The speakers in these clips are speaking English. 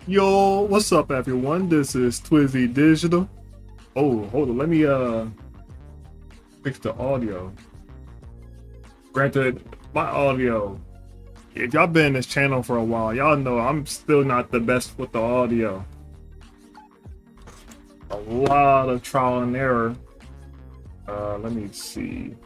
Yo, what's up everyone? This is Twizzy Digital. Oh, hold on, let me fix the audio. Granted, my audio, if y'all been in this channel for a while, y'all know I'm still not the best with the audio. A lot of trial and error. Let me see.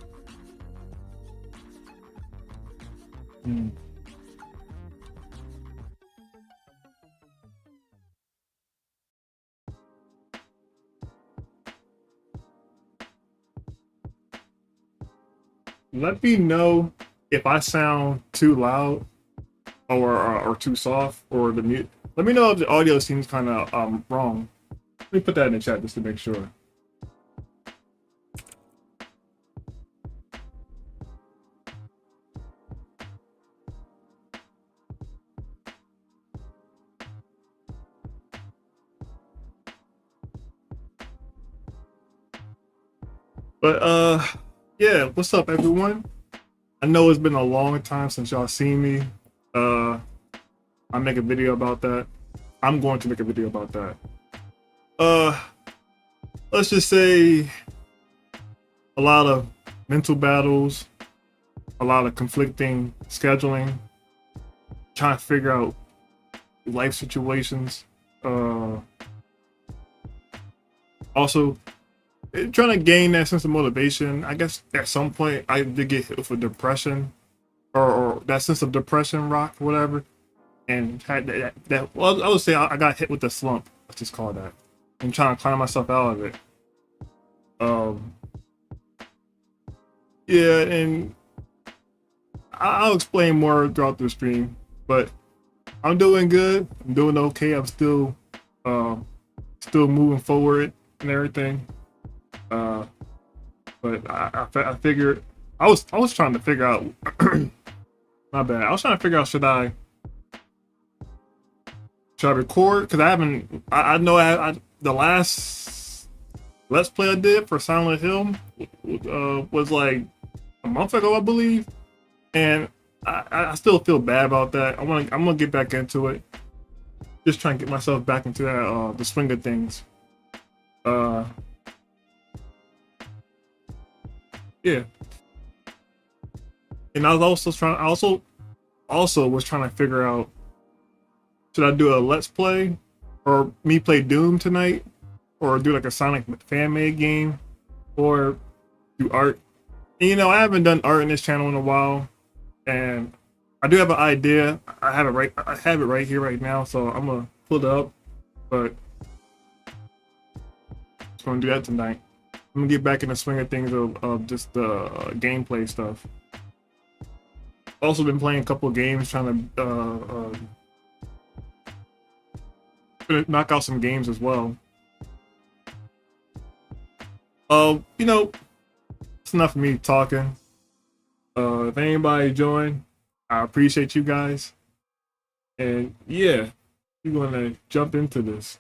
Let me know if I sound too loud or too soft or the mute. Let me know if the audio seems kind of wrong. Let me put that in the chat just to make sure. But yeah, what's up everyone? I know it's been a long time since y'all seen me. I make a video about that. I'm going to make a video about that. Let's just say a lot of mental battles, a lot of conflicting scheduling, trying to figure out life situations. Also trying to gain that sense of motivation. I guess at some point I did get hit with depression or that sense of depression rock, whatever. And had that well, I would say I got hit with the slump. Let's just call it that. I'm trying to climb myself out of it. Yeah, and I'll explain more throughout the stream, but I'm doing good. I'm doing okay. I'm um, still moving forward and everything. Uh, but I figured I was trying to figure out. My bad. I was trying to figure out should I record because I haven't. I know the last Let's Play I did for Silent Hill was like a month ago, I believe, and I still feel bad about that. I'm gonna get back into it. Just trying to get myself back into that the swing of things. Uh, yeah, and I was also trying. I also was trying to figure out should I do a Let's Play or me play Doom tonight or do like a Sonic fan made game or do art. And, you know, I haven't done art in this channel in a while, and I do have an idea. I have it right. I have it right here, right now. So I'm gonna pull it up, but just gonna do that tonight. I'm gonna get back in the swing of things of just the gameplay stuff. Also been playing a couple of games, trying to knock out some games as well. You know, it's enough of me talking. If anybody join, I appreciate you guys. And yeah, we're gonna jump into this.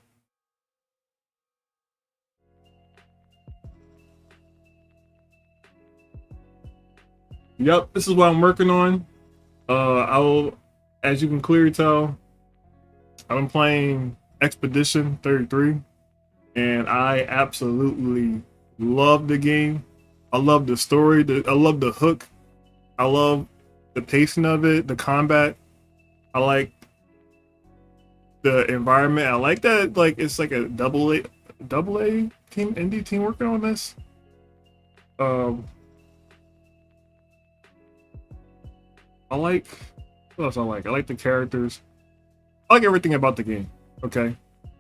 Yep, this is what I'm working on. I will, as you can clearly tell, I've been playing Expedition 33, and I absolutely love the game. I love the story. I love the hook. I love the pacing of it, the combat. I like the environment. I like that like it's like a double A team indie team working on this. Um, I like what else I like. I like the characters. I like everything about the game. Okay,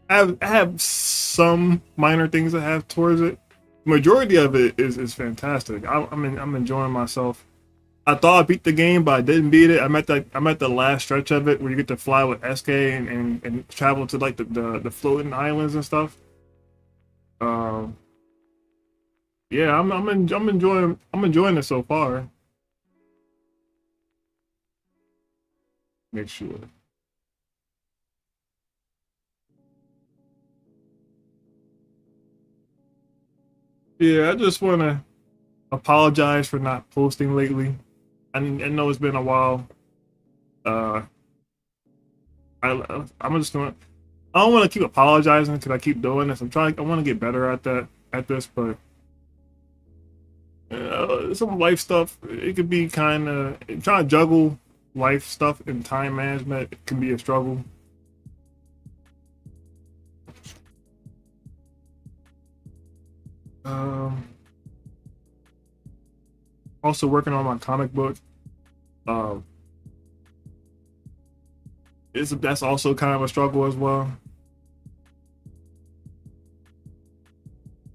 I have some minor things I have towards it. Majority of it is fantastic. I'm enjoying myself. I thought I beat the game, but I didn't beat it. I'm at the last stretch of it where you get to fly with SK and travel to like the floating islands and stuff. Um, yeah, I'm enjoying it so far. Make sure. Yeah, I just want to apologize for not posting lately. I know it's been a while. Uh, I'm just gonna. I don't want to keep apologizing because I keep doing this. I'm trying. I want to get better at this, but some life stuff. It could be kind of trying to juggle life stuff and time management. It can be a struggle. Um, Also working on my comic book. Um, that's also kind of a struggle as well.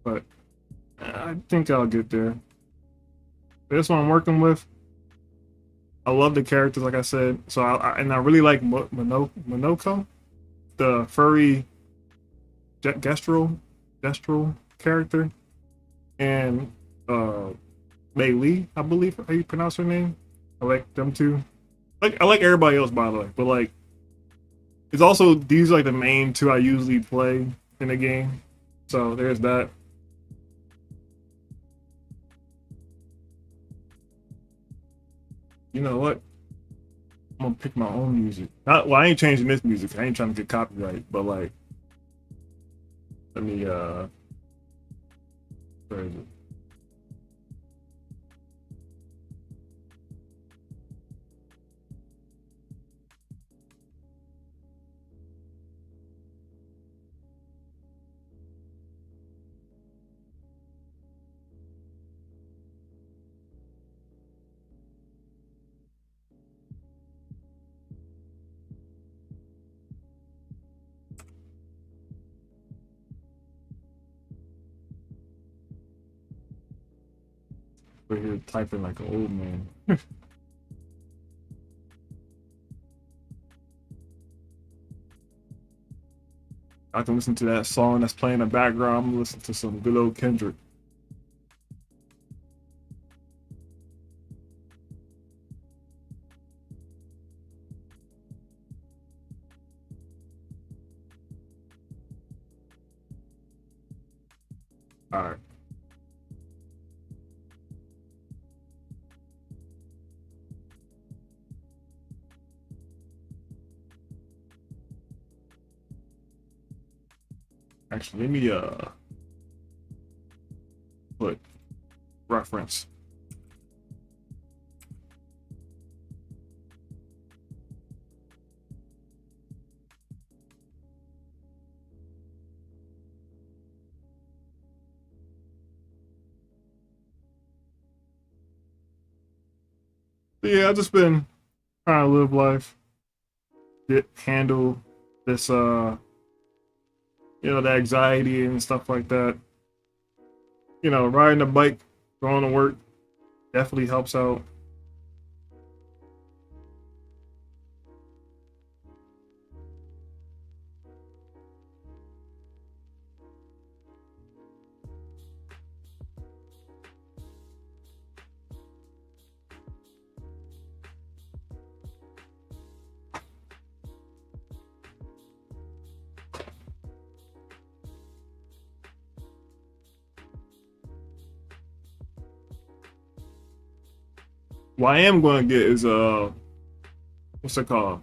But I think I'll get there. This one I'm working with. I love the characters, like I said. So and I really like Monoko, the furry Gestrel character, and uh Mei Lee, I believe how you pronounce her name. I like them too. Like I like everybody else by the way, but like it's also these are like the main two I usually play in the game. So there's that. You know what? I'm gonna pick my own music. Well, I ain't changing this music. I ain't trying to get copyright, but like, let me where is it? We're here typing like an old man. I can listen to that song that's playing in the background. I'm gonna listen to some good old Kendrick. All right. Actually, let me put reference. But yeah, I've just been trying to live life, handle this the anxiety and stuff like that. Riding a bike, going to work definitely helps out. What I am going to get is what's it called?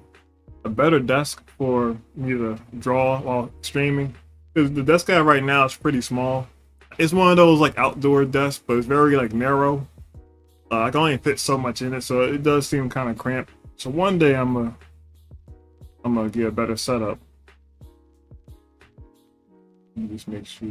A better desk for me to draw while streaming. Because the desk I have right now is pretty small. It's one of those like outdoor desks, but it's very like narrow. I can only fit so much in it, so it does seem kind of cramped. So one day I'm gonna get a better setup. Let me just make sure.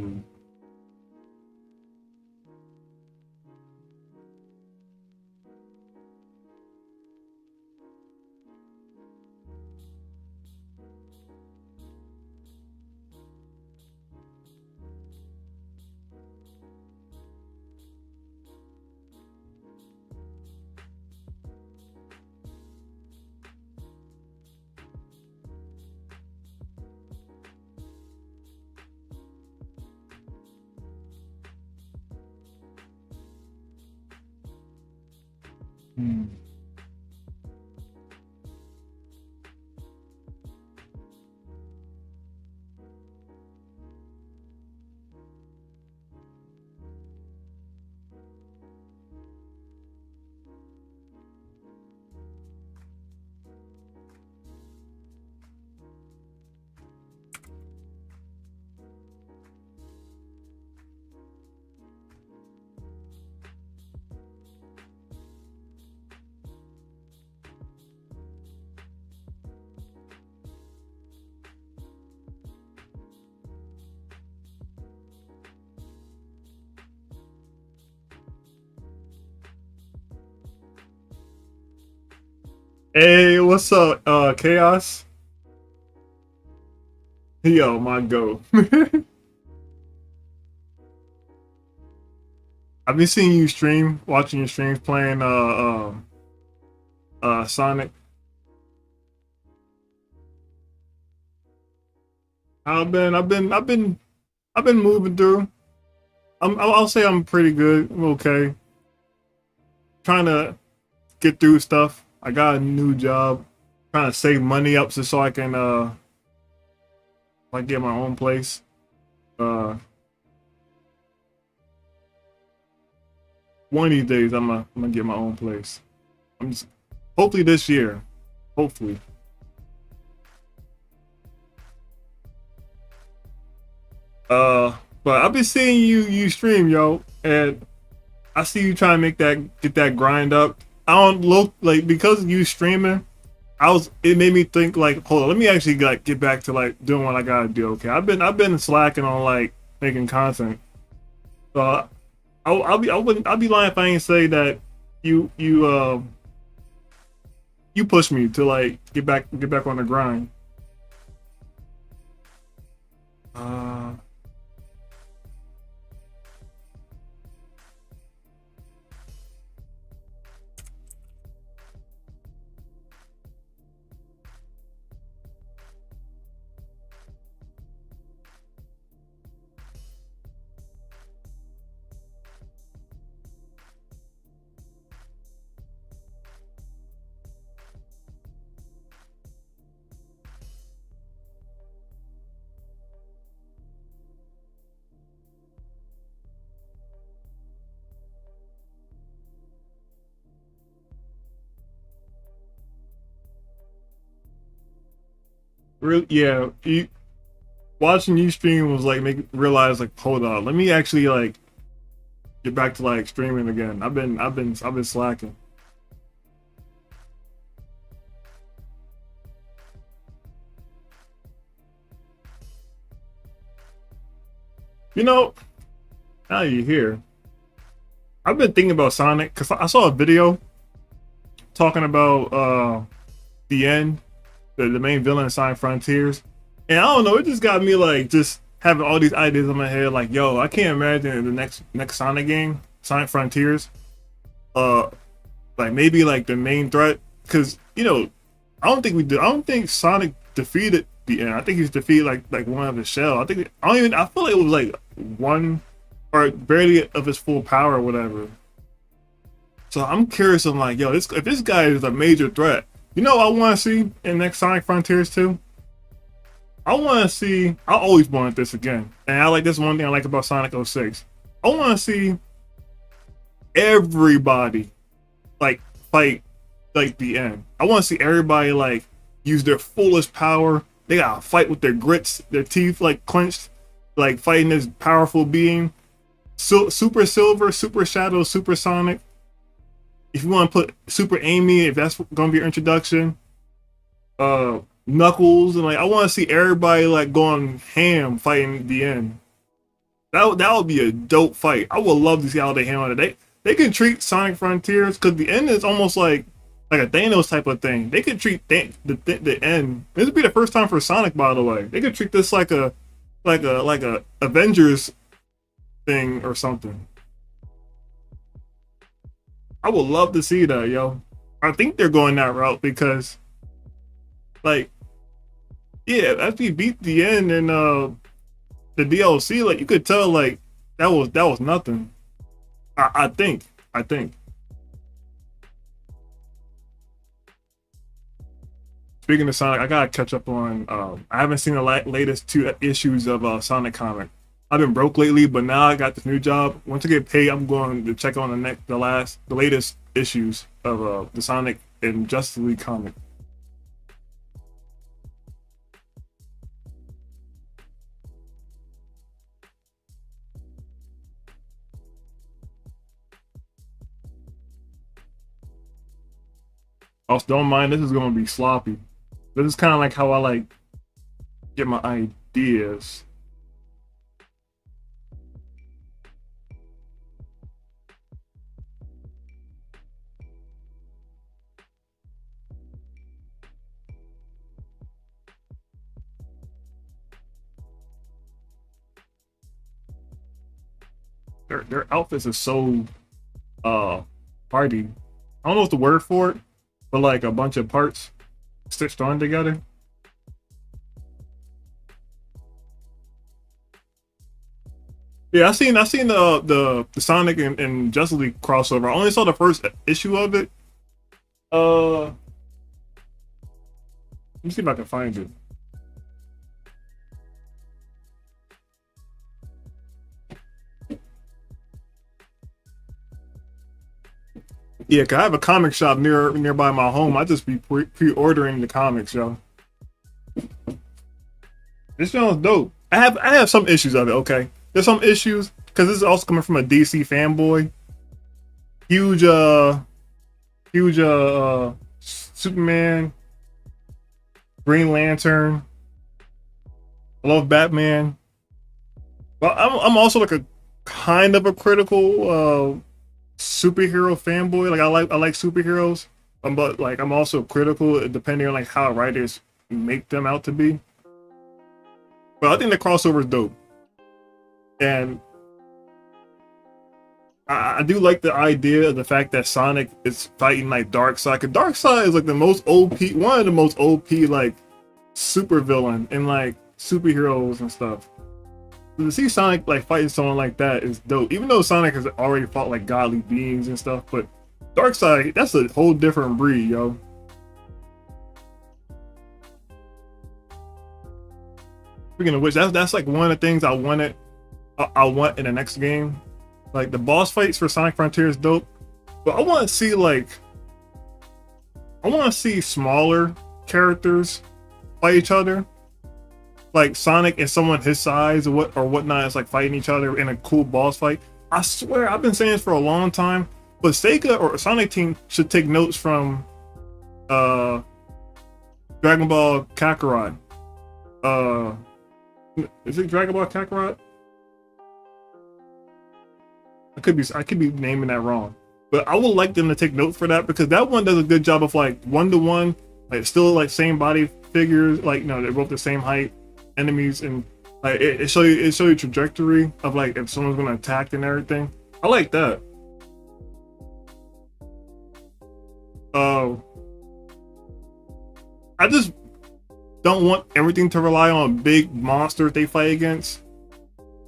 Hmm. Hey, what's up, Chaos? Yo, my go. I've been seeing you stream, watching your streams, playing Sonic. I've been moving through. I'll say I'm pretty good. I'm okay. Trying to get through stuff. I got a new job. Trying to save money up so I can like get my own place. Uh, one of these days I'm gonna get my own place. I'm just hopefully this year. Hopefully. But I've been seeing you stream, yo, and I see you trying to get that grind up. I don't look like because you streaming. It made me think like, hold on, let me actually like get back to like doing what I gotta do. Okay, I've been slacking on like making content. So I'll be lying if I ain't say that you you push me to like get back on the grind. Uh, Really, yeah. Watching you stream was like make realize like, hold on, let me actually like get back to like streaming again. I've been slacking. You know, now you're here. I've been thinking about Sonic because I saw a video talking about the end, the main villain of Sonic Frontiers, and I don't know, it just got me like just having all these ideas in my head. Like, yo, I can't imagine the next Sonic game, Sonic Frontiers, uh, like maybe like the main threat, because you know, I don't think we did. I don't think Sonic defeated the end. I think he's defeated like one of his shell. I don't even. I feel like it was like one or barely of his full power or whatever. So I'm curious. I'm like, yo, if this guy is a major threat, you know, what I want to see in next Sonic Frontiers 2. I want to see. I always wanted this again, and I like this one thing I like about Sonic 06. I want to see everybody like fight like the end. I want to see everybody like use their fullest power. They gotta fight with their grits, their teeth like clenched, like fighting this powerful being. Super Silver, Super Shadow, Super Sonic. If you want to put Super Amy, if that's gonna be your introduction, Knuckles, and like I want to see everybody like going ham fighting the end. That would be a dope fight. I would love to see how they handle it. They can treat Sonic Frontiers because the end is almost like a Thanos type of thing. They could treat the end. This would be the first time for Sonic, by the way. They could treat this like a Avengers thing or something. I would love to see that, yo. I think they're going that route because, like, yeah, after you beat the end and the DLC, like you could tell like that was nothing. I think. Speaking of Sonic, I gotta catch up on. I haven't seen the latest two issues of Sonic comic. I've been broke lately, but now I got this new job. Once I get paid, I'm going to check on the latest issues of the Sonic and Justice League comic. Also, don't mind, this is going to be sloppy. This is kind of like how I like get my ideas. Their outfits are so party. I don't know what's the word for it, but like a bunch of parts stitched on together. Yeah, I seen the Sonic and Justice League crossover. I only saw the first issue of it. Let me see if I can find it. Yeah, cause I have a comic shop nearby my home. I just be pre-ordering the comics, yo. This sounds dope. I have some issues of it. Okay, there's some issues because this is also coming from a DC fanboy. Huge, Superman, Green Lantern. I love Batman. But I'm also like a kind of a critical superhero fanboy. Like I like superheroes, but like I'm also critical depending on like how writers make them out to be. But I think the crossover is dope, and I do like the idea of the fact that Sonic is fighting like Darkseid. Cause Darkseid is like the most OP, one of the most OP like super villain in like superheroes and stuff. So to see Sonic like fighting someone like that is dope. Even though Sonic has already fought like godly beings and stuff, but Darkseid, that's a whole different breed, yo. Speaking of which, that's like one of the things I wanted. I want in the next game. Like the boss fights for Sonic Frontier is dope, but I want to see smaller characters fight each other. like Sonic and someone his size or whatnot is like fighting each other in a cool boss fight. I swear I've been saying this for a long time, but Sega or Sonic Team should take notes from uh Dragon Ball Kakarot. Uh, is it Dragon Ball Kakarot? I could be naming that wrong, but I would like them to take notes for that because that one does a good job of like one to one, like still like same body figures, like they're both the same height, enemies, and like it show you trajectory of like if someone's gonna attack and everything. I like that. Uh, I just don't want everything to rely on big monsters they fight against.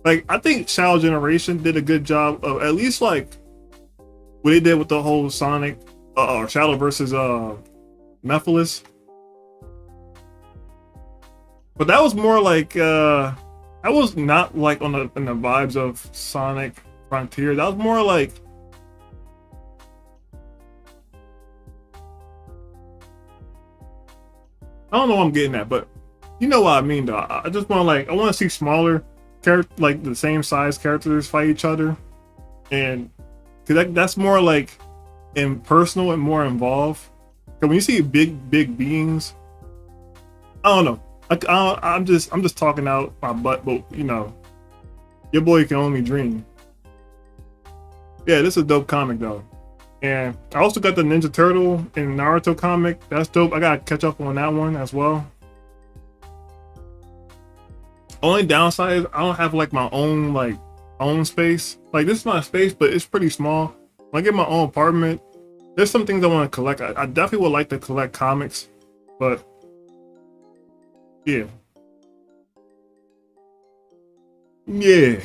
Like I think Shadow Generation did a good job of at least like what they did with the whole Sonic or Shadow versus Mephiles. But that was more like that was not like on the in the vibes of Sonic Frontier. That was more like I don't know what I'm getting at, but you know what I mean though. I just want like I want to see smaller character like the same size characters fight each other, and because that's more like impersonal and more involved. Because when you see big beings, I don't know. I'm just talking out my butt, but your boy can only dream. Yeah, this is a dope comic though, and I also got the Ninja Turtle and Naruto comic. That's dope. I gotta catch up on that one as well. Only downside is I don't have like my own space. Like this is my space, but it's pretty small. When I get my own apartment, there's some things I want to collect. I definitely would like to collect comics, but yeah, yeah.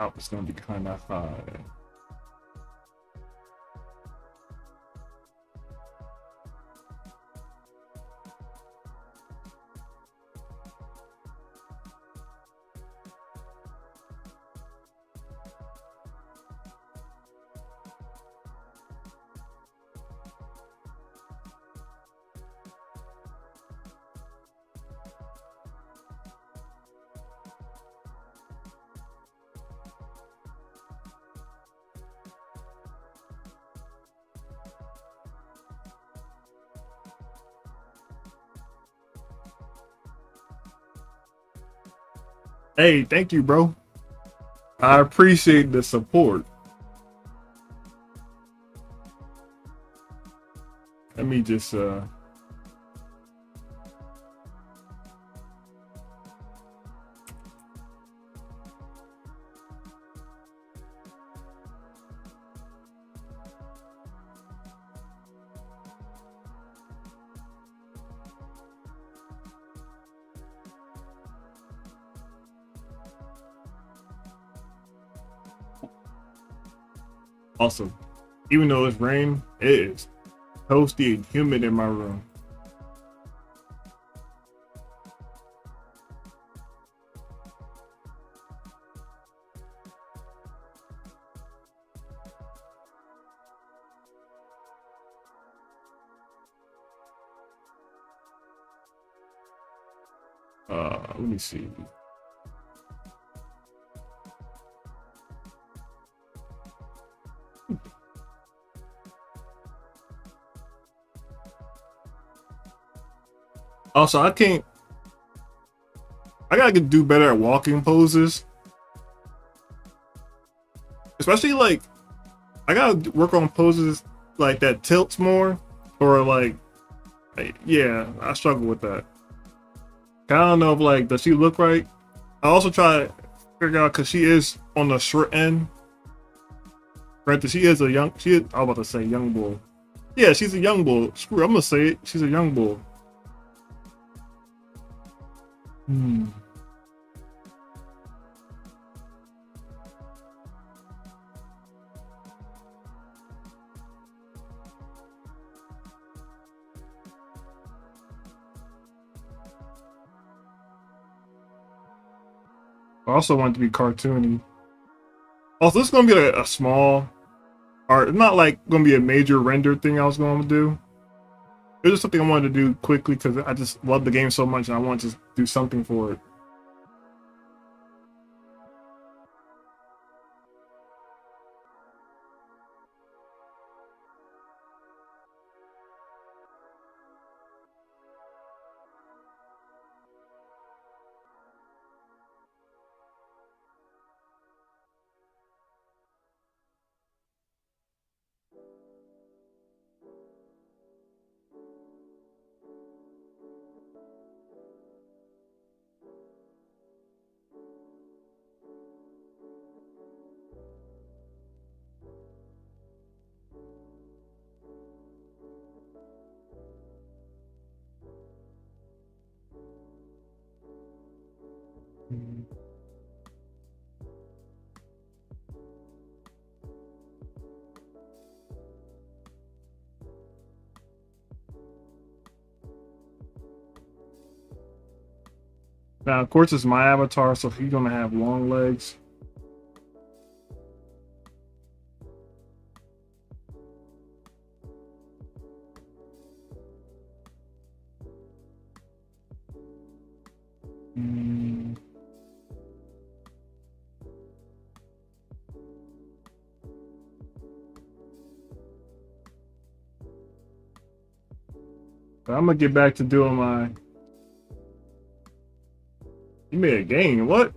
Outfit's gonna be kind of high. Hey, thank you, bro. I appreciate the support. Let me just awesome. Even though it's rain, it is toasty and humid in my room. Let me see. Also, I can't. I gotta do better at walking poses, especially like I gotta work on poses like that tilts more, or yeah, I struggle with that. I don't know if like does she look right. I also try to figure out because she is on the short end. Granted, she is a young. I was about to say young bull. Yeah, she's a young bull. Screw, I'm gonna say it. She's a young bull. I also want it to be cartoony. Also, it's gonna be a small art. It's not like gonna be a major render thing I was going to do. It was just something I wanted to do quickly because I just love the game so much and I want to do something for it. Now, of course, it's my avatar, so he's gonna have long legs. Mm. But I'm gonna get back to doing my. You made a game? What?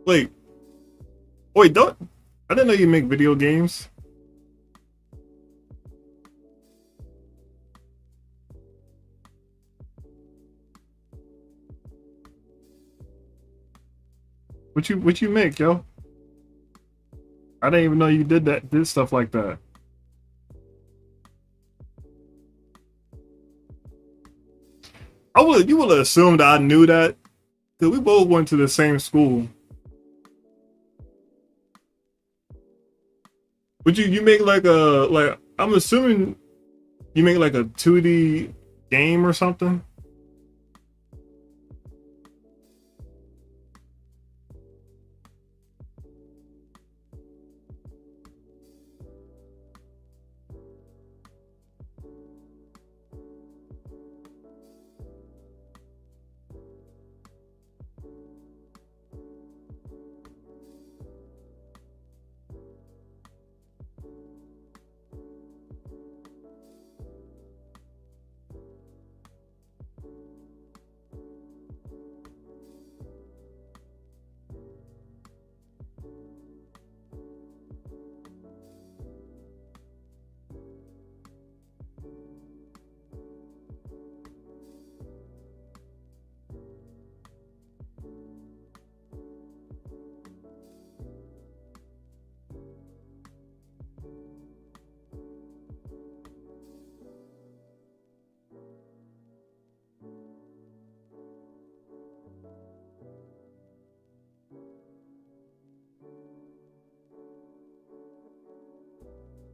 Wait, wait, don't. I didn't know you make video games. What you make, yo? I didn't even know you did stuff like that. You would have assumed I knew that. Cause we both went to the same school. But you make like I'm assuming you make like a 2D game or something.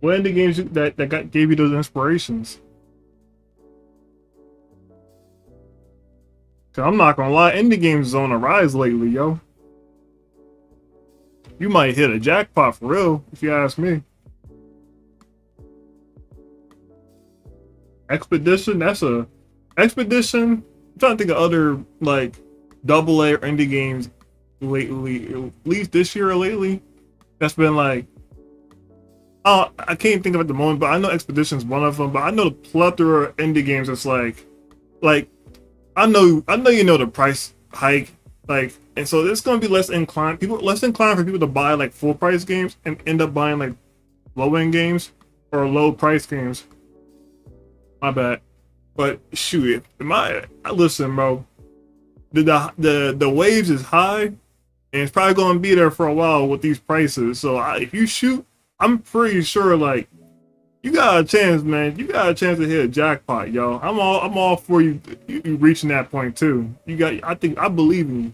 What indie games gave you those inspirations? Cause I'm not gonna lie, indie games is on a rise lately, yo. You might hit a jackpot for real, if you ask me. Expedition, that's a Expedition. I'm trying to think of other like double A or indie games lately, at least this year or lately. That's been like, oh, I can't think of it at the moment, but I know Expedition's one of them. But I know the plethora of indie games that's like I know you know the price hike, like, and so it's gonna be less inclined for people to buy like full price games and end up buying like low end games or low price games. My bad. But shoot, listen, bro. The waves is high, and it's probably gonna be there for a while with these prices. So if you shoot, I'm pretty sure like you got a chance, man. You got a chance to hit a jackpot, yo. I'm all for you reaching that point too. I believe in you.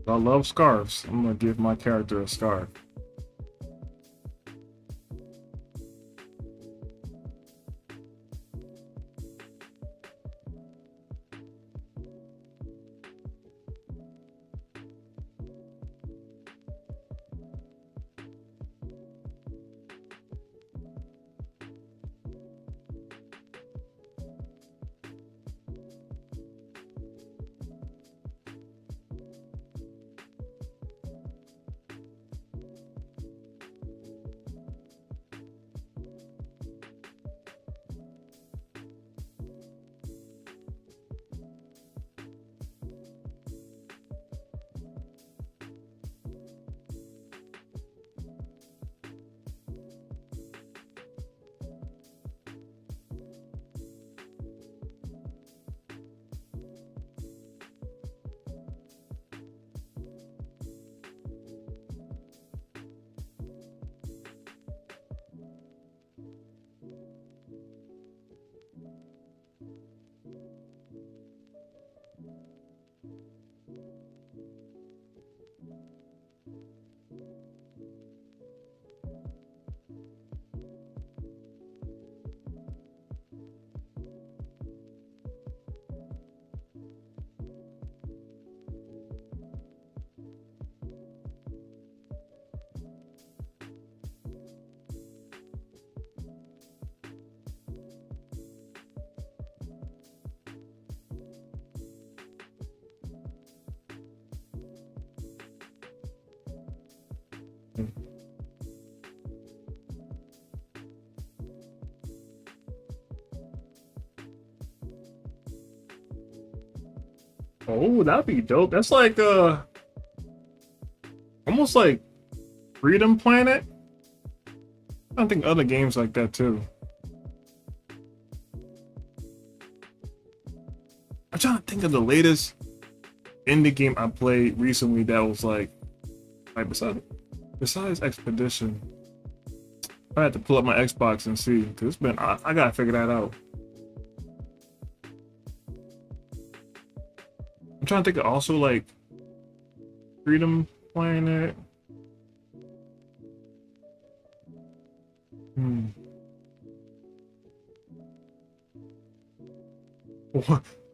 I love scarves. I'm gonna give my character a scarf. Oh, that'd be dope. That's like almost like Freedom Planet. I think other games like that too. I'm trying to think of the latest indie game I played recently that was like besides Expedition. I had to pull up my Xbox and see because it's been I gotta figure that out. I'm trying to think of also like Freedom Planet. Hmm.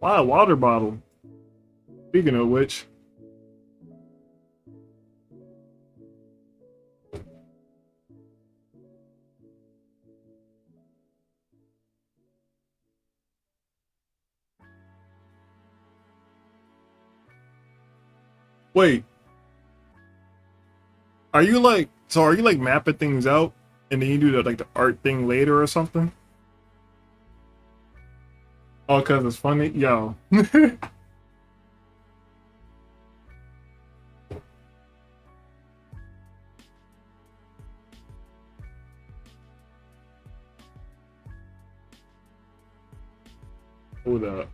Wow, water bottle. Speaking of which, wait, are you like so? Are you like mapping things out and then you do the like the art thing later or something? Oh, cause it's funny, yo. Hold up.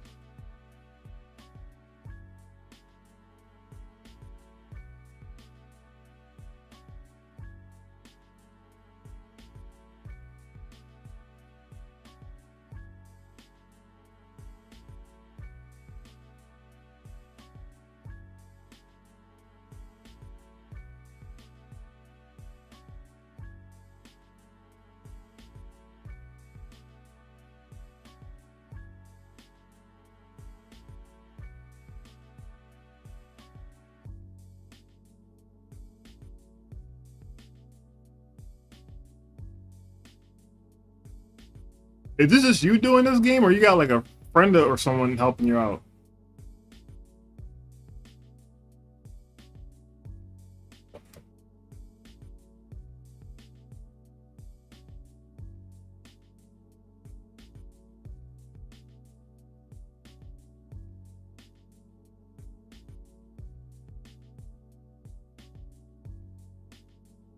Is this just you doing this game, or you got like a friend or someone helping you out?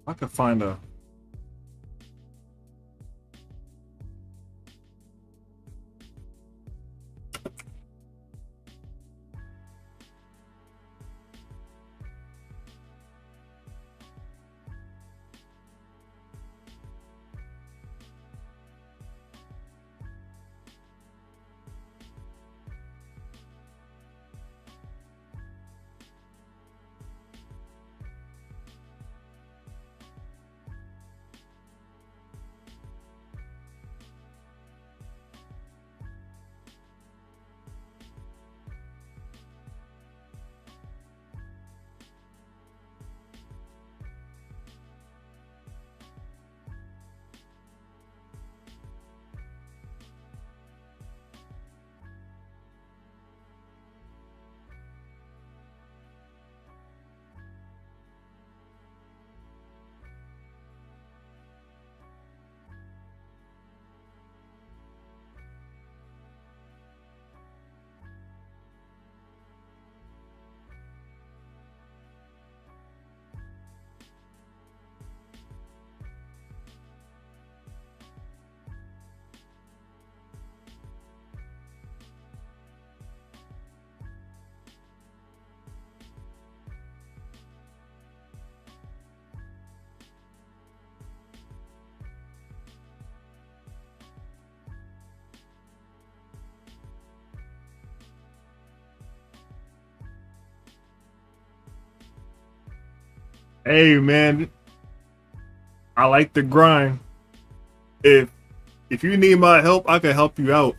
I could find a. Hey man, I like the grind. If if you need my help, I can help you out.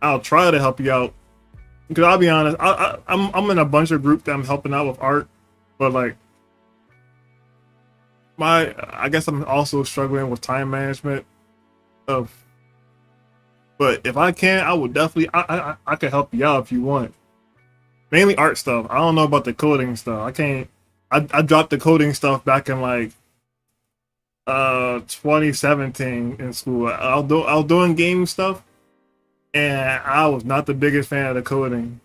I'll try to help you out. Because I'll be honest, I'm in a bunch of groups that I'm helping out with art, but like my I guess I'm also struggling with time management of. But if I can, I would definitely I could help you out if you want. Mainly art stuff. I don't know about the coding stuff. I can't. I dropped the coding stuff back in like 2017 in school. I was doing game stuff, and I was not the biggest fan of the coding.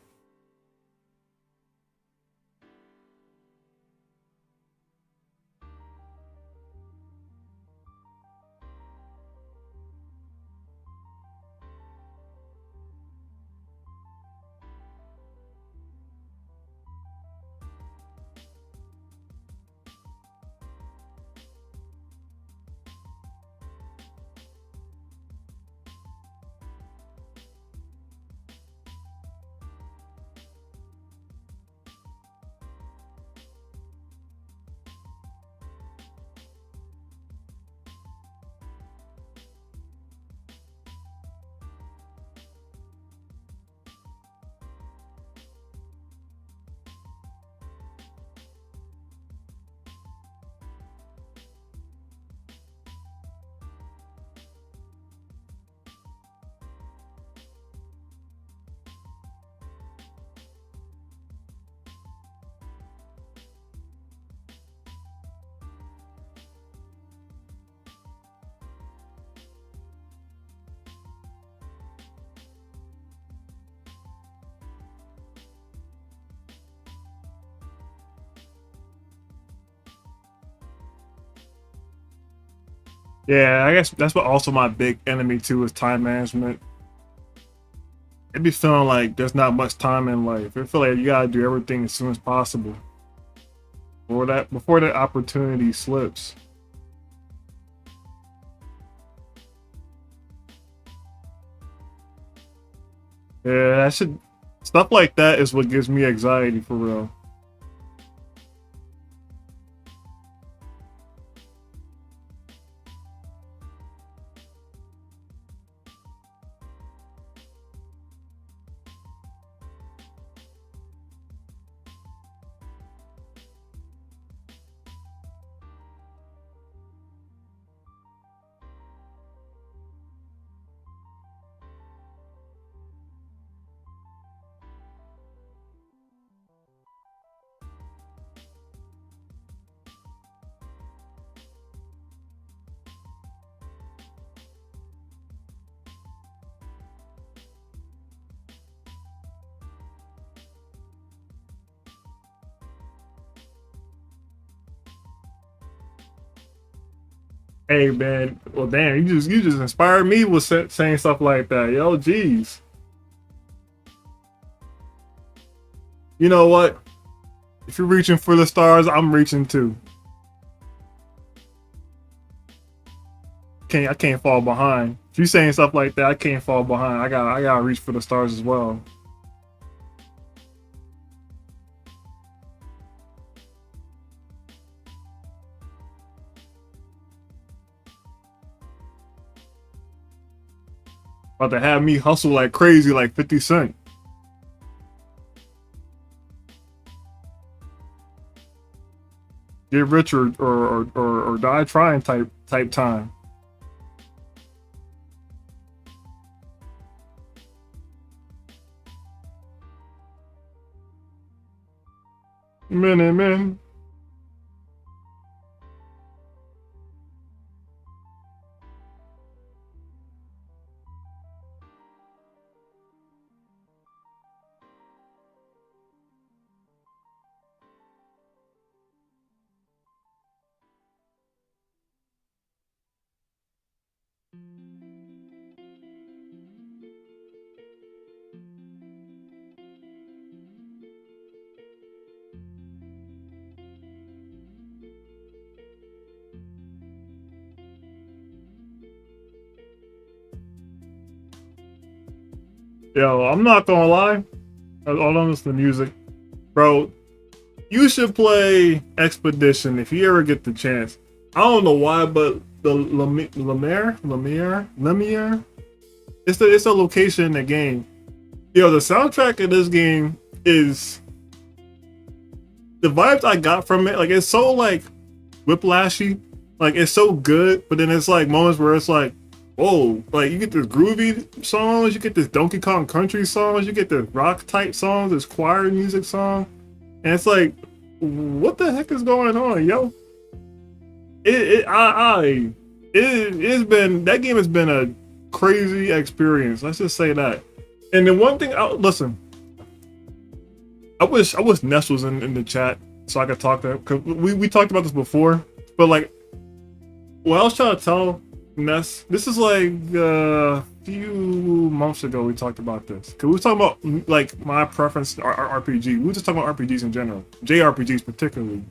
Yeah, I guess that's what also my big enemy too is time management. It be feeling like there's not much time in life. I feel like you gotta do everything as soon as possible before that opportunity slips. Yeah, that should stuff like that is what gives me anxiety for real. Hey man, well damn, you just inspired me with saying stuff like that. Yo, geez. You know what? If you're reaching for the stars, I'm reaching too. I can't fall behind. If you saying stuff like that, I can't fall behind. I gotta reach for the stars as well. About to have me hustle like crazy, like 50 Cent. Get rich or die trying type time. Man. Yo, I'm not gonna lie. All on this the music, bro. You should play Expedition if you ever get the chance. I don't know why, but the Lemire, it's a location in the game. Yo, the soundtrack of this game is the vibes I got from it. Like it's so like whiplashy, like it's so good. But then it's like moments where it's like, whoa, like you get this groovy songs, you get this Donkey Kong Country songs, you get this rock type songs, this choir music song, and it's like, what the heck is going on, yo? It's been that game has been a crazy experience. Let's just say that. And then one thing, listen, I wish Ness was in the chat so I could talk to him, because we talked about this before. But like, what I was trying to tell Ness, this is like a few months ago we talked about this, because we were talking about like my preference RPG. We were just talking about RPGs in general, JRPGs particularly.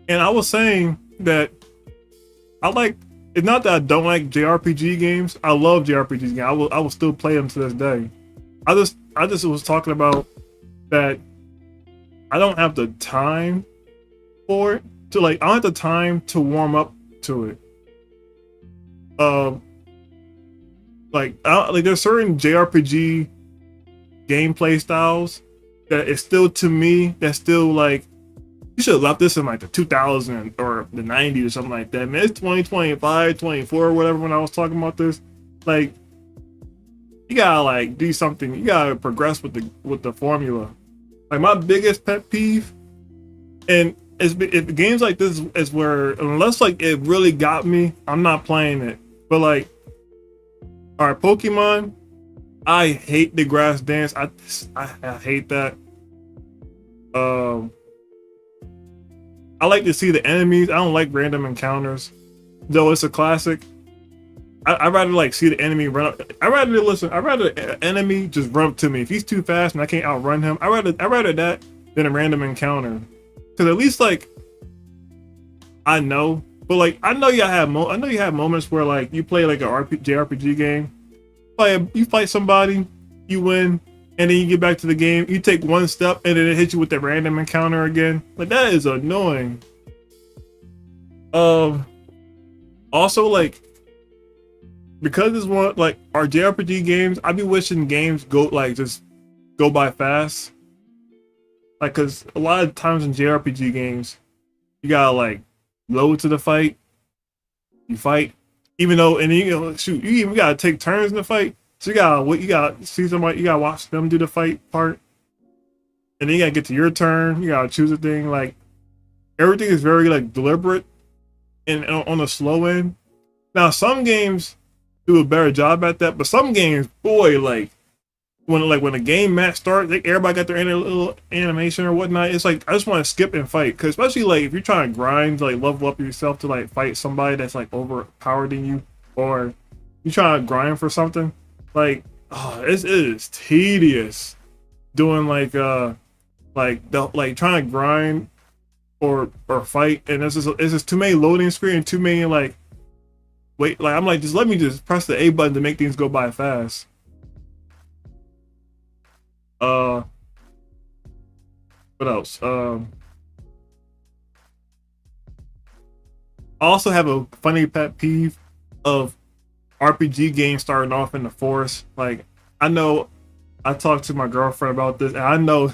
And I was saying that I like. It's not that I don't like JRPG games. I love JRPG games. I will still play them to this day. I just was talking about that I don't have the time for it to like. I don't have the time to warm up to it. Like there's certain JRPG gameplay styles that is still, to me, that's still like, you should have left this in like the 2000 or the 90s or something like that. Man, it's 2025, 24 or whatever when I was talking about this. Like, you gotta like do something. You gotta progress with the formula. Like my biggest pet peeve, and if games like this is where, unless like it really got me, I'm not playing it. But like, all right, Pokemon, I hate the grass dance. I hate that. I like to see the enemies. I don't like random encounters, though it's a classic. I'd rather like see the enemy run up. I'd rather an enemy just run up to me. If he's too fast and I can't outrun him, I'd rather that than a random encounter. Because at least like I know, but like I know you have moments where like you play like a JRPG game, you fight somebody, you win, and then you get back to the game, you take one step, and then it hits you with that random encounter again. Like that is annoying. Also like, because it's one like our JRPG games, I be wishing games just go by fast. Like, cause a lot of times in JRPG games, you gotta like load to the fight. You fight, even though, and you even gotta take turns in the fight. So you gotta see somebody, you gotta watch them do the fight part, and then you gotta get to your turn. You gotta choose a thing. Like everything is very like deliberate and on the slow end. Now some games do a better job at that, but some games, boy, like when a game match starts, like everybody got their little animation or whatnot. It's like I just want to skip and fight, because especially like if you're trying to grind to like level up yourself to like fight somebody that's like overpowered than you, or you trying to grind for something. Like, oh, it is tedious doing like trying to grind or fight, and it's just too many loading screen, too many like wait. Like I'm like, just let me just press the A button to make things go by fast. What else? I also have a funny pet peeve of RPG games starting off in the forest. Like, I know I talked to my girlfriend about this, and I know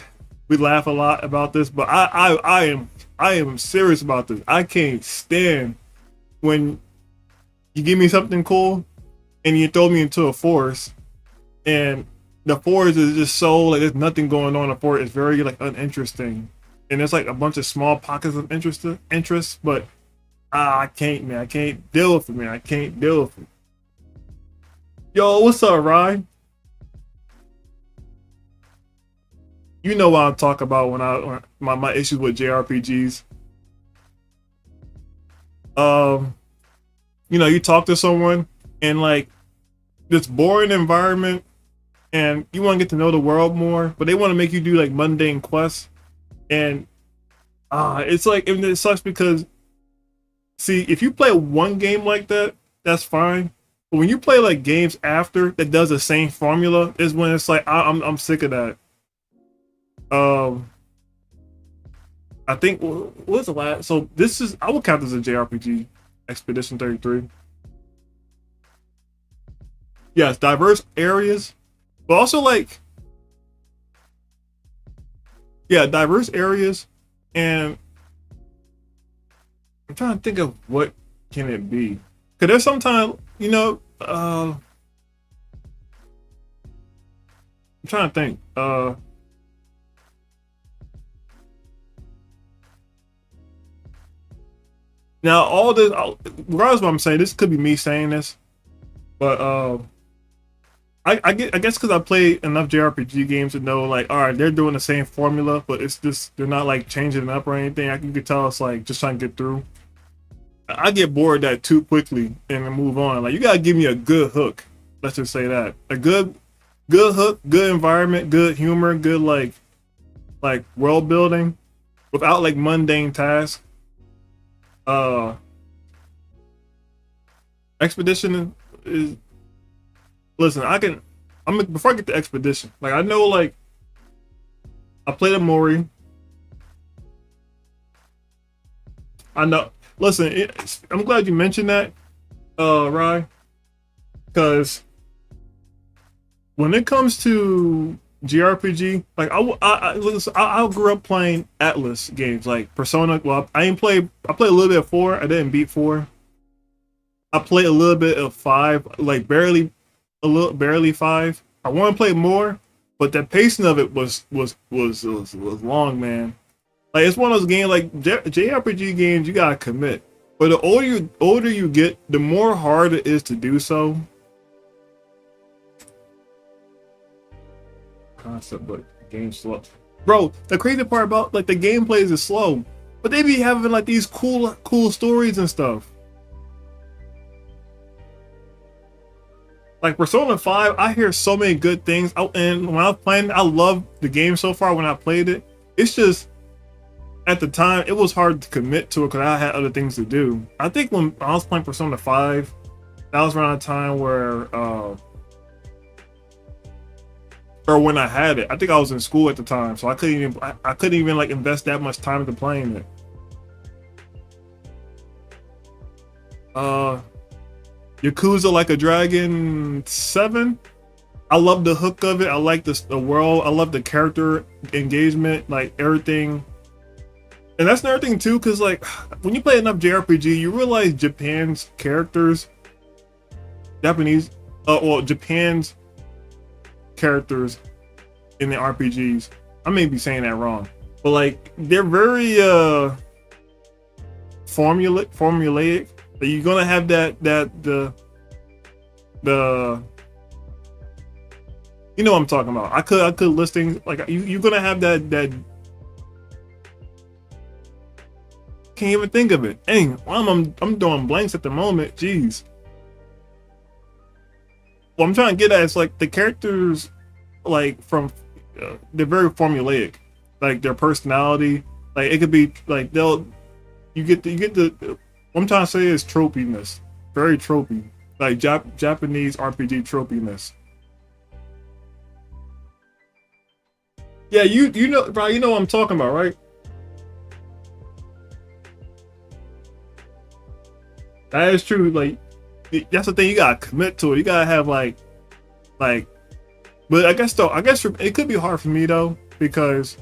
we laugh a lot about this, but I am serious about this. I can't stand when you give me something cool and you throw me into a forest, and the forest is just so like there's nothing going on in the forest. It's very like uninteresting, and there's like a bunch of small pockets of interest, but I can't, man. I can't deal with it, man. I can't deal with it. Yo, what's up, Ryan? You know what I'm talking about when my issues with JRPGs. You talk to someone and like this boring environment, and you want to get to know the world more, but they want to make you do like mundane quests, and it's like, it sucks because, see, if you play one game like that, that's fine. But when you play like games after that does the same formula, is when it's like I'm sick of that. I think what was the last? So this is I would count this as a JRPG, Expedition 33. Yes, diverse areas, but also like yeah, diverse areas, and I'm trying to think of what can it be. Cause there's sometimes I'm trying to think. Now all this, regardless of what I'm saying, this could be me saying this, but I guess because I played enough JRPG games to know like, all right, they're doing the same formula, but it's just they're not like changing it up or anything. You could tell it's like just trying to get through. I get bored that too quickly and then move on. Like you gotta give me a good hook. Let's just say that a good hook, good environment, good humor, good like world building without like mundane tasks. Uh, Expedition is listen. I'm before I get to Expedition. Like I know like I played a Mori. I know. Listen, I'm glad you mentioned that, Rye, because when it comes to JRPG, like I grew up playing Atlas games like Persona. Well, I ain't play. I played a little bit of 4. I didn't beat 4. I played a little bit of 5, like barely 5. I want to play more, but the pacing of it was long, man. Like it's one of those games like JRPG games. You gotta commit, but the older you get, the more hard it is to do so. Concept, but game slow, bro. The crazy part about like the gameplay is slow, but they be having like these cool stories and stuff. Like Persona 5, I hear so many good things. And when I was playing, I love the game so far. When I played it, it's just at the time it was hard to commit to it because I had other things to do. I think when I was playing Persona 5, that was around a time where or when I had it. I think I was in school at the time, so I couldn't even like invest that much time into playing it. Uh Yakuza Like a Dragon 7. I love the hook of it. I like the world. I love the character engagement, like everything. And that's another thing too, because like when you play enough JRPG, you realize Japan's characters, Japan's characters in the RPGs. I may be saying that wrong, but like they're very formulaic. But you're gonna have the you know what I'm talking about. I could list things like you're gonna have that can't even think of it. Dang, I'm doing blanks at the moment. Jeez. What I'm trying to get at is like the characters, like from they're very formulaic, like their personality. Like it could be like you get the what I'm trying to say is tropiness, very tropey, like Japanese RPG tropiness. Yeah, you know, bro, you know what I'm talking about, right? That is true. Like that's the thing. You gotta commit to it. You gotta have like. But I guess though, it could be hard for me though because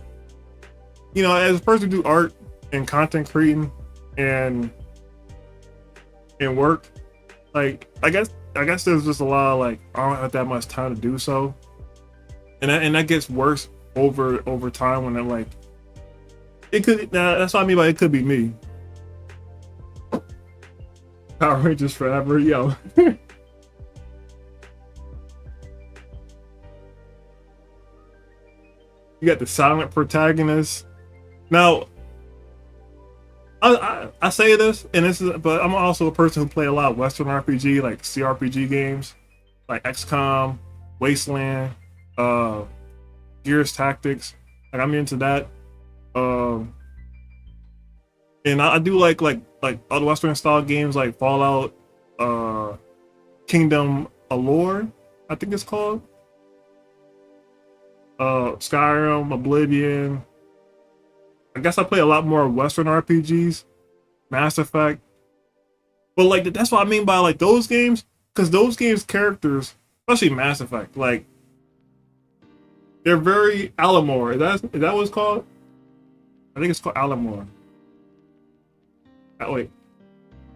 you know, as a person who do art and content creating and work, like I guess there's just a lot of like I don't have that much time to do so, and that gets worse over time when I'm like it could. Now that's what I mean by it could be me. Power Rangers forever, yo. You got the silent protagonist. Now, I say this, and this is, but I'm also a person who play a lot of Western RPG, like CRPG games, like XCOM, Wasteland, uh, Gears Tactics. Like I'm into that. Um, and I do like other Western style games like Fallout, uh, Kingdom Allure, I think it's called. Skyrim, Oblivion, I guess I play a lot more Western RPGs, Mass Effect. But like that's what I mean by like those games, because those games characters, especially Mass Effect, like they're very Alamore. Is that what it's called? I think it's called Alamore. Wait,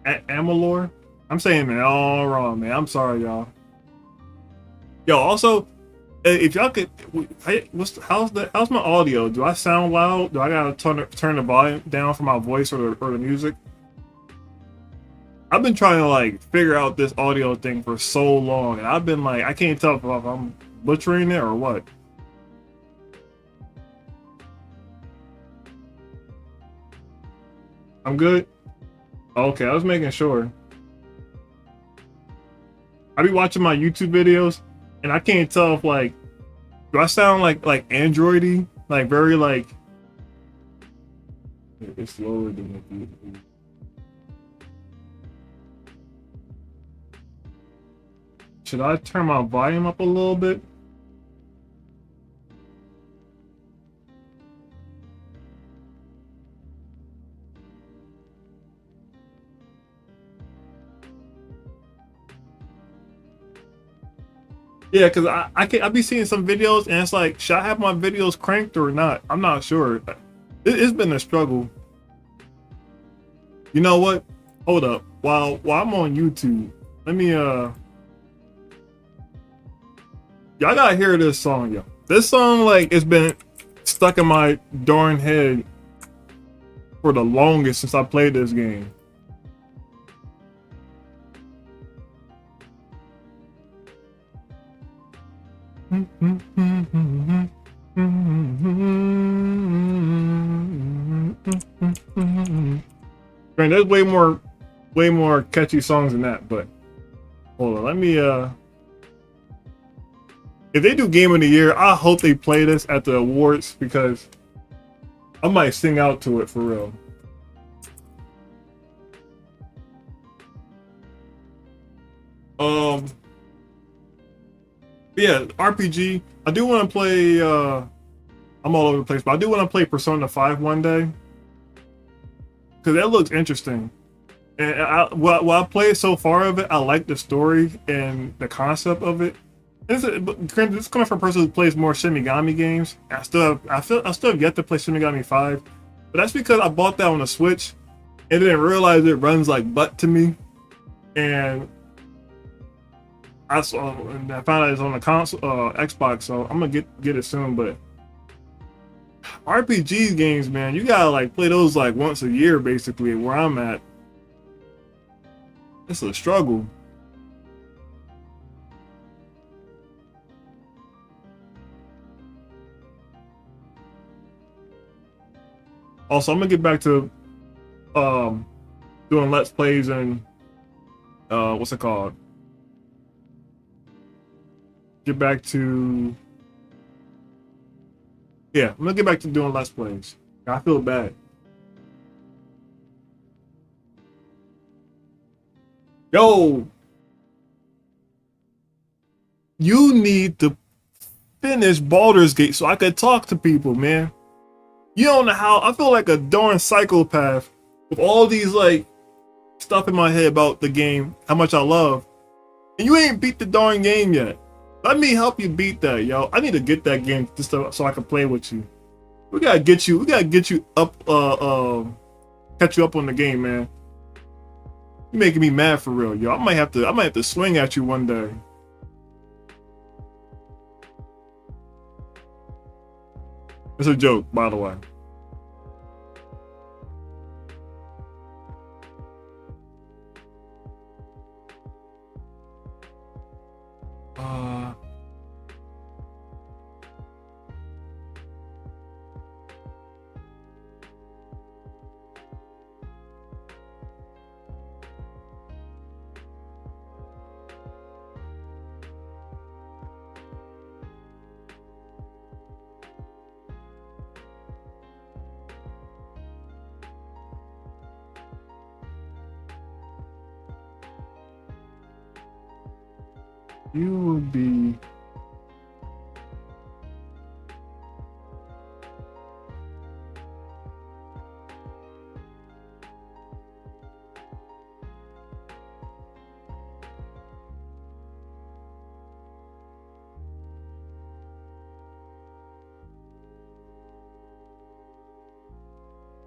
Amalur? I'm saying it all wrong, man. I'm sorry, y'all. Yo, also, if y'all could, how's my audio? Do I sound loud? Do I gotta turn the volume down for my voice or the music? I've been trying to like figure out this audio thing for so long, and I've been like, I can't tell if I'm butchering it or what. I'm good. Okay, I was making sure. I be watching my YouTube videos, and I can't tell if like, do I sound like Androidy, like very like it's slower than it. Should I turn my volume up a little bit? Yeah, because I be seeing some videos and it's like, should I have my videos cranked or not? I'm not sure. It's been a struggle. You know what? Hold up. While I'm on YouTube, let me y'all gotta hear this song, yo. This song like it's been stuck in my darn head for the longest since I played this game. Man, there's way more catchy songs than that, but hold on, let me if they do game of the year, I hope they play this at the awards because I might sing out to it for real. Yeah, RPG. I do want to play I'm all over the place, but I do want to play Persona 5 one day. Cause that looks interesting. And what I played so far of it, I like the story and the concept of it. This is coming from a person who plays more Shinigami games. I still have yet to play Shinigami 5, but that's because I bought that on the Switch and didn't realize it runs like butt to me. And I found out it's on the console, Xbox, so I'm gonna get it soon. But RPG games, man, you gotta like play those like once a year, basically. Where I'm at, it's a struggle. Also, I'm gonna get back to doing let's plays and what's it called? Get back to I'm gonna get back to doing let's plays. I feel bad. Yo, you need to finish Baldur's Gate so I could talk to people, man. You don't know how I feel like a darn psychopath with all these like stuff in my head about the game, how much I love, and you ain't beat the darn game yet. Let me help you beat that, yo. I need to get that game just so I can play with you. We gotta get you up, catch you up on the game, man. You're making me mad for real, yo. I might have to swing at you one day. It's a joke, by the way. You would be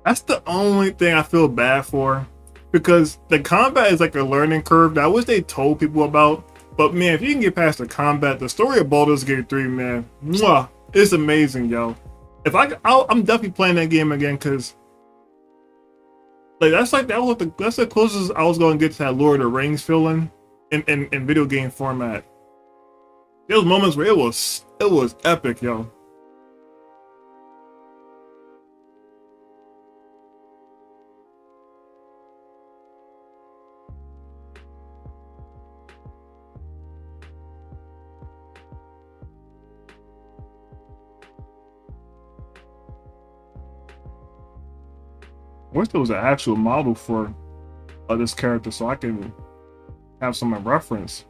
That's the only thing I feel bad for, because the combat is like a learning curve that I wish they told people about. But man, if you can get past the combat, the story of Baldur's Gate 3, man, mwah, it's amazing, yo. If I'm definitely playing that game again, because like that's the closest I was going to get to that Lord of the Rings feeling in video game format. There was moments where it was epic, yo. I wish there was an actual model for this character so I can have some reference.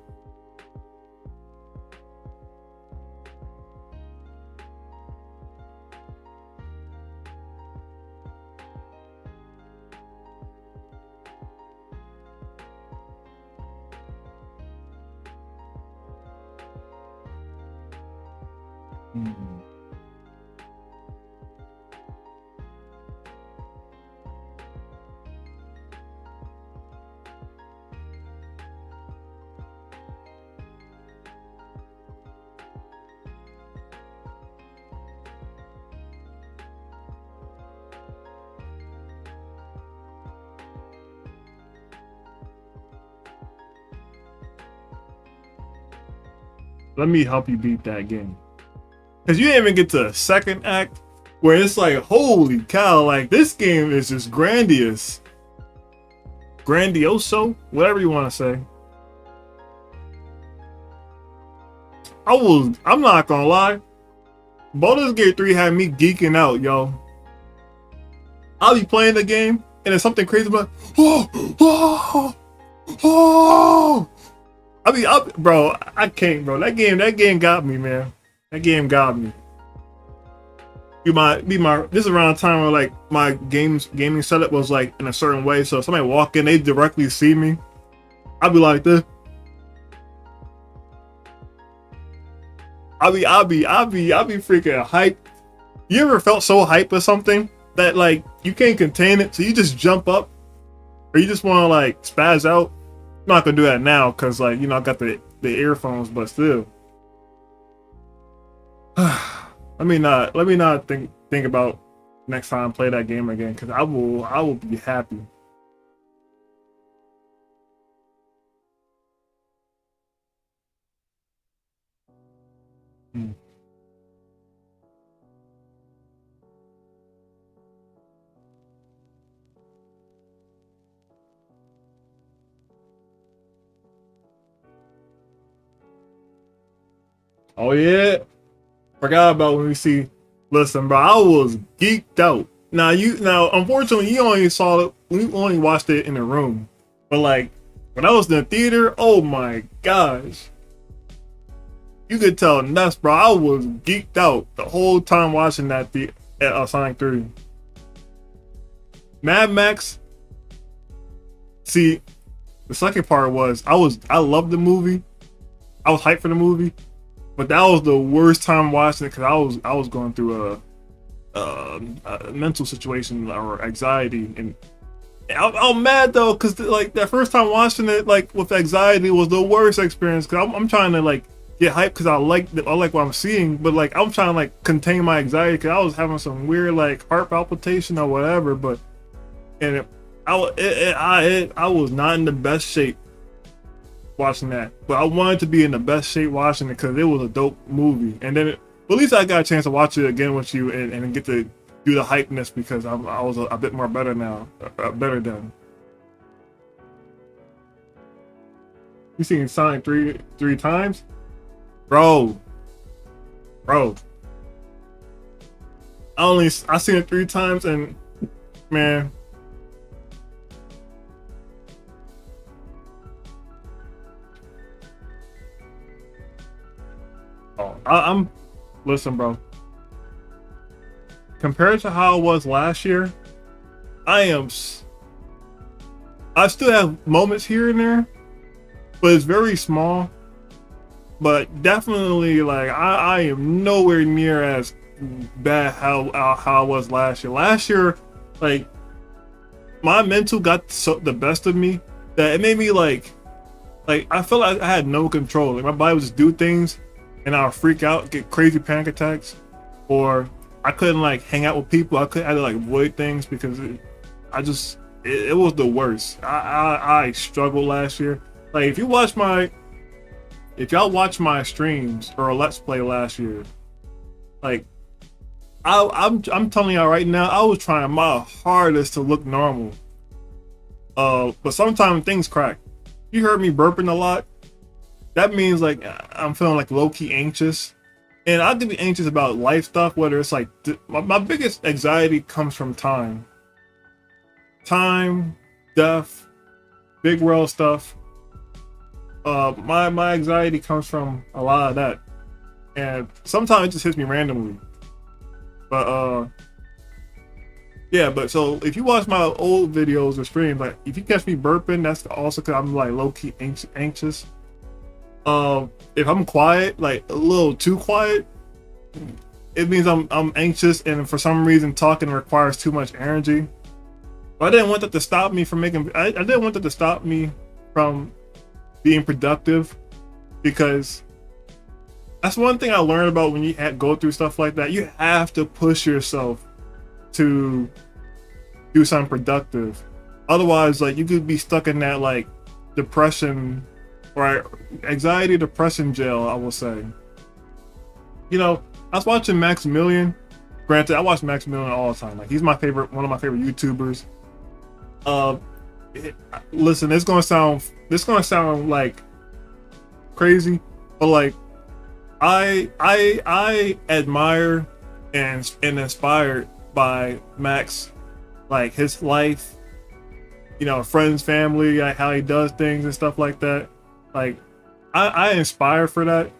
Hmm. Let me help you beat that game. Because you didn't even get to the second act where it's like, holy cow, like this game is just grandiose. Grandioso? Whatever you want to say. I'm not gonna lie. Baldur's Gate 3 had me geeking out, yo. I'll be playing the game and there's something crazy about, oh. Bro, I can't, bro. That game got me, man. That game got me. This is around the time where like my gaming setup was like in a certain way. So if somebody walk in, they directly see me. I'll be like this. I'll be freaking hyped. You ever felt so hyped with something that like you can't contain it, so you just jump up, or you just want to like spaz out? I'm not gonna do that now because like I got the earphones, but still. let me not think about next time I play that game again, because I will be happy. Hmm. Oh yeah, forgot about when we see. Listen, bro, I was geeked out. Now, unfortunately, you only watched it in the room. But like, when I was in the theater, oh my gosh, you could tell nuts, bro. I was geeked out the whole time watching that Sonic 3. Mad Max. See, the second part was I loved the movie. I was hyped for the movie. But that was the worst time watching it because I was going through a mental situation or anxiety, and I'm mad though because like that first time watching it like with anxiety was the worst experience, because I'm trying to like get hyped because I like what I'm seeing, but like I'm trying to like contain my anxiety because I was having some weird like heart palpitation or whatever, but I was not in the best shape watching that, but I wanted to be in the best shape watching it because it was a dope movie. And then at least I got a chance to watch it again with you and get to do the hypeness because I was a bit more better now, better than. You seen Sonic three times, bro? I seen it 3 times, and man. Oh, I'm listen, bro. Compared to how it was last year, I still have moments here and there, but it's very small. But definitely, like I am nowhere near as bad how I was last year. Last year, Like my mental got the best of me that it made me like I felt like I had no control. Like my body would just do things, and I would freak out, get crazy panic attacks, or I couldn't like hang out with people. I had to like avoid things because it was the worst. I struggled last year. Like if y'all watch my streams or a let's play last year, like I'm telling y'all right now, I was trying my hardest to look normal. But sometimes things crack. You heard me burping a lot. That means like I'm feeling like low-key anxious. And I can be anxious about life stuff, whether it's like my biggest anxiety comes from time. Time, death, big world stuff. My anxiety comes from a lot of that. And sometimes it just hits me randomly. But yeah, but so if you watch my old videos or streams, like if you catch me burping, that's also because I'm like low-key anxious. If I'm quiet, like a little too quiet, it means I'm anxious, and for some reason talking requires too much energy. But I didn't want that to stop me from making. I didn't want that to stop me from being productive, because that's one thing I learned about when you go through stuff like that. You have to push yourself to do something productive. Otherwise, like you could be stuck in that like depression or anxiety depression jail, I will say. You know, I was watching Maximilian. Granted, I watch Maximilian all the time. Like he's one of my favorite YouTubers. Listen, this gonna sound like crazy, but like I admire and inspired by Max, like his life, you know, friends, family, like how he does things and stuff like that. Like I inspire for that.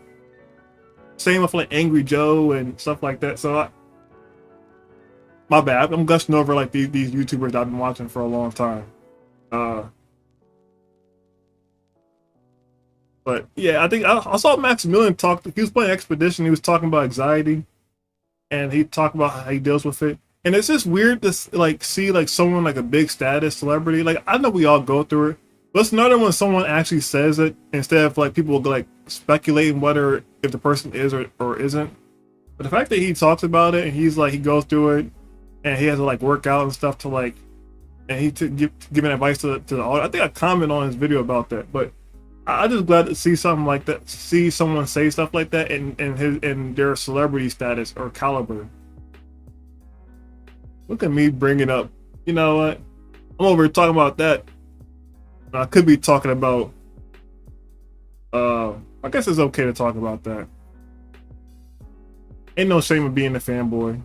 Same with like Angry Joe and stuff like that. So my bad, I'm gushing over like these YouTubers that I've been watching for a long time. But yeah, I think I saw Maximilian talk. He was playing Expedition. He was talking about anxiety, and he talked about how he deals with it. And it's just weird to like see like someone like a big status celebrity. Like I know we all go through it, but it's another when someone actually says it instead of like people like speculating whether if the person is or isn't. But the fact that he talks about it and he's like he goes through it, and he has to like work out and stuff to like, and he giving advice to the audience. I think I commented on his video about that, but I just glad to see something like that, see someone say stuff like that in their celebrity status or caliber. Look at me bringing up, you know what? I'm over here talking about that. I could be talking about, I guess it's okay to talk about that. Ain't no shame in being a fanboy.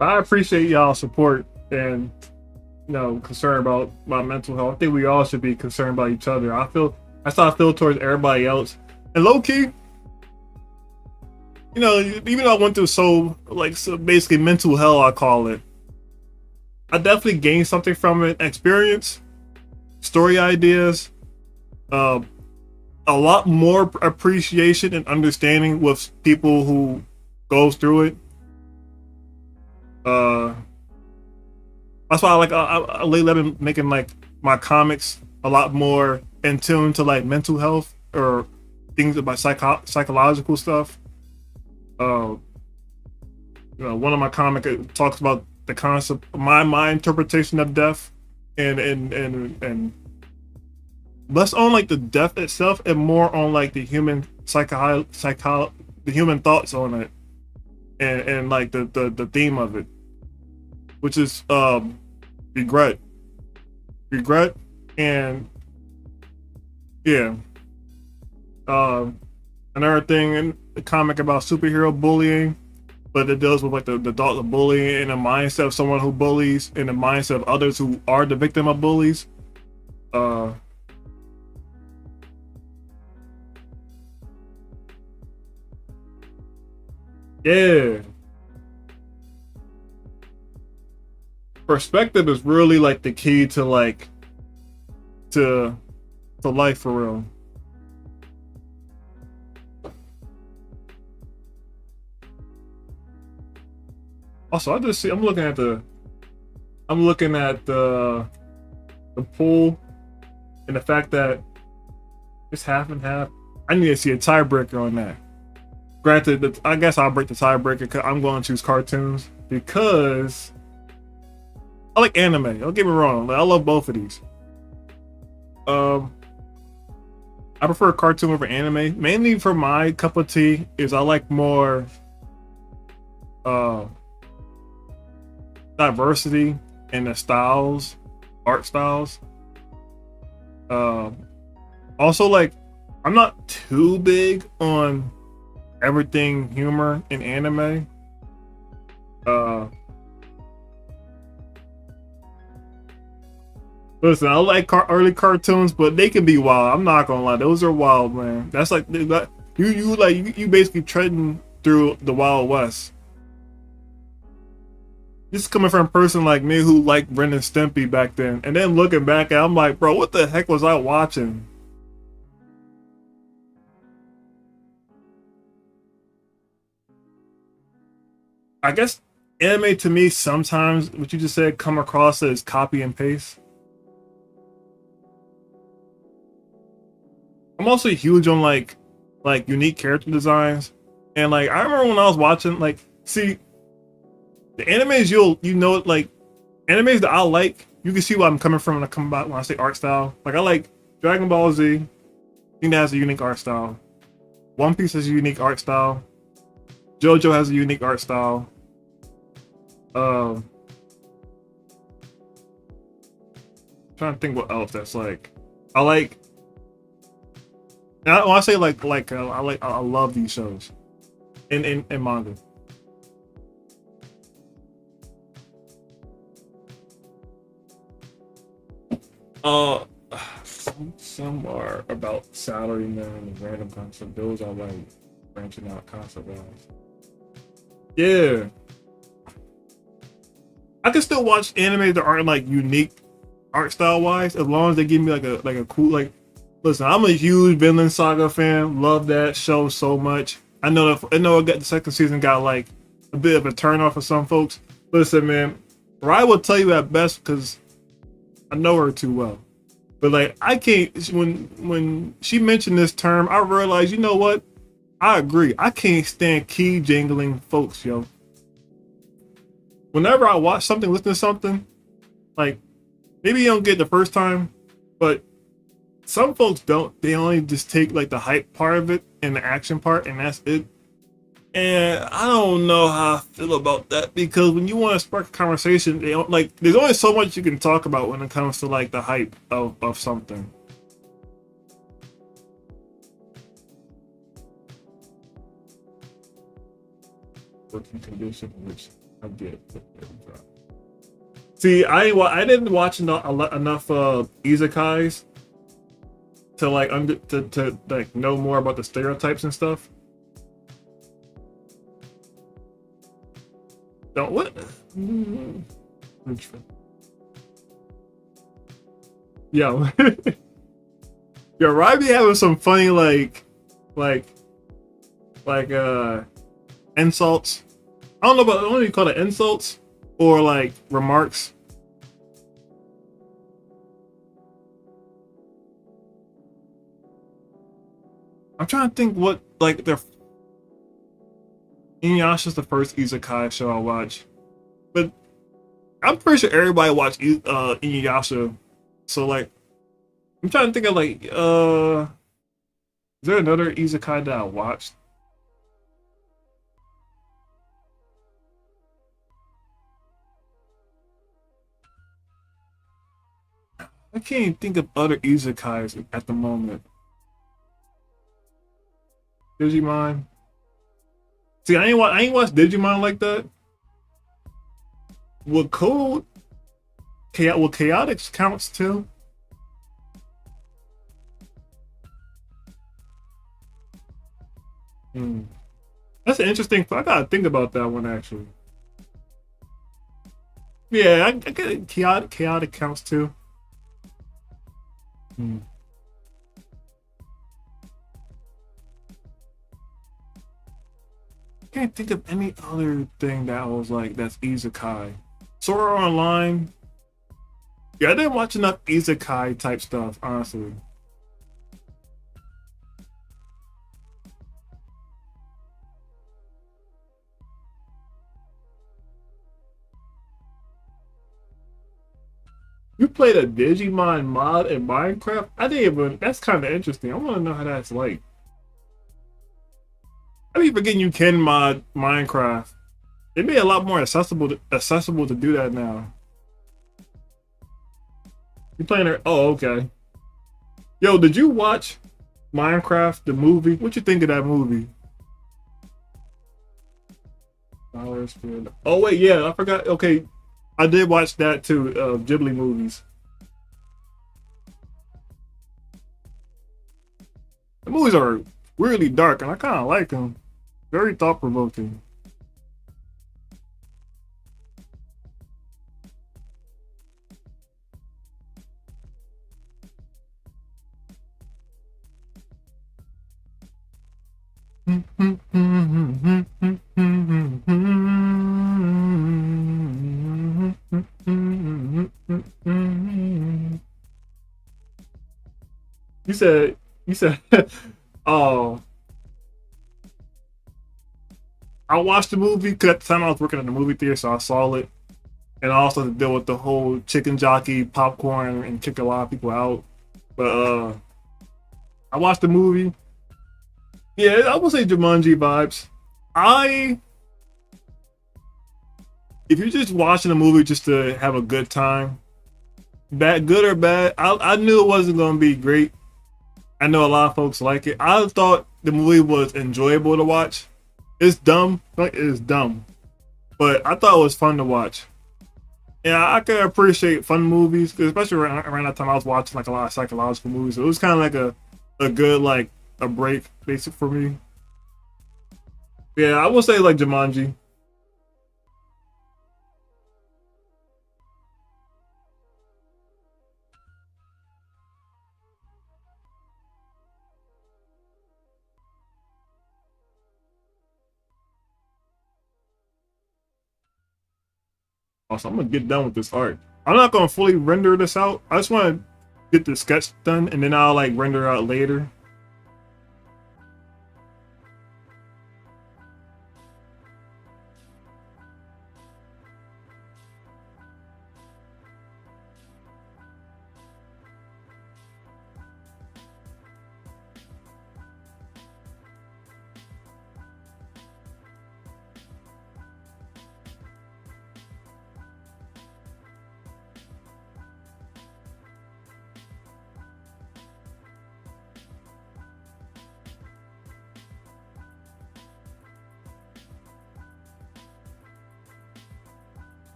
I appreciate y'all's support and concern about my mental health. I think we all should be concerned about each other. I start feel towards everybody else. And low key, even though I went through so basically mental hell, I call it. I definitely gained something from it. Experience, story ideas, a lot more appreciation and understanding with people who goes through it. That's why I lately I've been making like my comics a lot more in tune to like mental health or things about psychological stuff. One of my comics talks about the concept, my interpretation of death, and less on like the death itself and more on like the human the human thoughts on it, and like the theme of it, which is regret, regret, and yeah, um, another thing in the comic about superhero bullying, but it deals with like the thought of bullying and the mindset of someone who bullies and the mindset of others who are the victim of bullies. Uh, yeah, perspective is really like the key to like to life for real. Also, I just see I'm looking at the pool and the fact that it's half and half. I need to see a tiebreaker on that. Granted, I guess I'll break the tiebreaker because I'm going to choose cartoons because I like anime. Don't get me wrong, like, I love both of these. Um, I prefer cartoon over anime, mainly for my cup of tea. Is I like more uh diversity in the styles, art styles. Um, Also, like, I'm not too big on everything humor in anime. Uh, Listen, I like early cartoons, but they can be wild. I'm not gonna lie, those are wild, man. That's like you basically treading through the Wild West. This is coming from a person like me who liked Ren and Stimpy back then, and then looking back at, I'm like, bro, what the heck was I watching? I guess anime to me sometimes what you just said come across as copy and paste. I'm also huge on like unique character designs, and like I remember when I was watching like see the animes you know like animes that I like. You can see where I'm coming from when I come about when I say art style. Like I like Dragon Ball Z. I think that has a unique art style. One Piece has a unique art style. JoJo has a unique art style. Um, Trying to think what else that's like. I like. When I say I love these shows in manga. Uh, some are about salaryman and random concept. Those are like branching out concept wise. Yeah, I can still watch anime that aren't like unique art style wise, as long as they give me like a cool like. Listen, I'm a huge Vinland Saga fan. Love that show so much. I know the second season got like a bit of a turn off for some folks. Listen, man, Rai will tell you at best because I know her too well. But like I can't when she mentioned this term, I realized, you know what? I agree. I can't stand key jingling folks, yo. Whenever I watch something, listen to something, like maybe you don't get it the first time, but some folks don't. They only just take like the hype part of it and the action part, and that's it. And I don't know how I feel about that because when you want to spark a conversation, they don't like. There's only so much you can talk about when it comes to like the hype of something. Working condition, which I get. See, I didn't watch enough isekais to like to like know more about the stereotypes and stuff. Don't what? Yo, yo, Robbie having some funny like like insults. I don't know about I don't know if you call it insults or like remarks. I'm trying to think what like the Inuyasha's the first isekai show I watch, but I'm pretty sure everybody watched Inuyasha. So like, I'm trying to think of like Is there another isekai that I watched? I can't even think of other isekais at the moment. Digimon. See, I ain't watched Digimon like that. Would Code Will Chaotix counts too? Hmm. That's an interesting. I gotta think about that one actually. Yeah, I get it. Chaotic counts too. Hmm. Can't think of any other thing that was like that's isekai. Sword Art Online. Yeah, I didn't watch enough isekai type stuff, honestly. You played a Digimon mod in Minecraft? I didn't even. That's kind of interesting. I want to know how that's like. I be forgetting you can mod Minecraft. It made it a lot more accessible to do that now. You playing it? Oh, okay. Yo, did you watch Minecraft the movie? What you think of that movie? Oh wait, yeah, I forgot. Okay, I did watch that too. Ghibli movies. The movies are really dark, and I kind of like them. Very thought provoking. You said, oh, I watched the movie because at the time I was working in the movie theater, so I saw it, and I also had to deal with the whole chicken jockey popcorn and kick a lot of people out. But I watched the movie. Yeah, I would say Jumanji vibes. I If you're just watching a movie just to have a good time, bad, good or bad, I knew it wasn't gonna be great. I know a lot of folks like it. I thought the movie was enjoyable to watch. It's dumb, like it's dumb, but I thought it was fun to watch. Yeah, I can appreciate fun movies, especially around that time I was watching like a lot of psychological movies. So it was kind of like a good like a break, basic for me. Yeah, I will say like Jumanji. Also, I'm gonna get done with this art. I'm not gonna fully render this out. I just want to get the sketch done, and then I'll like render out later.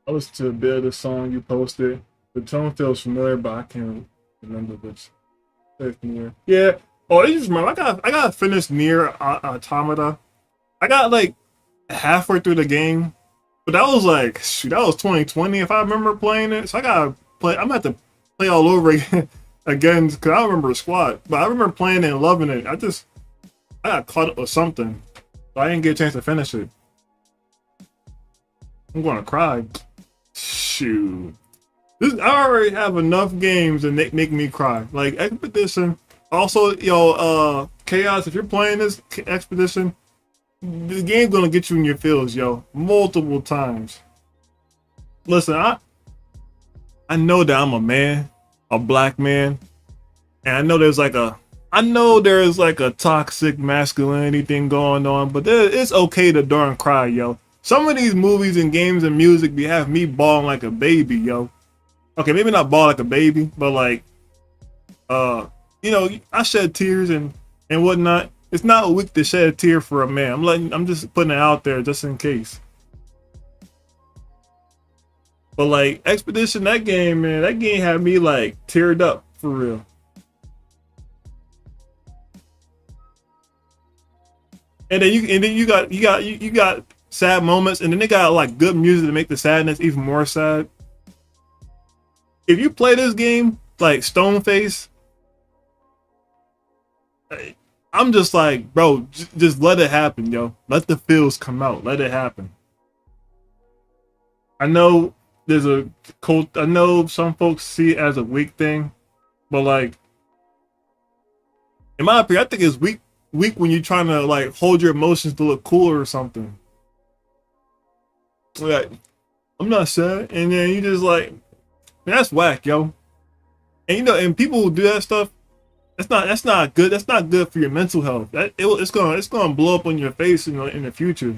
I listened to a bit of the song you posted. The tone feels familiar, but I can't remember this. Near. Yeah. Oh, I just remember. I got finished near Automata. I got like halfway through the game, but that was like shoot, that was 2020 if I remember playing it. So I gotta play. I'm gonna have to play all over again, again because I don't remember squat. But I remember playing it and loving it. I got caught up with something, so I didn't get a chance to finish it. I'm gonna cry. Shoot. I already have enough games that make me cry. Like Expedition. Also, Chaos, if you're playing this Expedition, the game's gonna get you in your feels, yo. Multiple times. Listen, I know that I'm a man, a black man, and I know there's like a toxic masculinity thing going on, but it's okay to darn cry, yo. Some of these movies and games and music be have me bawling like a baby, yo. Okay, maybe not bawl like a baby, but like, I shed tears and whatnot. It's not weak to shed a tear for a man. I'm just putting it out there just in case. But like Expedition, that game, man, that game had me like teared up for real. And then you got sad moments, and then they got like good music to make the sadness even more sad. If you play this game like Stoneface, I'm just like, bro, just let it happen, yo. Let the feels come out. Let it happen. I know there's a cult. I know some folks see it as a weak thing, but like, in my opinion, I think it's weak when you're trying to like hold your emotions to look cooler or something. Like, I'm not sad, and then you just like, man, that's whack, yo. And and people who do that stuff, that's not good. That's not good for your mental health. It's gonna blow up on your face in the future.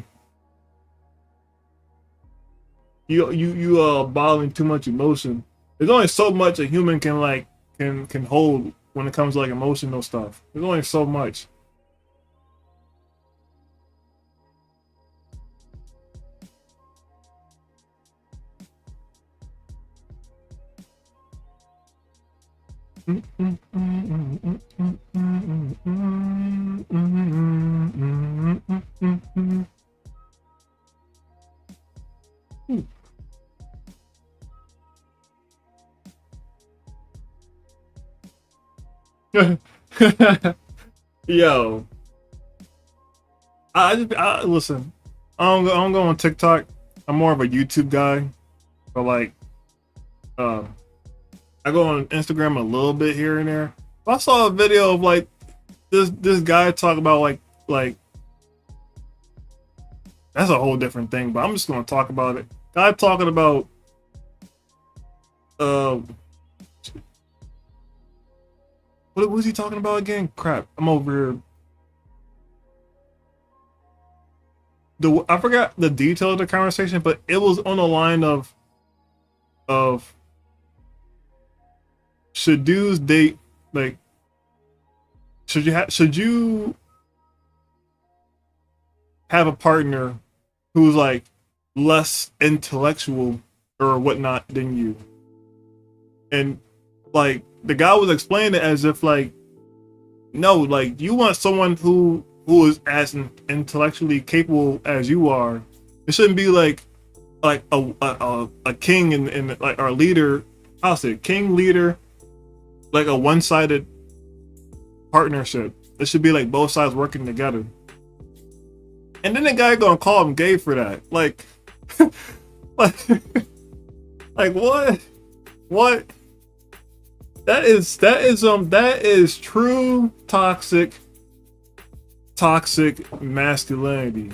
You bottling too much emotion. There's only so much a human can like can hold when it comes to like emotional stuff. There's only so much. Yo, I listen. I don't go on TikTok. I'm more of a YouTube guy, but like, uh, I go on Instagram a little bit here and there. I saw a video of like this guy talk about like that's a whole different thing, but I'm just gonna talk about it. Guy talking about uh what was he talking about again? Crap, I'm over here. I forgot the detail of the conversation, but it was on the line of should dudes date like should you have a partner who's like less intellectual or whatnot than you? And like the guy was explaining it as if like no, like you want someone who is as intellectually capable as you are. It shouldn't be like a king and like our leader. I'll say king leader, like a one-sided partnership. It should be like both sides working together. And then the guy gonna call him gay for that. Like, like, like what? What? that is true toxic masculinity.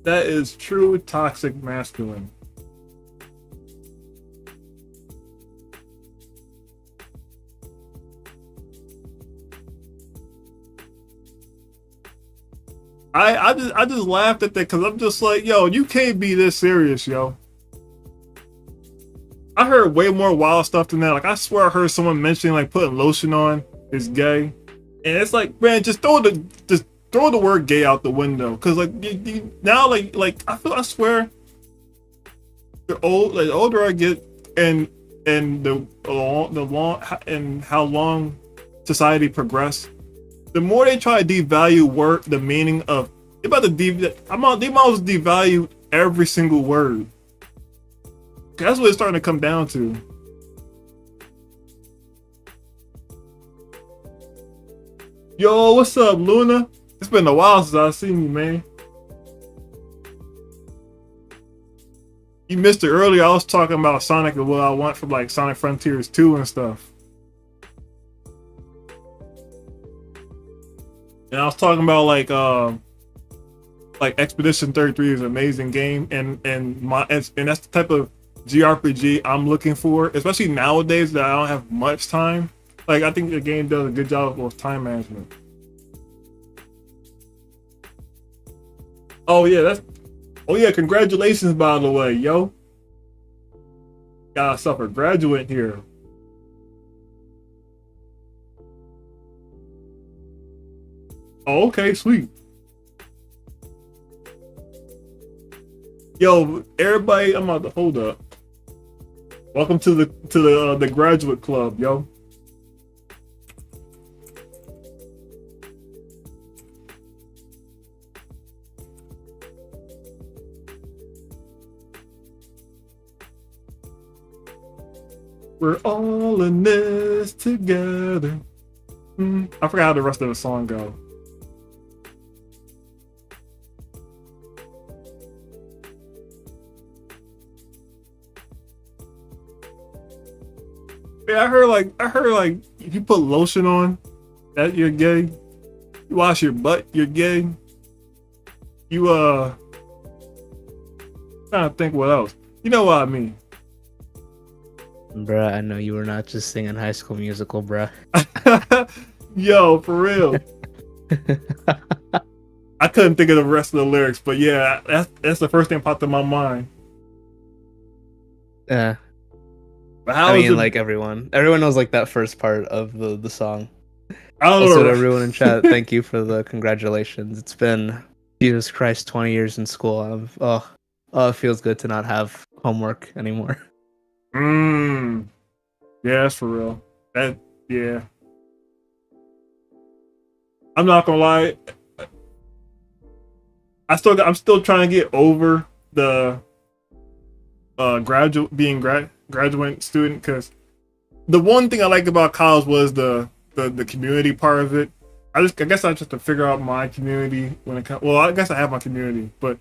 That is true toxic masculine. I just laughed at that because I'm just like, yo, you can't be this serious, yo. I heard way more wild stuff than that. Like I swear I heard someone mentioning like putting lotion on is gay, and it's like, man, just throw the word gay out the window. Cause like now like I swear the older I get, and the long and how long society progressed, the more they try to devalue word the meaning of. They about to they might as well devalue every single word. That's what it's starting to come down to. Yo, what's up, Luna? It's been a while since I've seen you, man. You missed it earlier. I was talking about Sonic and what I want from like Sonic Frontiers 2 and stuff. And I was talking about like Expedition 33 is an amazing game, and that's the type of JRPG I'm looking for, especially nowadays that I don't have much time. Like I think the game does a good job with time management. Oh yeah, congratulations by the way, yo. Got yourself a graduate here. Oh, okay, sweet. Yo, everybody, I'm about to hold up. Welcome to the graduate club, yo. We're all in this together. I forgot how the rest of the song go. Yeah, I heard like if you put lotion on, that you're gay. You wash your butt, you're gay. You trying to think what else. You know what I mean. Bruh, I know you were not just singing High School Musical, bruh. Yo, for real. I couldn't think of the rest of the lyrics, but yeah, that's the first thing that popped in my mind. Yeah. But how I is mean, it? like everyone knows like that first part of the song. I don't Also, know. to everyone in chat, thank you for the congratulations. It's been Jesus Christ 20 years in school. It feels good to not have homework anymore. Yeah, that's for real. Yeah. I'm not gonna lie. I'm still trying to get over the graduate student, because the one thing I like about college was the community part of it. I guess I just have to figure out my community when it comes. Well, I guess I have my community, but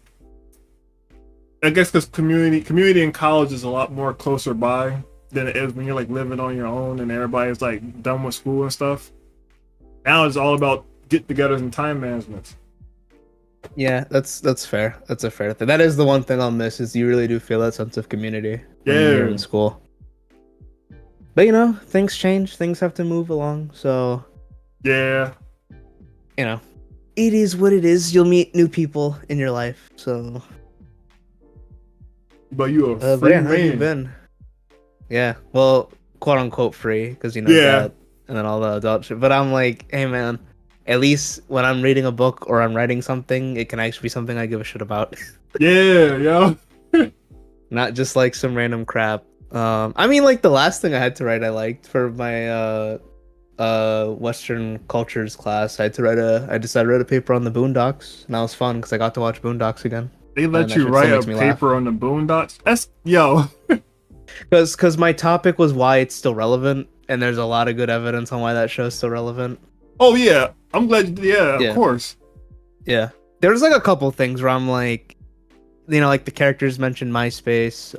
I guess because community in college is a lot more closer by than it is when you're like living on your own and everybody's like done with school and stuff. Now it's all about get-togethers and time management. Yeah, that's fair. That's a fair thing. That is the one thing I'll miss, is you really do feel that sense of community when you're in school. But you know, things change. Things have to move along. So yeah, you know, it is what it is. You'll meet new people in your life. So, but you a free man. How you been? Yeah, well, quote unquote free, because you know that, and then all the adult shit. But I'm like, hey man, at least when I'm reading a book or I'm writing something, it can actually be something I give a shit about. Yeah, yo. Not just like some random crap. I mean, like the last thing I had to write, I liked for my Western cultures class. I decided to write a paper on the Boondocks, and that was fun because I got to watch Boondocks again. They let you write a paper on the Boondocks? That's yo. Because my topic was why it's still relevant, and there's a lot of good evidence on why that show's still relevant. Oh yeah, I'm glad. Yeah, of course. Yeah, there's like a couple things where I'm like, you know, like the characters mentioned MySpace.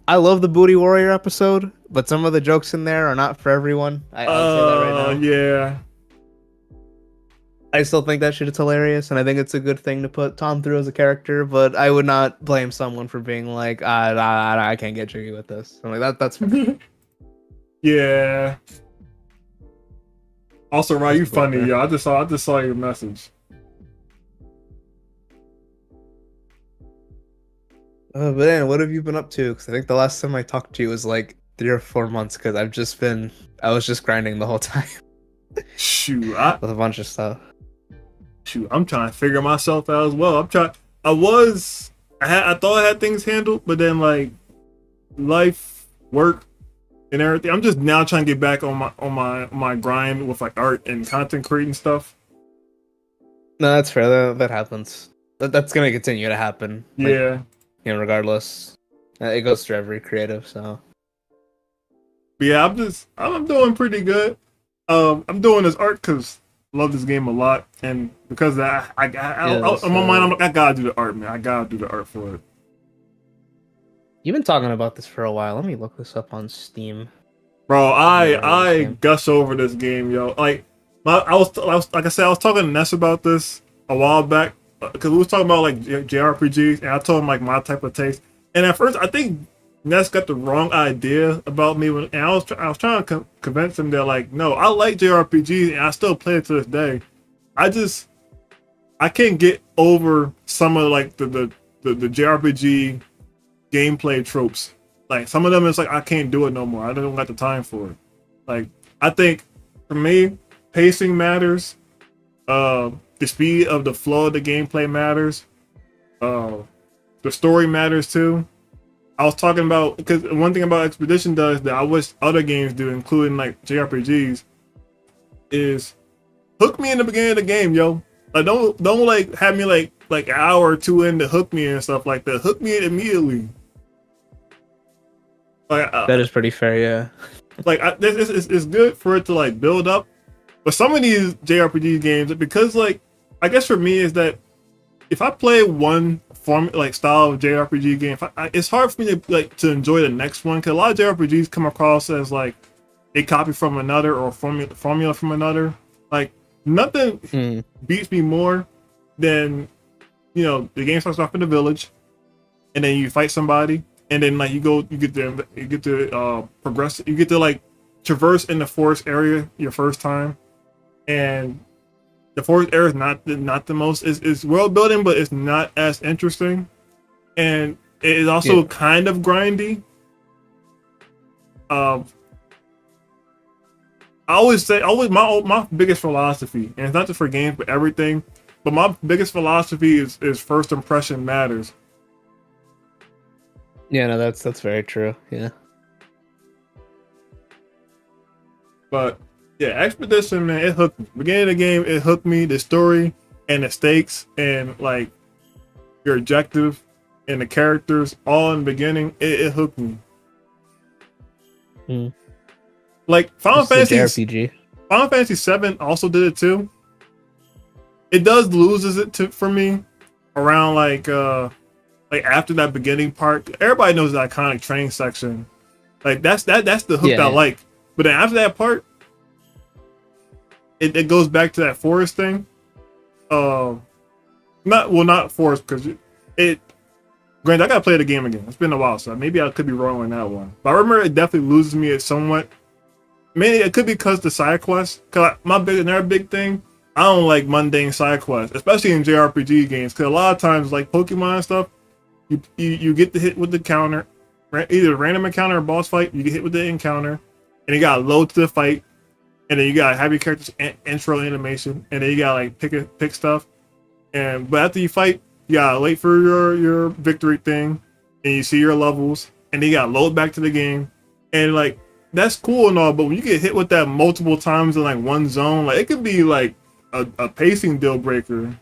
I love the Booty Warrior episode, but some of the jokes in there are not for everyone. I'll say that right now. Yeah. I still think that shit is hilarious, and I think it's a good thing to put Tom through as a character. But I would not blame someone for being like, I can't get jiggy with this. I'm like That's fair. Yeah. Also, Ryan, you That's cool, funny, man. yo. I just saw your message. But then, what have you been up to? Because I think the last time I talked to you was like 3 or 4 months. Because I was just grinding the whole time Shoot, with a bunch of stuff. I'm trying to figure myself out as well. I thought I had things handled, but then like life, work, and everything. I'm just now trying to get back on my grind with like art and content creating stuff. No, that's fair. That happens. That's gonna continue to happen. Like, Yeah, regardless, it goes through every creative. So but yeah. I'm doing pretty good. I'm doing this art because I love this game a lot, and because of that, in my mind, I'm like, I gotta do the art, man. I gotta do the art for it. you've been talking about this for a while. Let me look this up on Steam. Bro, Yeah, I same. gush over this game, yo. Like, I was like I said, I was talking to Ness about this a while back because we was talking about like JRPGs, and I told him like my type of taste. And at first, I think Ness got the wrong idea about me, and I was trying to convince him that like, no, I like JRPGs, and I still play it to this day. I can't get over some of like the JRPG gameplay tropes. Like some of them, it's like I can't do it no more. I don't got the time for it. Like I think for me, pacing matters. The speed of the flow of the gameplay matters. The story matters too. I was talking about because one thing about Expedition does that I wish other games do, including like JRPGs, is hook me in the beginning of the game, yo. Like don't like have me like an hour or two in to hook me and stuff like that. Hook me immediately. Like That is pretty fair. Yeah. like it's good for it to like build up, but some of these JRPG games, because like I guess for me is that if I play one form like style of JRPG game, it's hard for me to like to enjoy the next one because a lot of JRPGs come across as like a copy from another or formula from another. Like nothing beats me more than the game starts off in the village, and then you fight somebody, and then like you get to progress, you get to like traverse in the forest area your first time, and the forest area is not the most it's world building, but it's not as interesting, and it is also kind of grindy. I always my biggest philosophy, and it's not just for games but everything, but my biggest philosophy is first impression matters. Yeah. No, that's very true. Yeah. But yeah, Expedition, man, it hooked me. Beginning of the game, it hooked me. The story and the stakes and like your objective and the characters all in the beginning, it hooked me. Like Final Fantasy VII also did it too. It does loses it for me around like after that beginning part. Everybody knows the iconic train section. Like that's the hook I like. But then after that part, it goes back to that forest thing. Not forest because granted, I gotta play the game again. It's been a while, so maybe I could be wrong on that one. But I remember it definitely loses me at somewhat. Maybe it could be because the side quests. Cause another big thing, I don't like mundane side quests, especially in JRPG games. Cause a lot of times, like Pokemon and stuff, you get the hit with the counter, either a random encounter or boss fight. You get hit with the encounter, and you gotta load to the fight, and then you gotta have your character's intro animation, and then you gotta like pick stuff. But after you fight, you gotta wait for your victory thing, and you see your levels, and then you gotta load back to the game, and like. That's cool and all, but when you get hit with that multiple times in like one zone, like it could be like a pacing deal breaker.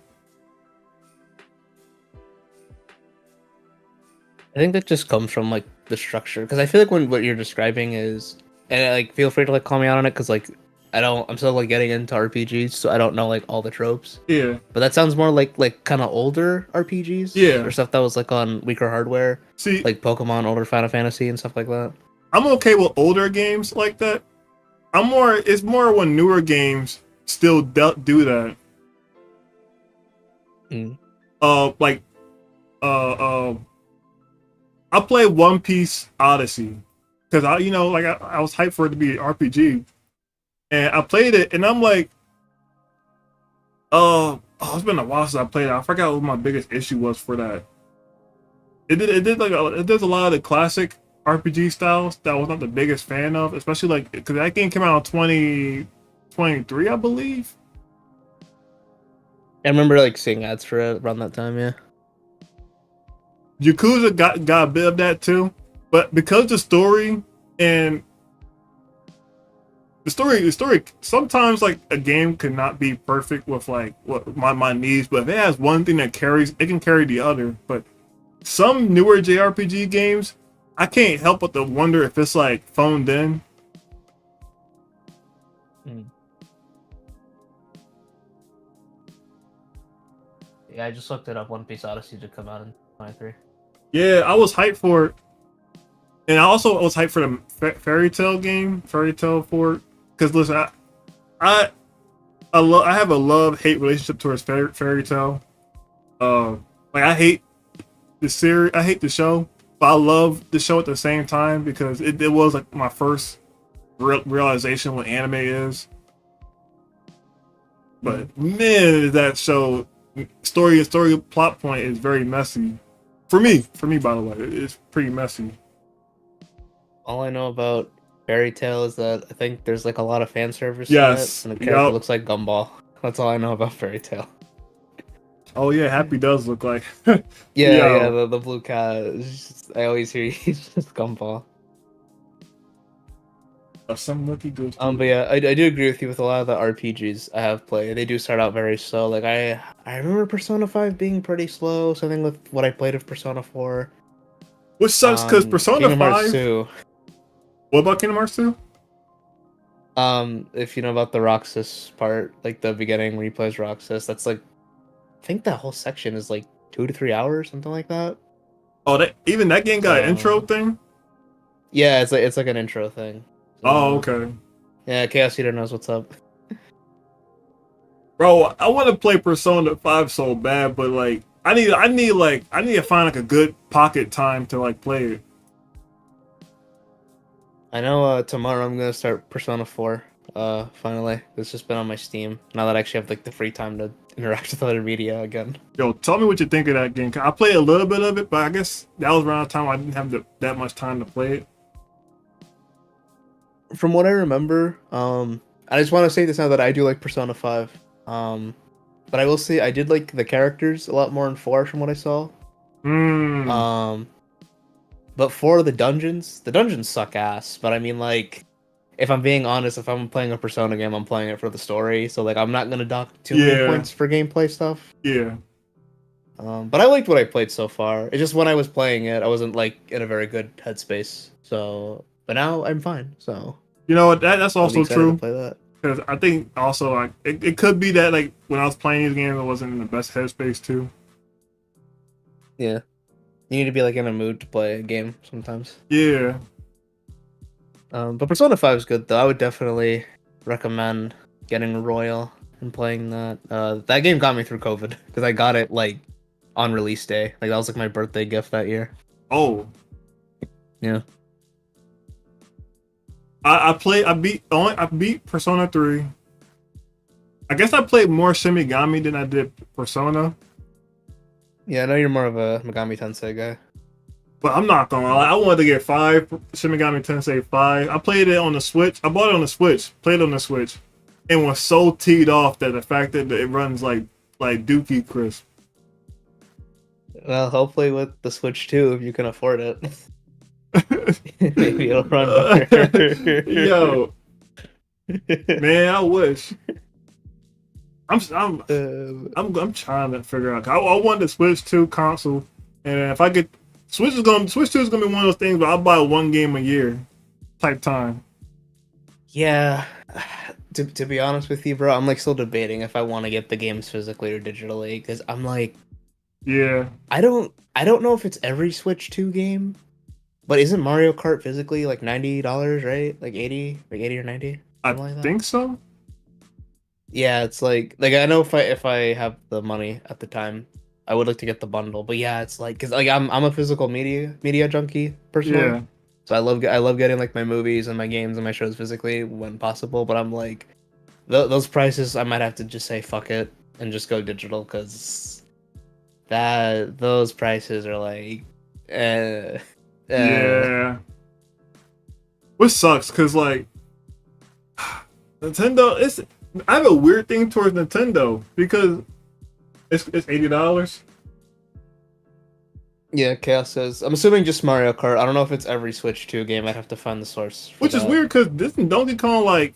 I think that just comes from like the structure, because I feel like when what you're describing is, and like feel free to like call me out on it, because like I'm still like getting into RPGs, so I don't know like all the tropes. Yeah, But that sounds more like kind of older RPGs, Yeah. or stuff that was like on weaker hardware, see, like Pokemon, older Final Fantasy, and stuff like that. I'm okay with older games like that. It's more when newer games still do that. Mm. Like uh, I played One Piece Odyssey because I was hyped for it to be an RPG, and I played it, and I'm like, it's been a while since I played it. I forgot what my biggest issue was for that. It does a lot of the classic RPG styles that I was not the biggest fan of, especially like because that game came out in 2023, I believe. I remember like seeing ads for it around that time. Yeah. Yakuza got a bit of that too, but because and the story sometimes like a game could not be perfect with like what my needs, but if it has one thing that carries, it can carry the other. But some newer JRPG games, I can't help but to wonder if it's like phoned in. Mm. Yeah, I just looked it up. One Piece Odyssey to come out in 23. Yeah, I was hyped for it. And I also was hyped for the Fairy Tail game, Fairy Tail 4. Because listen, I have a love-hate relationship towards Fairy Tail. Like I hate the series, I hate the show, but I love the show at the same time because it was like my first realization what anime is. But man, that show story plot point is very messy. For me, by the way, it's pretty messy. All I know about Fairy Tail is that I think there's like a lot of fan service Yes, in it, and the character yup. looks like Gumball. That's all I know about Fairy Tail. Oh yeah, Happy does look like. Yeah, Yo. the blue cat. I always hear he's just Gumball. Some rookie goes. But yeah, I do agree with you with a lot of the RPGs I have played. They do start out very slow. Like I remember Persona 5 being pretty slow. Something with what I played of Persona 4. Which sucks because Persona Kingdom Hearts 5. 2. What about Kingdom Hearts 2? If you know about the Roxas part, like the beginning when he plays Roxas, that's like, I think that whole section is like 2 to 3 hours, something like that. Oh, that game got an intro thing. Yeah, it's like an intro thing. So, Oh, okay. Yeah, Chaos Eater knows what's up. Bro, I want to play Persona 5 so bad, but like I need to find like a good pocket time to like play it. I know tomorrow I'm gonna start Persona 4. Finally, it's just been on my Steam. Now that I actually have like the free time to interact with other media again. Yo, tell me what you think of that game. I played a little bit of it, but I guess that was around the time I didn't have that much time to play it. From what I remember, I just want to say this now that I do like Persona 5. But I will say I did like the characters a lot more in 4 from what I saw. But for the dungeons suck ass. But I mean, like, if I'm being honest, if I'm playing a Persona game, I'm playing it for the story. So like, I'm not gonna dock too many points for gameplay stuff. Yeah. But I liked what I played so far. It's just when I was playing it, I wasn't like in a very good headspace. So, but now I'm fine. So you know what? That's also true. To play that. Because I think also like it could be that like when I was playing these games, I wasn't in the best headspace too. Yeah, you need to be like in a mood to play a game sometimes. Yeah. But Persona 5 is good though. I would definitely recommend getting Royal and playing that. That game got me through COVID because I got it like on release day. Like that was like my birthday gift that year. Oh. Yeah. I beat Persona 3. I guess I played more Shin Megami than I did Persona. Yeah, I know you're more of a Megami Tensei guy. But I'm not gonna lie, I wanted to get Shin Megami Tensei 5. I played it on the Switch. I bought it on the Switch, played it on the Switch, and was so teed off that the fact that it runs like Dookie crisp. Well, hopefully with the Switch 2, if you can afford it. Maybe it'll run better. Yo, man, I wish. I'm trying to figure out. I want the Switch 2 console, and if I get Switch 2 is gonna be one of those things where I'll buy one game a year, type time. Yeah, To be honest with you, bro, I'm like still debating if I want to get the games physically or digitally because I'm like Yeah, I don't know if it's every Switch 2 game, but isn't Mario Kart physically like $90, right? Like 80 or 90, I something like that. think so. Yeah, it's like I know if I have the money at the time, I would like to get the bundle. But yeah, it's like because like I'm a physical media junkie personally, Yeah, so I love getting like my movies and my games and my shows physically when possible. But I'm like those prices, I might have to just say fuck it and just go digital because that those prices are like, uh, uh, yeah. Which sucks, cause like Nintendo, it's I have a weird thing towards Nintendo because it's $80, yeah. Chaos says I'm assuming just Mario Kart. I don't know if it's every Switch 2 game. I'd have to find the source for which is that. weird because this Donkey Kong like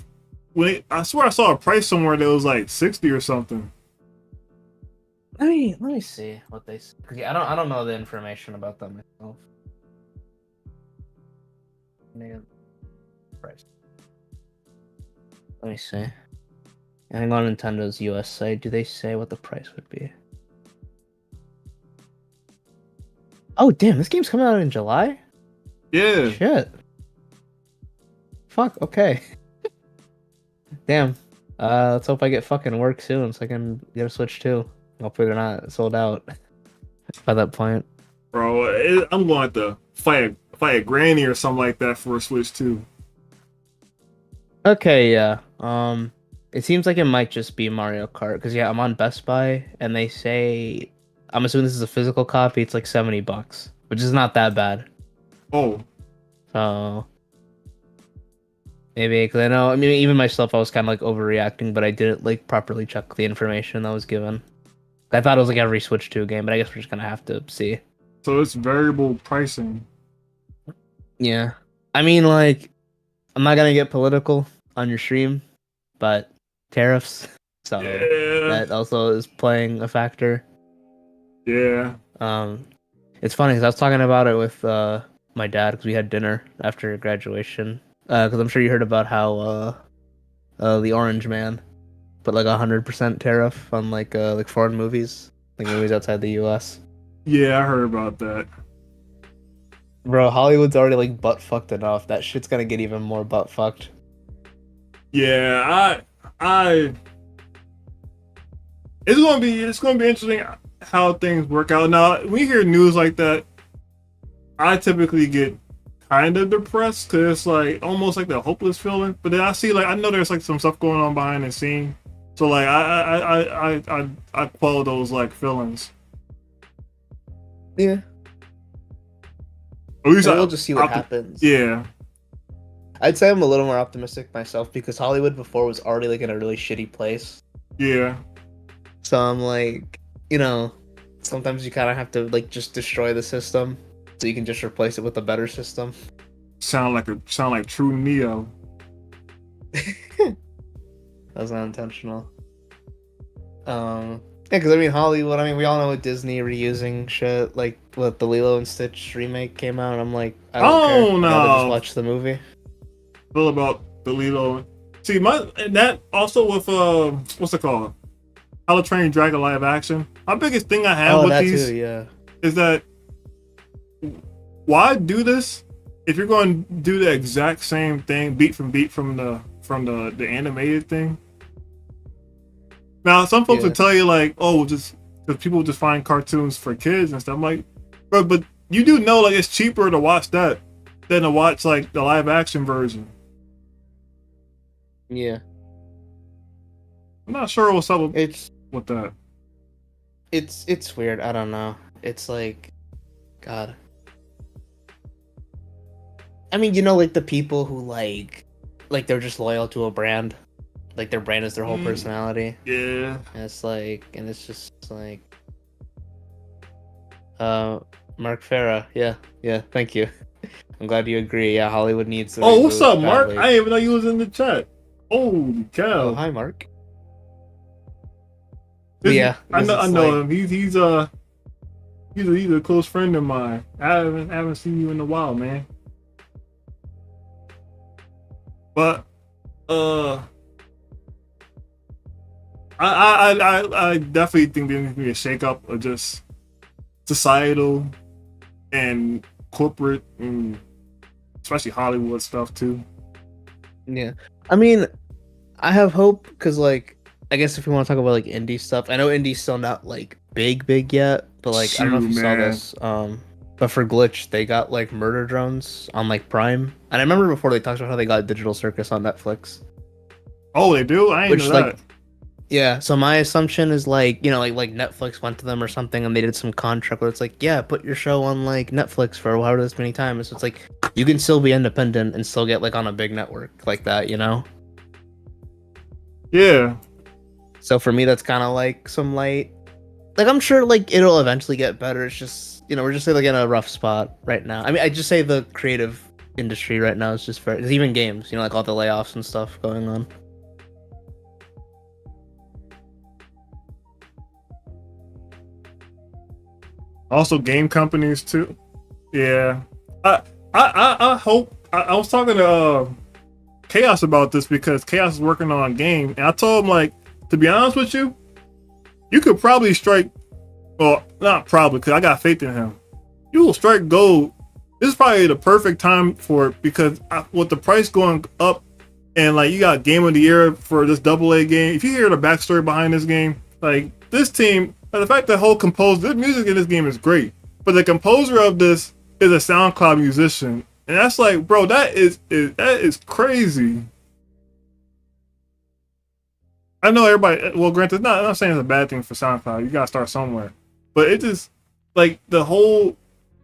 I swear I saw a price somewhere that was like 60 or something. Let me see what they. I don't know the information about them myself. Yeah, price. Let me see. I think on Nintendo's US site, do they say what the price would be? Oh damn, this game's coming out in July? Yeah, Shit. Fuck, okay. Damn. Let's hope I get fucking work soon so I can get a Switch too. Hopefully they're not sold out by that point. bro, I'm going to fight a granny or something like that for a Switch too. Okay, yeah. It seems like it might just be Mario Kart because yeah, I'm on Best Buy and they say I'm assuming this is a physical copy. It's like $70, which is not that bad. Oh, So maybe because I mean, even myself, I was kind of like overreacting, but I didn't like properly check the information that was given. I thought it was like every Switch 2 game, but I guess we're just gonna have to see. so it's variable pricing. Yeah, I mean, like, I'm not gonna get political on your stream, but tariffs, so Yeah, that also is playing a factor. yeah, Um, it's funny because I was talking about it with my dad because we had dinner after graduation. Because I'm sure you heard about how the Orange Man put like 100% tariff on like foreign movies, like movies outside the U.S. yeah. I heard about that. Bro, Hollywood's already like butt fucked enough. That shit's gonna get even more butt fucked. Yeah, I. It's gonna be interesting how things work out. Now, when you hear news like that, I typically get kind of depressed because it's like almost like the hopeless feeling. But then I see like I know there's like some stuff going on behind the scene, so like I quell those like feelings. Yeah, At least and we'll just see what happens. Yeah, I'd say I'm a little more optimistic myself because Hollywood before was already like in a really shitty place. yeah. So I'm like, sometimes you kind of have to like just destroy the system so you can just replace it with a better system. Sound like true Neo. That was not intentional. Yeah, because I mean Hollywood. I mean we all know with Disney reusing shit like what the Lilo and Stitch remake came out. And I'm like, I don't care. Oh I'd rather just no, watch the movie. feel about the Lilo. See my and that also with what's it called? How to Train Your Dragon live action. My biggest thing I have Oh, with that these too. Yeah. is that why do this if you're going to do the exact same thing beat from the animated thing. Now some folks Yeah. would tell you like, oh, just because people just find cartoons for kids and stuff. I'm like, bro, but you do know like it's cheaper to watch that than to watch like the live action version. Yeah. I'm not sure what's up It's with that. it's weird. I don't know. It's like, God. I mean, like the people who like they're just loyal to a brand, like their brand is their whole personality. Yeah. And it's just like, Mark Farah. Yeah. Thank you. I'm glad you agree. Yeah, Hollywood needs. To Oh, what's reboot up, Mark? badly. I didn't even know you was in the chat. Holy cow! Oh, hi, Mark. This- Yeah, I know. because I it's know like- him. He's a close friend of mine. I haven't seen you in a while, man. But I definitely think there needs to be a shakeup of just societal and corporate, and especially Hollywood stuff too. Yeah, I mean, I have hope because like I guess if we want to talk about like indie stuff, I know indie's still not like big yet, but like I don't know if Shoot, you saw man. this. But for Glitch, they got like murder drones on like Prime, and I remember before they talked about how they got Digital Circus on Netflix, Oh, they do? I ain't know which like that. yeah. So my assumption is like you know like Netflix went to them or something, and they did some contract where it's like yeah, put your show on like Netflix for however this many times. So it's like you can still be independent and still get like on a big network like that, you know. Yeah. So for me, that's kind of like some light. Like I'm sure like it'll eventually get better. It's just you know we're just like in a rough spot right now. I mean, I just say the creative industry right now is just very. Cause even games, you know, like all the layoffs and stuff going on. Also, game companies too. Yeah. I hope. I was talking to Chaos about this because Chaos is working on a game, and I told him like, to be honest with you, you could probably strike. Well, not probably, because I got faith in him. You will strike gold. This is probably the perfect time for it because with the price going up, and like you got game of the year for this AA game. If you hear the backstory behind this game, like this team, the fact that whole composer, the music in this game is great, but the composer of this is a SoundCloud musician, and that's like, bro, that is crazy. I know everybody. Well, granted, I'm not saying it's a bad thing for SoundCloud. You gotta start somewhere, but it just like the whole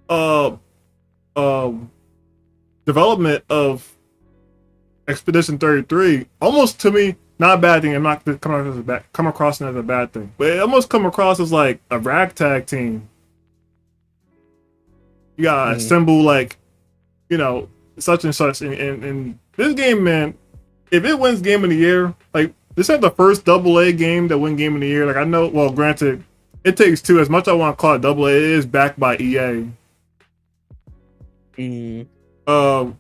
uh um development of Expedition 33 almost to me not a bad thing. I'm not come across it as a bad thing, but it almost come across as like a ragtag team. You gotta Mm. assemble like you know such and such, and this game, man. If it wins Game of the Year, like this ain't the first AA game that win Game of the Year. Like I know, well, granted, it takes two. As much as I want to call it AA, it is backed by EA. Mm. Um,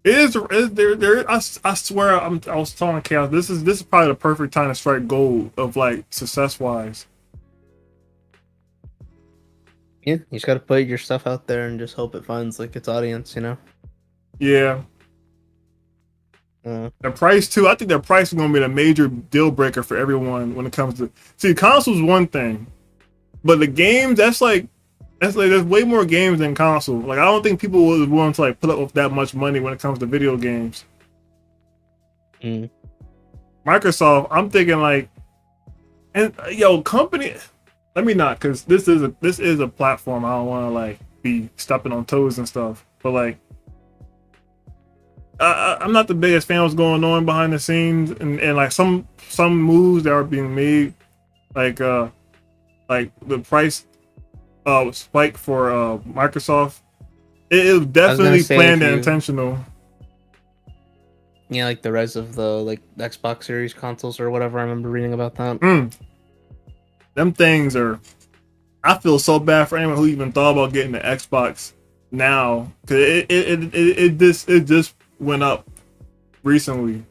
it is there. I swear, I was telling Chaos this is probably the perfect time to strike gold of like success wise. Yeah, you just gotta put your stuff out there and just hope it finds like its audience, you know. Yeah, the price too. I think the price is gonna be the major deal breaker for everyone when it comes to see consoles. One thing, but the games that's like there's way more games than console. Like I don't think people was willing to like put up with that much money when it comes to video games. Mm. Microsoft, I'm thinking like, and yo, company. Let me not, because this is a platform. I don't want to like be stepping on toes and stuff. But like, I'm not the biggest fan of what's going on behind the scenes, and like some moves that are being made, like the price spike for Microsoft. It was I was gonna definitely say planned if and you, intentional. yeah, like the rise of the like Xbox Series consoles or whatever. I remember reading about that. Them things are. I feel so bad for anyone who even thought about getting the Xbox now, because it just went up recently.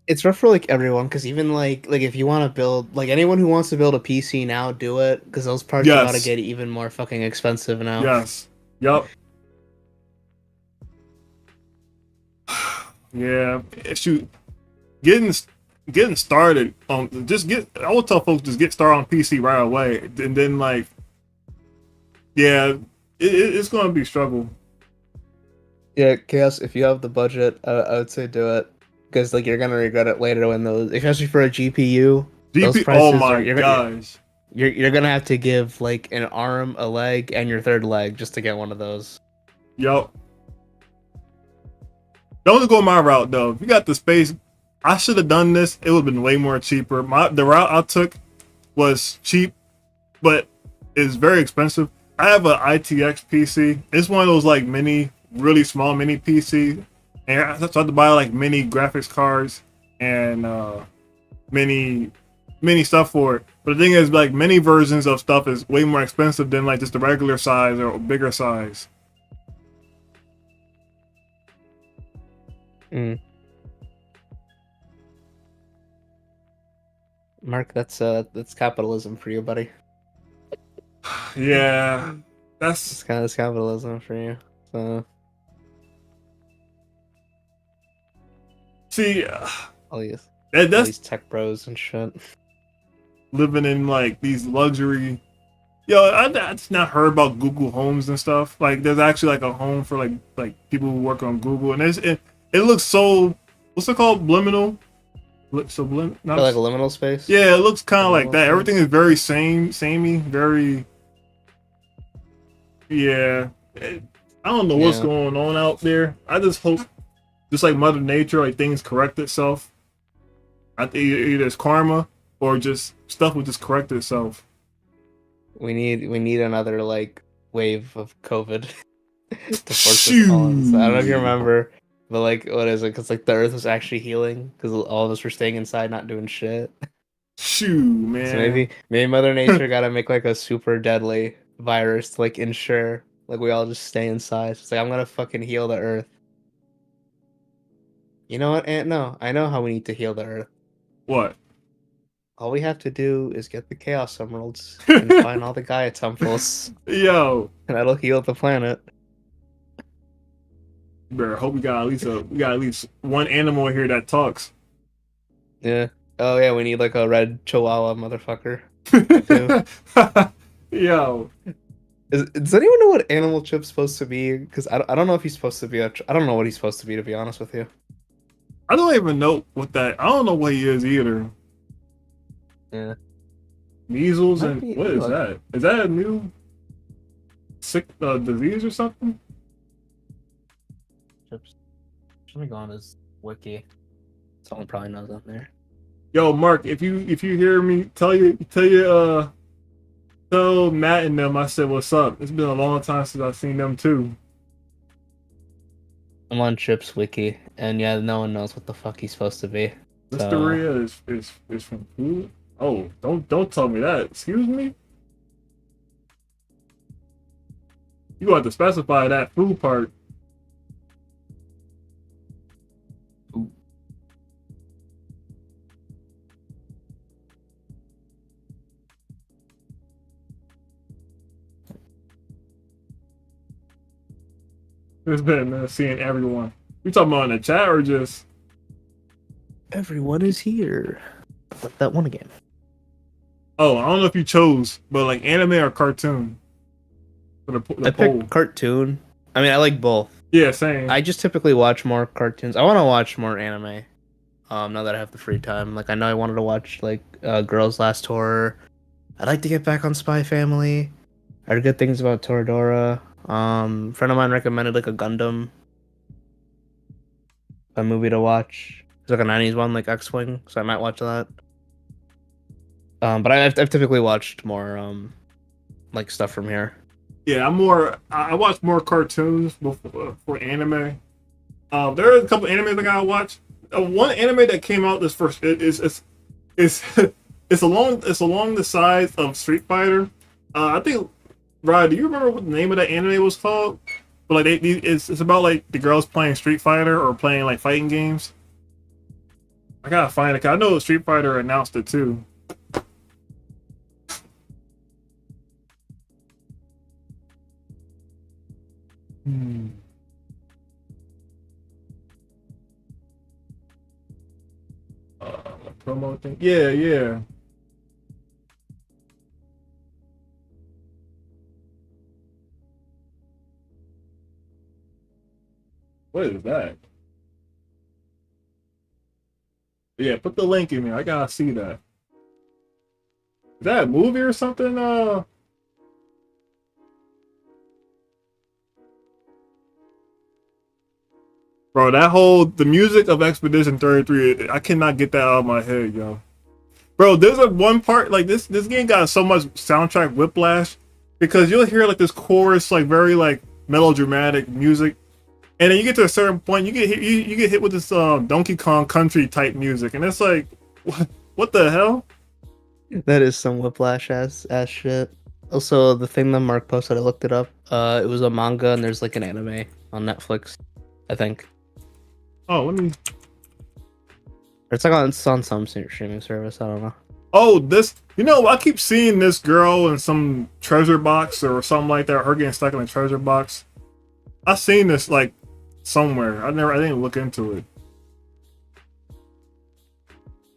It's rough for like everyone because even like if you want to build like anyone who wants to build a PC now, do it because those parts are about to Yes, get even more fucking expensive now. yes, yup, yeah. Shoot, getting getting started on just get. I would tell folks just get started on PC right away, and then like, yeah, it's gonna be a struggle. Yeah, Chaos. If you have the budget, I would say do it because like you're gonna regret it later when those, especially for a GPU, those DP. Oh prices are my gosh. you're gonna have to give like an arm, a leg, and your third leg just to get one of those. Yup. Don't go my route though. If you got the space, I should have done this. It would have been way more cheaper. The route I took was cheap, but it's very expensive. I have a ITX PC. It's one of those like really small mini PC, and I had to buy like mini graphics cards and mini stuff for it. But the thing is, like many versions of stuff is way more expensive than like just the regular size or bigger size. Mm. Mark, that's capitalism for you, buddy. Yeah, It's that's kind of capitalism for you. So see, all these all that's these tech bros and shit. living in like these luxury. Yo, I just not heard about Google Homes and stuff. Like, there's actually like a home for like people who work on Google, and it looks so what's it called, liminal. So Or like a liminal space. yeah, it looks kind of like Liminal that. space. Everything is very samey, very yeah. I don't know what's Yeah. going on out there. I just hope, just like Mother Nature, like things correct itself. I think either it's karma or just stuff will just correct itself. We need another like wave of COVID to force us all. So I don't know if you Shoot. remember, but like what is it? Because like the Earth was actually healing because all of us were staying inside, not doing shit. Shoot, So man. maybe Mother Nature gotta make like a super deadly virus to like ensure like we all just stay inside. So it's like I'm gonna fucking heal the Earth. You know what, Aunt? No, I know how we need to heal the Earth. What? All we have to do is get the Chaos Emeralds and find all the Gaia temples, Yo, and that'll heal the planet. bro, hope we got at least one animal here that talks. Yeah. Oh yeah, we need like a red Chihuahua motherfucker. Yo, Does anyone know what Animal Chip's supposed to be? Because I don't know if he's supposed to be I don't know what he's supposed to be, to be honest with you. I don't even know what that. I don't know what he is either. Yeah. Measles Might and be- what is look. that? Is that a new sick disease or something? Chips. Let me go on his wiki. Someone probably knows on there. Yo, Mark, if you hear me, tell Matt and them I said what's up. It's been a long time since I've seen them too. I'm on Chip's wiki, and yeah, no one knows what the fuck he's supposed to be. Listeria is from food. Oh, don't tell me that. Excuse me. You got to specify that food part. It's been seeing everyone. You talking about in the chat or just? Everyone is here. But that one again. Oh, I don't know if you chose, but like anime or cartoon for the I poll. picked cartoon. I mean, I like both. Yeah, same. I just typically watch more cartoons. I want to watch more anime. Now that I have the free time, like I know I wanted to watch like Girls Last Horror. I'd like to get back on Spy Family. I heard good things about Toradora. A friend of mine recommended like a Gundam, a movie to watch. It's like a '90s one, like X-Wing, so I might watch that. But I've typically watched more like stuff from here. Yeah, I watch more cartoons before for anime. There are a couple animes I gotta watch. One anime that came out this first it's it's along the size of Street Fighter. I think, Rod, do you remember what the name of that anime was called? But like it's about like the girls playing Street Fighter or playing like fighting games. I gotta find it. 'Cause I know Street Fighter announced it too. Hmm. Promo thing. Yeah, yeah. What is that? Yeah, put the link in there. I gotta see that. Is that a movie or something? Bro, the music of Expedition 33, I cannot get that out of my head, yo. Bro, there's a one part like this game got so much soundtrack whiplash because you'll hear like this chorus, like very like melodramatic music, and then you get to a certain point, you get hit with this Donkey Kong Country type music, and it's like, what the hell? That is some whiplash ass shit. Also, the thing that Mark posted, I looked it up. It was a manga, and there's like an anime on Netflix, I think. Oh, let me. Or it's like on some streaming service. I don't know. Oh, this. I keep seeing this girl in some treasure box or something like that. Her getting stuck in a treasure box. I seen this like somewhere. I didn't look into it.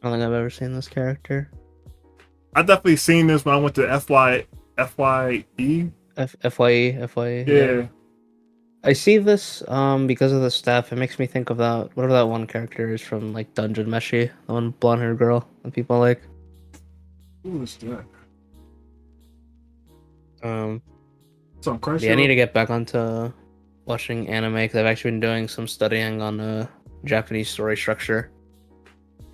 I don't think I've ever seen this character. I definitely seen this when I went to FYE. FYE. Yeah. I see this because of the staff. It makes me think of that whatever that one character is from like Dungeon Meshi, the one blonde haired girl that people like. Who is that? Yeah, Some I Crunchyroll. need to get back onto watching anime because I've actually been doing some studying on Japanese story structure.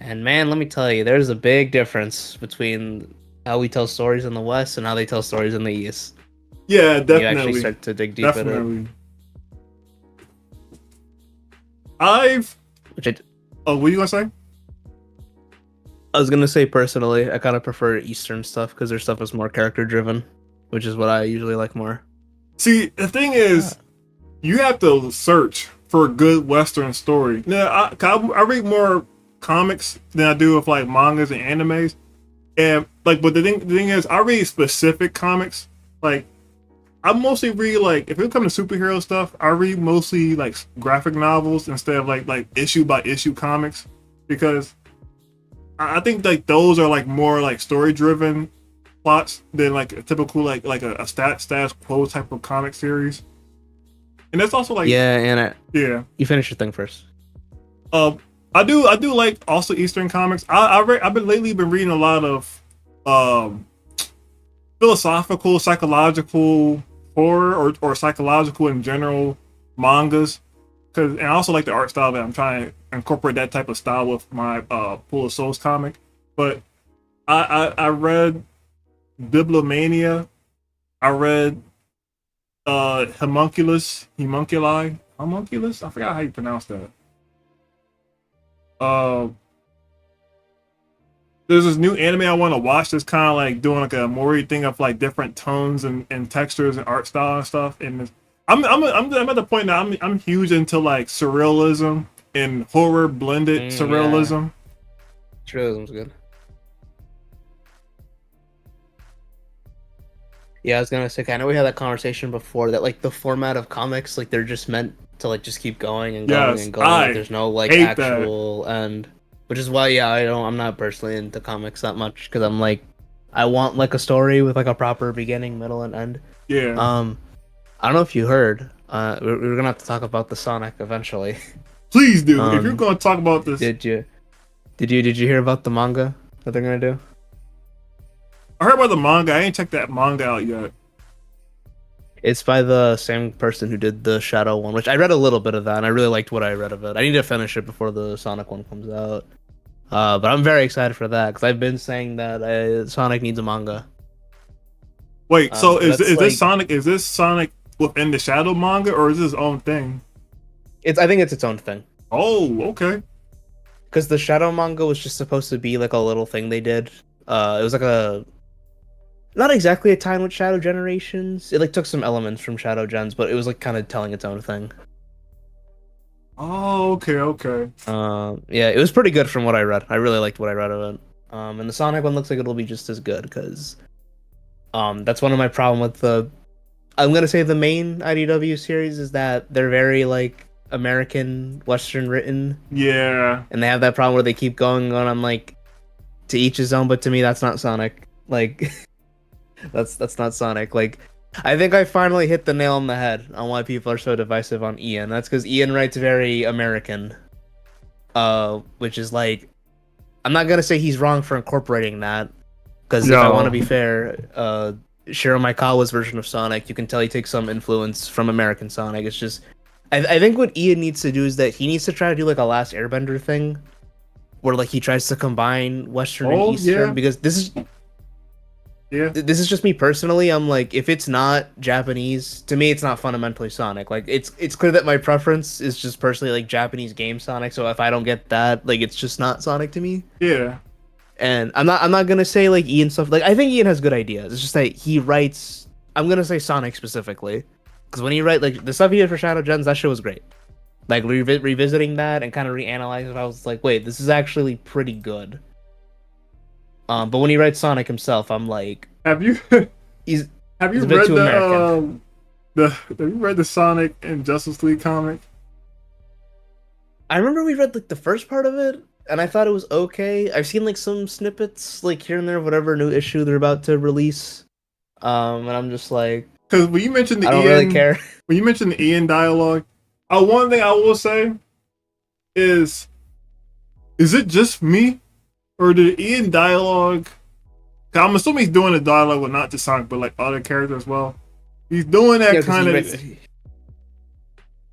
And man, let me tell you, there's a big difference between how we tell stories in the West and how they tell stories in the East. Yeah, You actually definitely. start to dig deep in it. Definitely. I've. Which Oh, what are you gonna say? I was gonna say personally, I kind of prefer Eastern stuff because their stuff is more character driven, which is what I usually like more. See, the thing is, you have to search for a good Western story. Now, I read more comics than I do of like mangas and animes, and like, but the thing is, I read specific comics. Like, I mostly read like if it comes to superhero stuff, I read mostly like graphic novels instead of like issue by issue comics because I think like those are like more like story driven plots than like a typical like a status quo type of comic series. And that's also like Yeah, and yeah. you finish your thing first. I do like also Eastern comics. I've been lately been reading a lot of philosophical, psychological horror or psychological in general mangas. And I also like the art style that I'm trying to incorporate that type of style with my Pool of Souls comic. But I read Bibliomania. I read Homunculi. Homunculus? I forgot how you pronounce that. There's this new anime I want to watch that's kind of like doing like a Mori thing of like different tones and textures and art style and stuff. And I'm at the point now I'm huge into like surrealism and horror blended surrealism. Surrealism's good. Yeah, I was gonna say, I know we had that conversation before that like the format of comics, like they're just meant to like just keep going and going and going. Like, there's no like actual end, which is why I'm not personally into comics that much because I'm like I want like a story with like a proper beginning, middle, and end. Yeah. I don't know if you heard. We're gonna have to talk about the Sonic eventually. Please do. If you're gonna talk about this, did you hear about the manga that they're gonna do? I heard about the manga. I ain't checked that manga out yet. It's by the same person who did the Shadow one, which I read a little bit of that, and I really liked what I read of it. I need to finish it before the Sonic one comes out. But I'm very excited for that because I've been saying that Sonic needs a manga. Wait, so is this Sonic? Is this Sonic within the Shadow manga, or is this his own thing? I think it's its own thing. Oh, okay. Because the Shadow manga was just supposed to be like a little thing they did. It was like not exactly a tie-in with Shadow Generations. It like took some elements from Shadow Gens, but it was like kind of telling its own thing. Oh, okay. Yeah, it was pretty good from what I read. I really liked what I read of it. And the Sonic one looks like it'll be just as good because that's one of my problem with I'm gonna say the main IDW series is that they're very like American Western written. Yeah. And they have that problem where they keep going on. I'm like, to each his own, but to me that's not Sonic. Like that's not Sonic. Like I think I finally hit the nail on the head on why people are so divisive on Ian. That's because Ian writes very American. Which is like, I'm not gonna say he's wrong for incorporating that. Because if I want to be fair, Shiro Maikawa's version of Sonic, you can tell he takes some influence from American Sonic. It's just, I think what Ian needs to do is that he needs to try to do like a Last Airbender thing, where like he tries to combine Western and Eastern. Because this is just me personally. I'm like, if it's not Japanese, to me, it's not fundamentally Sonic. Like it's clear that my preference is just personally like Japanese game Sonic. So if I don't get that, like it's just not Sonic to me. Yeah. And I'm not gonna say like Ian stuff. Like I think Ian has good ideas. It's just that he writes. I'm gonna say Sonic specifically, because when he write like the stuff he did for Shadow Gens, that shit was great. Like revisiting that and kind of reanalyzing it, I was like, wait, this is actually pretty good. But when he writes Sonic himself, I'm like, Have you he's have he's you a bit read too American. the have you read the Sonic and Justice League comic? I remember we read like the first part of it, and I thought it was okay. I've seen like some snippets, like here and there, whatever new issue they're about to release. And I'm just like, Because when you mentioned I the don't really Ian, care. when you mentioned the Ian dialogue, one thing I will say is it just me, or did Ian dialogue? 'Cause I'm assuming he's doing the dialogue with not just Sonic, but like other characters as well. He's doing that Yeah, because kind he of. writes.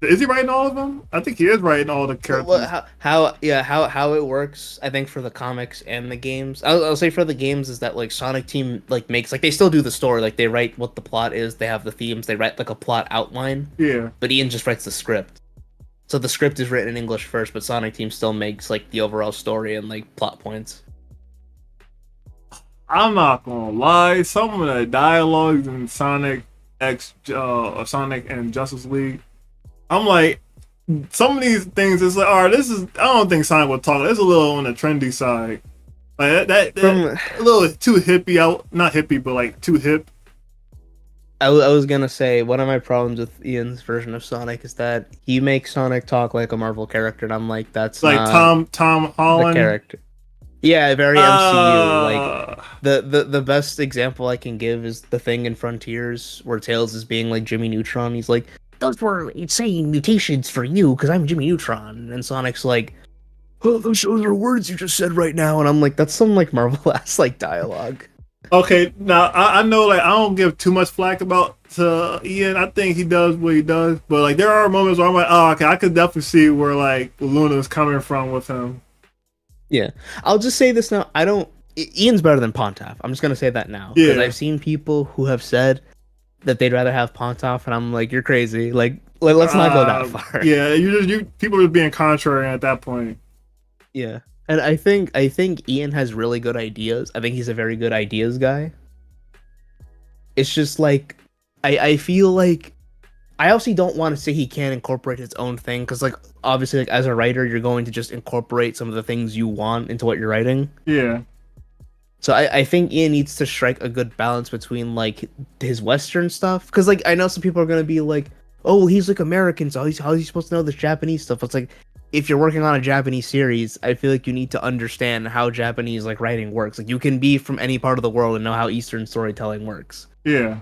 Is he writing all of them? I think he is writing all the characters. Well, how it works, I think for the comics and the games, I'll say for the games is that like Sonic Team like makes like they still do the story, like they write what the plot is, they have the themes, they write like a plot outline, Yeah. but Ian just writes the script. So the script is written in English first, but Sonic Team still makes like the overall story and like plot points. I'm not gonna lie. Some of the dialogues in Sonic X, Sonic and Justice League, I'm like, some of these things is like, all right, this is. I don't think Sonic would talk. It's a little on the trendy side. Like that From a little too hippie. Out, not hippie, but like too hip. I was gonna say one of my problems with Ian's version of Sonic is that he makes Sonic talk like a Marvel character, and I'm like, that's Like not Tom the Holland. character. Yeah, very MCU. Like Uh, the best example I can give is the thing in Frontiers where Tails is being like Jimmy Neutron. He's like, "Those were insane mutations for you, because I'm Jimmy Neutron." And Sonic's like, "Oh, those are words you just said right now." And I'm like, that's some like Marvel ass like dialogue. okay, now I know like I don't give too much flack about to Ian. I think he does what he does, but like there are moments where I'm like, oh, okay, I could definitely see where like Luna's coming from with him. Yeah, I'll just say this now. Ian's better than Pontaff. I'm just gonna say that now because Yeah. I've seen people who have said that they'd rather have Pontaff, and I'm like, you're crazy. Like, let's not go that far. Yeah, you people are being contrary at that point. Yeah. And I think Ian has really good ideas. I think he's a very good ideas guy. It's just like I feel like I obviously don't want to say he can't incorporate his own thing because like obviously like as a writer you're going to just incorporate some of the things you want into what you're writing. Yeah, So I think Ian needs to strike a good balance between like his Western stuff because like I know some people are gonna be like, oh well, he's like American, so how's he supposed to know this Japanese stuff? It's like if you're working on a Japanese series, I feel like you need to understand how Japanese like writing works. Like you can be from any part of the world and know how Eastern storytelling works. yeah,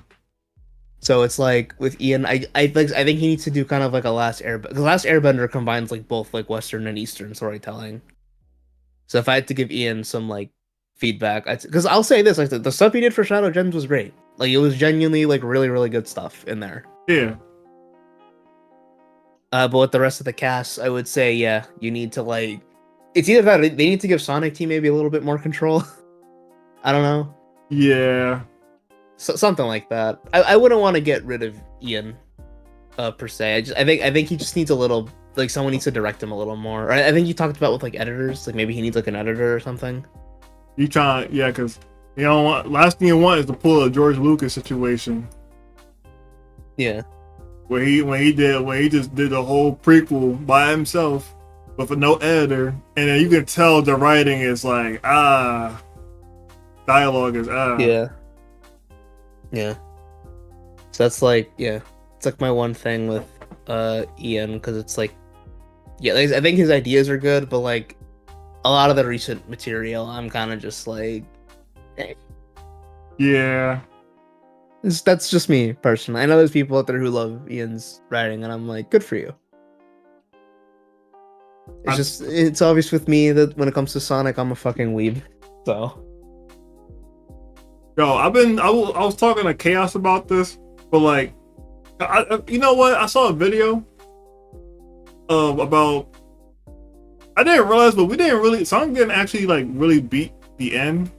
So it's like with Ian, I think he needs to do kind of like a Last Airbender. The Last Airbender combines like both like Western and Eastern storytelling. So if I had to give Ian some like feedback, because I'll say this, like the stuff he did for Shadow Gems was great. Like it was genuinely like really really good stuff in there. yeah. But with the rest of the cast, I would say yeah, you need to like, it's either that or they need to give Sonic Team maybe a little bit more control. I don't know, Yeah. something like that. I wouldn't want to get rid of Ian, per se. I think he just needs a little like someone needs to direct him a little more. Or I think you talked about with like editors, like maybe he needs like an editor or something. You trying, yeah, because you don't want, last thing you want is to pull a George Lucas situation Yeah. where he just did a whole prequel by himself with no editor, and then you can tell the writing is like dialogue is Yeah. Yeah. So that's like, yeah, it's like my one thing with Ian, because it's like, yeah, like, I think his ideas are good, but like a lot of the recent material, I'm kind of just like, eh. yeah. That's just me personally. I know there's people out there who love Ian's writing, and I'm like, good for you. It's obvious with me that when it comes to Sonic, I'm a fucking weeb. So Yo, I was talking to Chaos about this, but like, you know what? I saw a video about. I didn't realize, but we didn't really. Sonic didn't actually like really beat the end,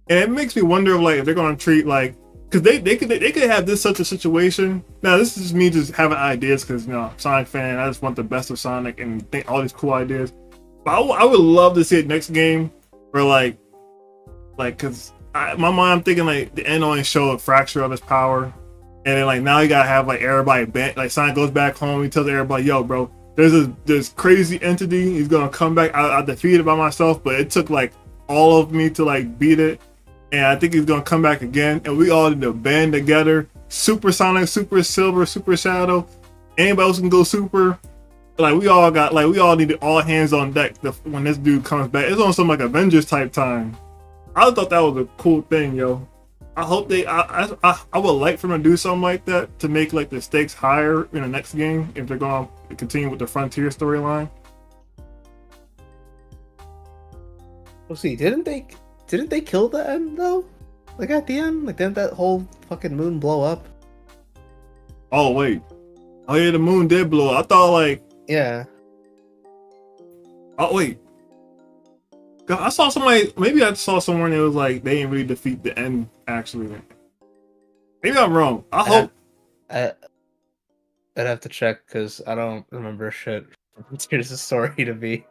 and it makes me wonder like if they're gonna treat like, because they could have this such a situation. Now this is me just having ideas because you know Sonic fan. I just want the best of Sonic and think all these cool ideas. But I would love to see it next game where like because. My mind, I'm thinking like the end only show a fracture of his power, and then like now you gotta have like everybody like Sonic goes back home. He tells everybody, "Yo, bro, there's this crazy entity. He's gonna come back. I defeated it by myself, but it took like all of me to like beat it, and I think he's gonna come back again, and we all need to band together. Super Sonic, Super Silver, Super Shadow. Anybody else can go Super. Like we all need to all hands on deck when this dude comes back. It's on some like Avengers type time. I thought that was a cool thing, yo. I hope I would like for them to do something like that to make like the stakes higher in the next game if they're going to continue with the Frontier storyline. We'll see. Didn't they kill the end though? Like at the end, like didn't that whole fucking moon blow up? Oh wait, oh yeah, the moon did blow up. I thought like Yeah. oh wait, God, I saw somebody. Maybe I saw someone that was like they didn't really defeat the end actually. Maybe I'm wrong. I hope. I'd have to check because I don't remember shit from Tears' story to be.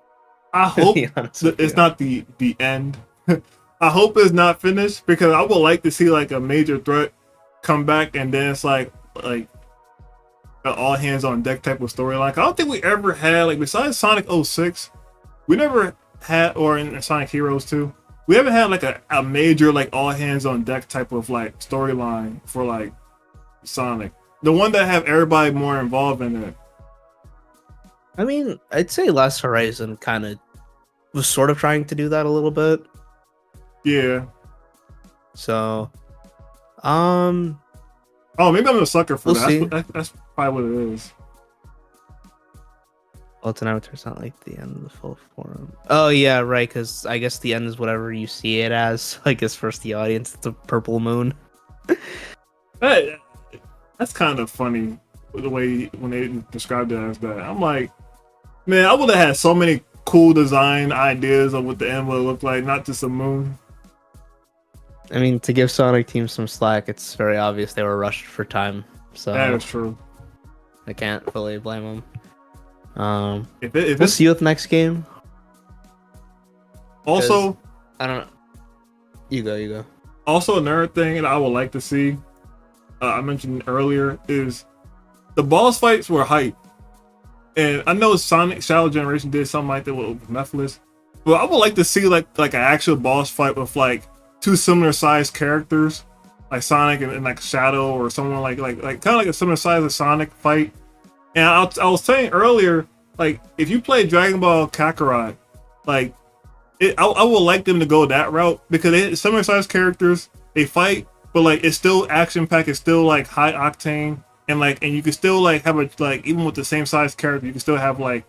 I hope honest with it's you. not the end. I hope it's not finished because I would like to see like a major threat come back and then it's like an all hands on deck type of storyline. I don't think we ever had like besides Sonic 06, we never had or in Sonic Heroes 2, we haven't had like a major like all hands on deck type of like storyline for like Sonic. The one that have everybody more involved in it. I mean, I'd say Last Horizon kind of was sort of trying to do that a little bit. Yeah. So, Oh, maybe I'm a sucker for We'll that. see. That's probably what it is. Ultimate Avatar's not like the end of the full form. Oh yeah, right. Because I guess the end is whatever you see it as. I guess first the audience, it's a purple moon. That's kind of funny the way when they described it as that. I'm like, man, I would have had so many cool design ideas of what the end would look like, not just a moon. I mean, to give Sonic Team some slack, it's very obvious they were rushed for time. So That is true. I can't fully blame them. If We'll it's see with next game. also I don't know. You go. also another thing that I would like to see, I mentioned earlier, is the boss fights were hype. And I know Sonic Shadow Generation did something like that with Mephiles, but I would like to see like an actual boss fight with like two similar sized characters, like Sonic and like Shadow, or someone like kind of like a similar size of Sonic fight. And I was saying earlier, like if you play Dragon Ball Kakarot, like I would like them to go that route because they similar sized characters, they fight, but like it's still action packed, it's still like high octane, and you can still like have a like even with the same size character, you can still have like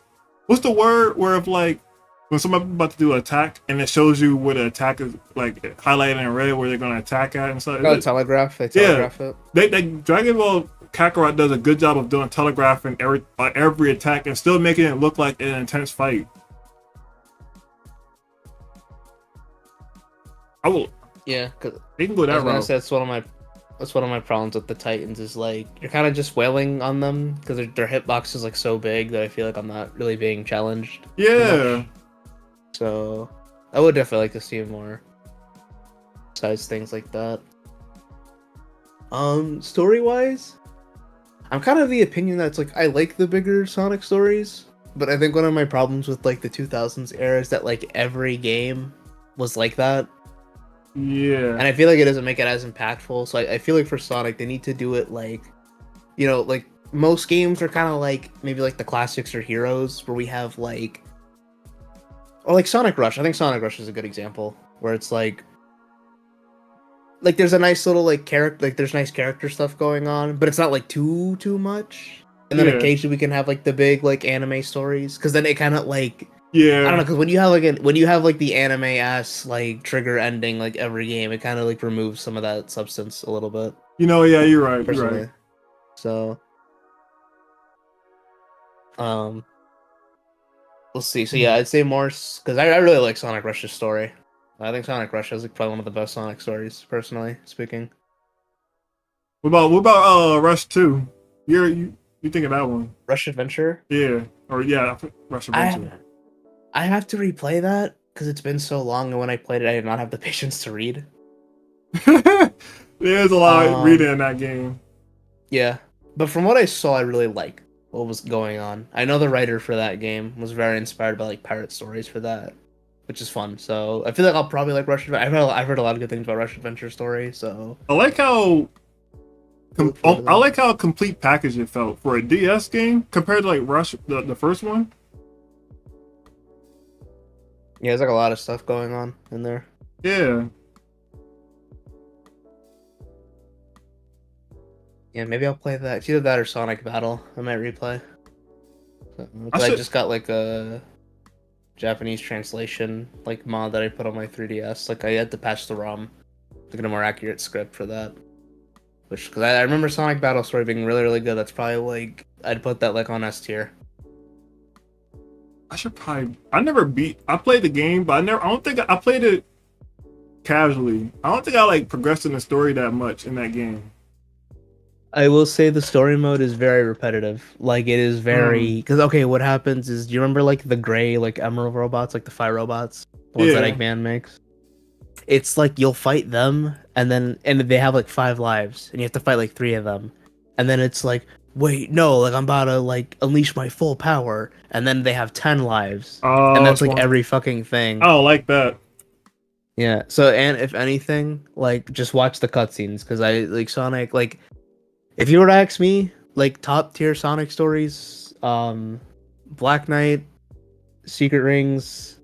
what's the word where if like when somebody's about to do an attack and it shows you where the attack is like highlighted in red where they're gonna attack at and stuff. Oh, telegraph. They telegraph it. They Dragon Ball Kakarot does a good job of doing telegraphing every attack and still making it look like an intense fight. I will. Yeah, because They can go that route. that's one of my problems with the Titans is like you're kind of just wailing on them because their hitbox is like so big that I feel like I'm not really being challenged. Yeah. So I would definitely like to see more besides things like that. Story wise, I'm kind of the opinion that's like I like the bigger Sonic stories, but I think one of my problems with like the 2000s era is that like every game was like that. Yeah. And I feel like it doesn't make it as impactful. So I feel like for Sonic, they need to do it like, you know, like most games are kind of like maybe like the classics or Heroes where we have like, or like Sonic Rush. I think Sonic Rush is a good example where it's like there's a nice little like character, like there's nice character stuff going on, but it's not like too much. And then Yeah. occasionally we can have like the big like anime stories because then it kind of like. Yeah. I don't know, because when you have like the anime ass like trigger ending like every game, it kind of like removes some of that substance a little bit. You know, yeah, you're right. You're Personally. right. So, we'll see. So yeah, I'd say more because I really like Sonic Rush's story. I think Sonic Rush is like probably one of the best Sonic stories, personally speaking. What about Rush 2? You think of that one? Rush Adventure. Yeah. Or yeah, Rush Adventure. I have to replay that because it's been so long, and when I played it, I did not have the patience to read. There's a lot of reading in that game. Yeah, but from what I saw, I really like what was going on. I know the writer for that game was very inspired by like pirate stories for that. which is fun. So I feel like I'll probably like Rush Adventure. I've heard a lot of good things about Rush Adventure Story. So I like how look forward to I that. like how complete package it felt for a DS game compared to like Rush the first one. Yeah, there's like a lot of stuff going on in there. Yeah, Yeah, maybe I'll play that. It's either that or Sonic Battle. I might replay. So, 'cause I should- just got like a Japanese translation like mod that I put on my 3DS. Like I had to patch the ROM to get a more accurate script for that. Which, because I remember Sonic Battle Story being really, really good. That's probably like I'd put that like on S tier. I should probably. I never beat. I played the game, but I don't think I played it casually. I don't think I like progressed in the story that much in that game. I will say the story mode is very repetitive. Like it is very because okay, what happens is do you remember like the gray like emerald robots, like the fire robots, the ones that Yeah. Eggman makes? It's like you'll fight them and they have like 5 lives and you have to fight like 3 of them. And then it's like, wait, no, like I'm about to like unleash my full power, and then they have 10 lives. Oh, And that's like one- every fucking thing. I don't like that. Yeah. So and if anything, like just watch the cutscenes because I like Sonic. Like if you were to ask me, like top tier Sonic stories, Black Knight, Secret Rings,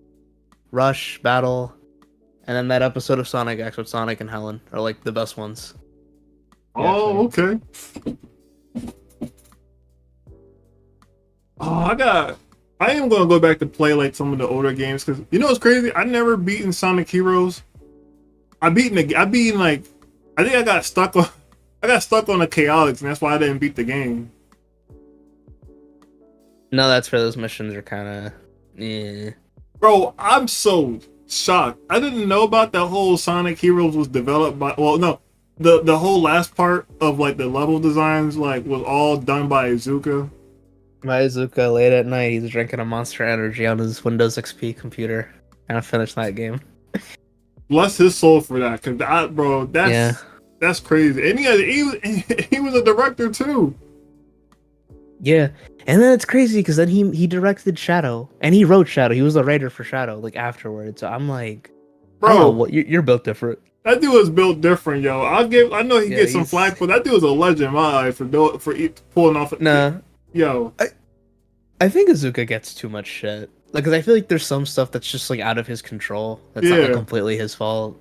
Rush, Battle, and then that episode of Sonic X with Sonic and Helen are like the best ones. Oh, okay. Oh, I am gonna go back to play like some of the older games because you know what's crazy? I never beaten Sonic Heroes. I beaten like I think I got stuck on the chaotics and that's why I didn't beat the game. No, that's for those missions are kind of, yeah. Bro, I'm so shocked. I didn't know about that whole Sonic Heroes was developed by. Well, no, the whole last part of like the level designs like was all done by Izuka. Maizuka late at night, he's drinking a Monster Energy on his Windows XP computer, and I finished that game. Bless his soul for that, cause bro, that's crazy. And he was a director too. Yeah, and then it's crazy because then he directed Shadow and he wrote Shadow. He was the writer for Shadow like afterwards. So I'm like, I don't know, Bro, what you're built different. that dude was built different, yo. I know he Yeah, gets some he's- flack, but that dude was a legend in my eyes for pulling off. Nah, Yo, I think Azuka gets too much shit. Like, cause I feel like there's some stuff that's just like out of his control. That's not like Yeah. completely his fault.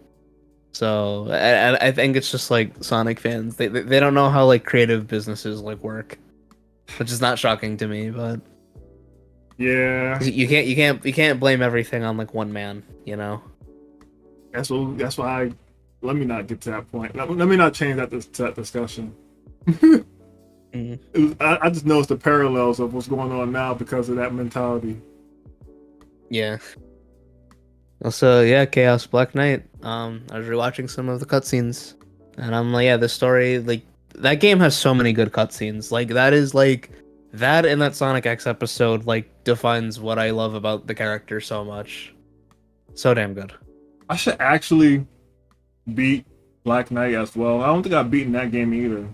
So I think it's just like Sonic fans. They don't know how like creative businesses like work, which is not shocking to me. But yeah. you can't blame everything on like one man. You know. That's why. Let me not get to that point. Let me not change that discussion. Mhm. I just noticed the parallels of what's going on now because of that mentality. Yeah. Also, yeah, Chaos Black Knight. I was rewatching some of the cutscenes, and I'm like, yeah, the story, like that game has so many good cutscenes. Like that is like that and that Sonic X episode like defines what I love about the character so much. So damn good. I should actually beat Black Knight as well. I don't think I've beaten that game either.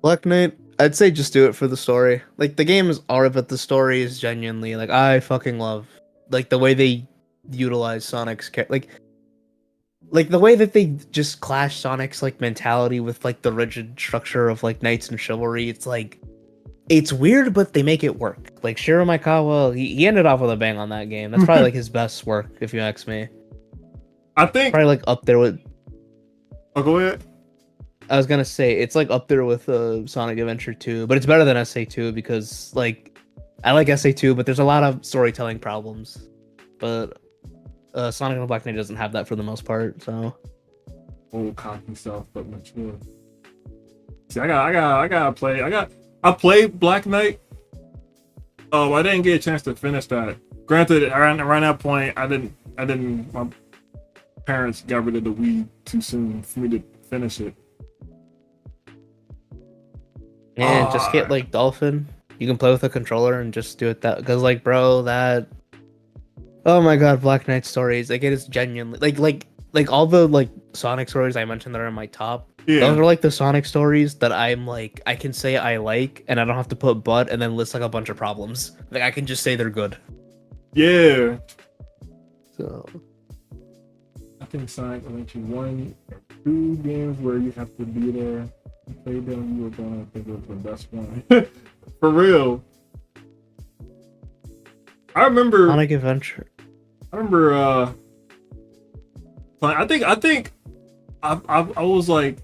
Black Knight, I'd say just do it for the story. Like the game is alright, but the story is genuinely like I fucking love like the way they utilize Sonic's like the way that they just clash Sonic's like mentality with like the rigid structure of like knights and chivalry. It's like it's weird, but they make it work. Like Shiro Maikawa, he ended off with a bang on that game. That's probably like his best work, if you ask me. I think. Probably like up there with. Oh, go ahead. I was gonna say it's like up there with Sonic Adventure 2, but it's better than SA2 because like I like SA2, but there's a lot of storytelling problems. But Sonic and Black Knight doesn't have that for the most part. So Old cocky self, but mature. See, I gotta play. I played Black Knight. Oh, I didn't get a chance to finish that. Granted, around that point, I didn't. My parents got rid of the Wii too soon for me to finish it. yeah, just get like Dolphin. You can play with a controller and just do it that because like bro that. Oh my god, Black Knight stories like it is genuinely like all the like Sonic stories I mentioned that are in my top. Yeah, Those are like the Sonic stories that I'm like I can say I like and I don't have to put but and then list like a bunch of problems. Like I can just say they're good. Yeah. So I think Sonic Adventure 1 or 2 games where you have to be there and play them, you were gonna think it was the best one. For real. I remember Sonic Adventure. I remember I think I was like,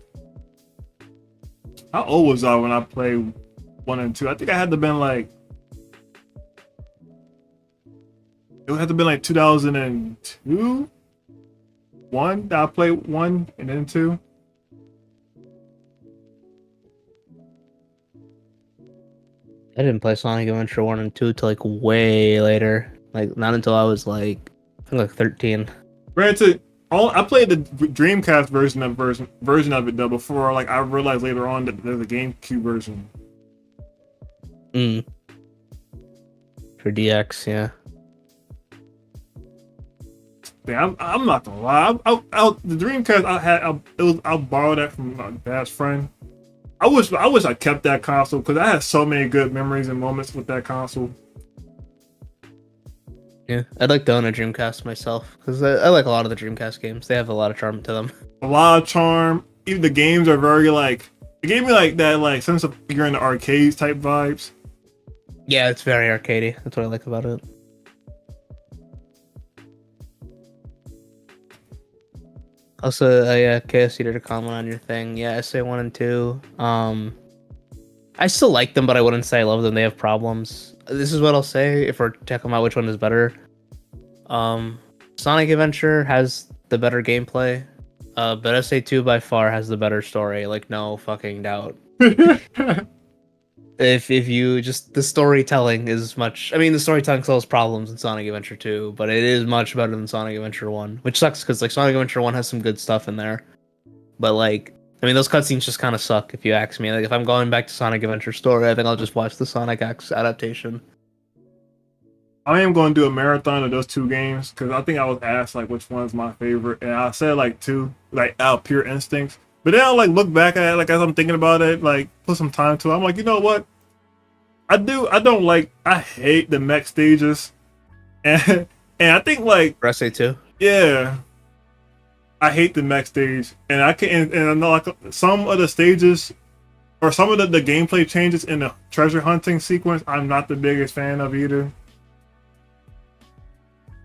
how old was I when I played 1 and 2? I think I had to been like, it would have to been like 2002, 1 that I played 1 and then 2. I didn't play Sonic Adventure 1 and 2 till like way later. Like not until I was like I think like 13. Granted, I played the Dreamcast version of it though before like I realized later on that there's a GameCube version. Mm. For DX, yeah. Yeah, I'm not gonna lie. The Dreamcast I borrowed that from my dad's friend. I wish I kept that console because I had so many good memories and moments with that console. Yeah, I'd like to own a Dreamcast myself because I like a lot of the Dreamcast games. They have a lot of charm to them. A lot of charm. Even the games are very like, it gave me like that like sense of you're in the arcades type vibes. Yeah, it's very arcadey. That's what I like about it. Also, yeah, KSC did a comment on your thing. Yeah, SA1 and 2. I still like them, but I wouldn't say I love them. They have problems. This is what I'll say if we're talking about which one is better. Sonic Adventure has the better gameplay, but SA2 by far has the better story. Like, no fucking doubt. If you just the storytelling is much. I mean, the storytelling still has problems in Sonic Adventure 2, but it is much better than Sonic Adventure 1, which sucks because like Sonic Adventure 1 has some good stuff in there, but like I mean, those cutscenes just kind of suck if you ask me. Like if I'm going back to Sonic Adventure story, I think I'll just watch the Sonic X adaptation. I am going to do a marathon of those 2 games because I think I was asked like which one's my favorite, and I said like 2, like out pure instincts. But then I like look back at it, like as I'm thinking about it, like put some time to it. I'm like, you know what? I hate the mech stages, and I think like For SA2. yeah, I hate the mech stage, and and I know like some of the stages or some of the gameplay changes in the treasure hunting sequence. I'm not the biggest fan of either.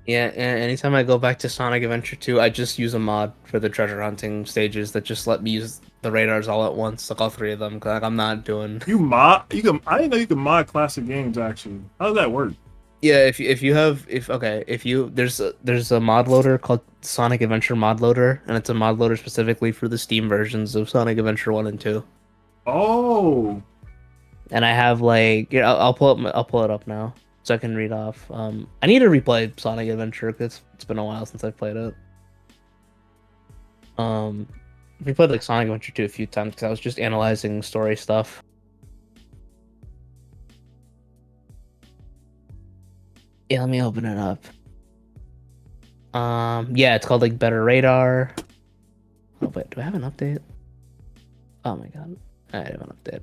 Yeah, and anytime I go back to Sonic Adventure 2, I just use a mod for the treasure hunting stages that just let me use the radars all at once, like all 3 of them. 'Cause, like I'm not doing. You can. I didn't know you could mod classic games. Actually, how does that work? Yeah, if you have if you there's a mod loader called Sonic Adventure Mod Loader, and it's a mod loader specifically for the Steam versions of Sonic Adventure 1 and 2. Oh, And I have like I'll pull it up now so I can read off. I need to replay Sonic Adventure because it's been a while since I've played it. We played like Sonic Adventure 2 a few times because I was just analyzing story stuff. Yeah, let me open it up. Yeah, it's called like Better Radar. Oh wait, do I have an update? Oh my god, I have an update.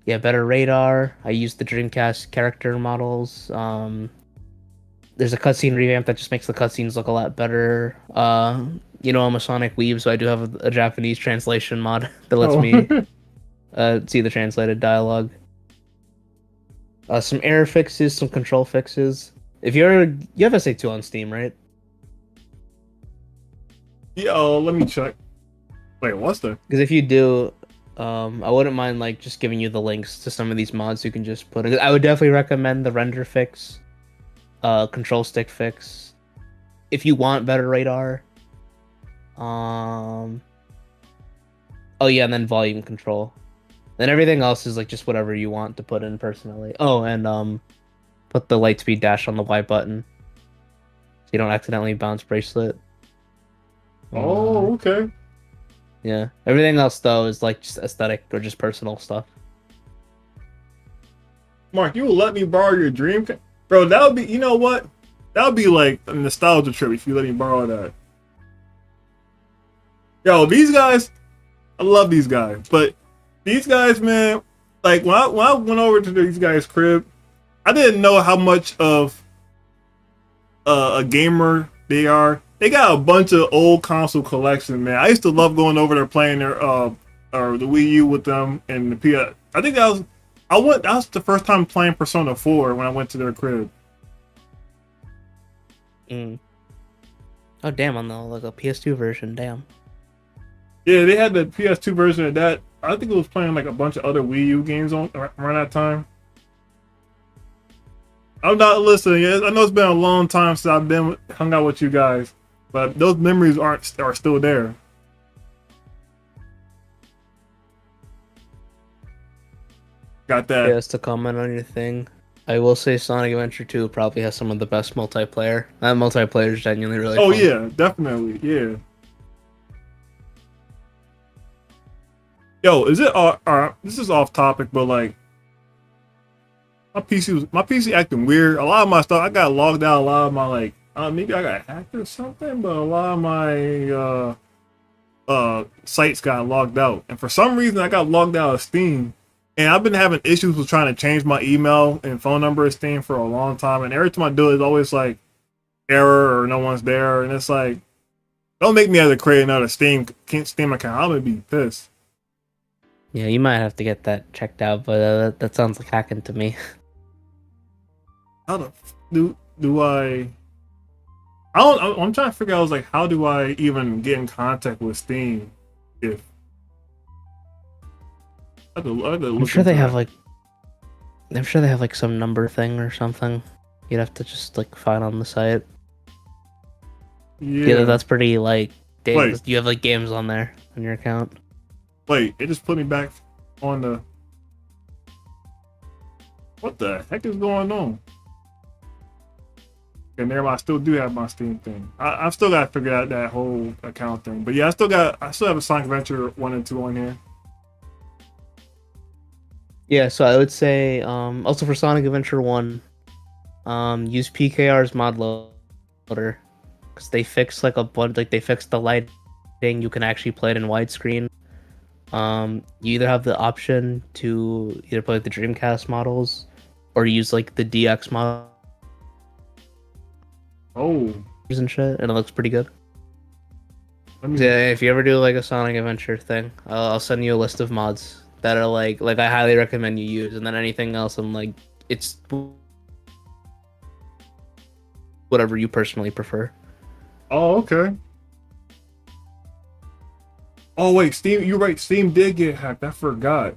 Yeah, Better Radar. I used the Dreamcast character models. There's a cutscene revamp that just makes the cutscenes look a lot better. You know, I'm a Sonic weeb, so I do have a Japanese translation mod that lets me see the translated dialogue. Some error fixes, some control fixes. If you have SA2 on Steam, right? yo, let me check. Wait, what's the? Because if you do, I wouldn't mind like just giving you the links to some of these mods you can just put in. I would definitely recommend the render fix, control stick fix, if you want better radar. Oh yeah, and then volume control. Then everything else is like just whatever you want to put in personally. Oh, and put the light speed dash on the Y button so you don't accidentally bounce bracelet. Oh, okay. Yeah. Everything else though is like just aesthetic or just personal stuff. Mark, you will let me borrow your dream, bro? That would be. You know what? That would be like a nostalgia trip if you let me borrow that. Yo, these guys, I love these guys, but these guys, man, like when I went over to these guys' crib, I didn't know how much of a gamer they are. They got a bunch of old console collection, man. I used to love going over there playing their or the Wii U with them and the PS. I think that was the first time playing Persona 4 when I went to their crib. Mm. Oh damn, on the like a PS2 version, damn. Yeah, they had the PS2 version of that. I think it was playing like a bunch of other Wii U games on around that time. I'm not listening. Yeah, I know it's been a long time since I've been hung out with you guys, but those memories are still there. Got that. Yes, to comment on your thing, I will say Sonic Adventure 2 probably has some of the best multiplayer. That multiplayer is genuinely really Oh fun. yeah, definitely. Yeah. Yo, is it this is off topic, but like my PC acting weird. A lot of my stuff I got logged out. A lot of my like maybe I got hacked or something, but a lot of my sites got logged out, and for some reason I got logged out of Steam. And I've been having issues with trying to change my email and phone number of Steam for a long time, and every time I do it, it's always like error or no one's there, and it's like, don't make me have to create another Steam account. I'm gonna be pissed. Yeah, you might have to get that checked out, but that sounds like hacking to me. How the do I? I don't. I'm trying to figure out. I was like, how do I even get in contact with Steam? If I have to I'm sure they have like, I'm sure they have like some number thing or something. You'd have to just like find on the site. Yeah, that's pretty like. Wait. You have like games on there on your account. Wait, it just put me back on the. What the heck is going on? And there, I still do have my Steam thing. I've still got to figure out that whole account thing. But yeah, I still have a Sonic Adventure 1 and 2 on here. Yeah, so I would say also for Sonic Adventure 1, use PKR's mod loader because they fixed like a bunch, like they fixed the lighting. You can actually play it in widescreen. You either have the option to either play like the Dreamcast models or use like the DX model. Oh, and shit, and it looks pretty good. Yeah, if you ever do like a Sonic Adventure thing, I'll send you a list of mods that are like I highly recommend you use, and then anything else, I'm like, it's whatever you personally prefer. Oh, okay. Oh wait, Steam. You're right. Steam did get hacked. I forgot.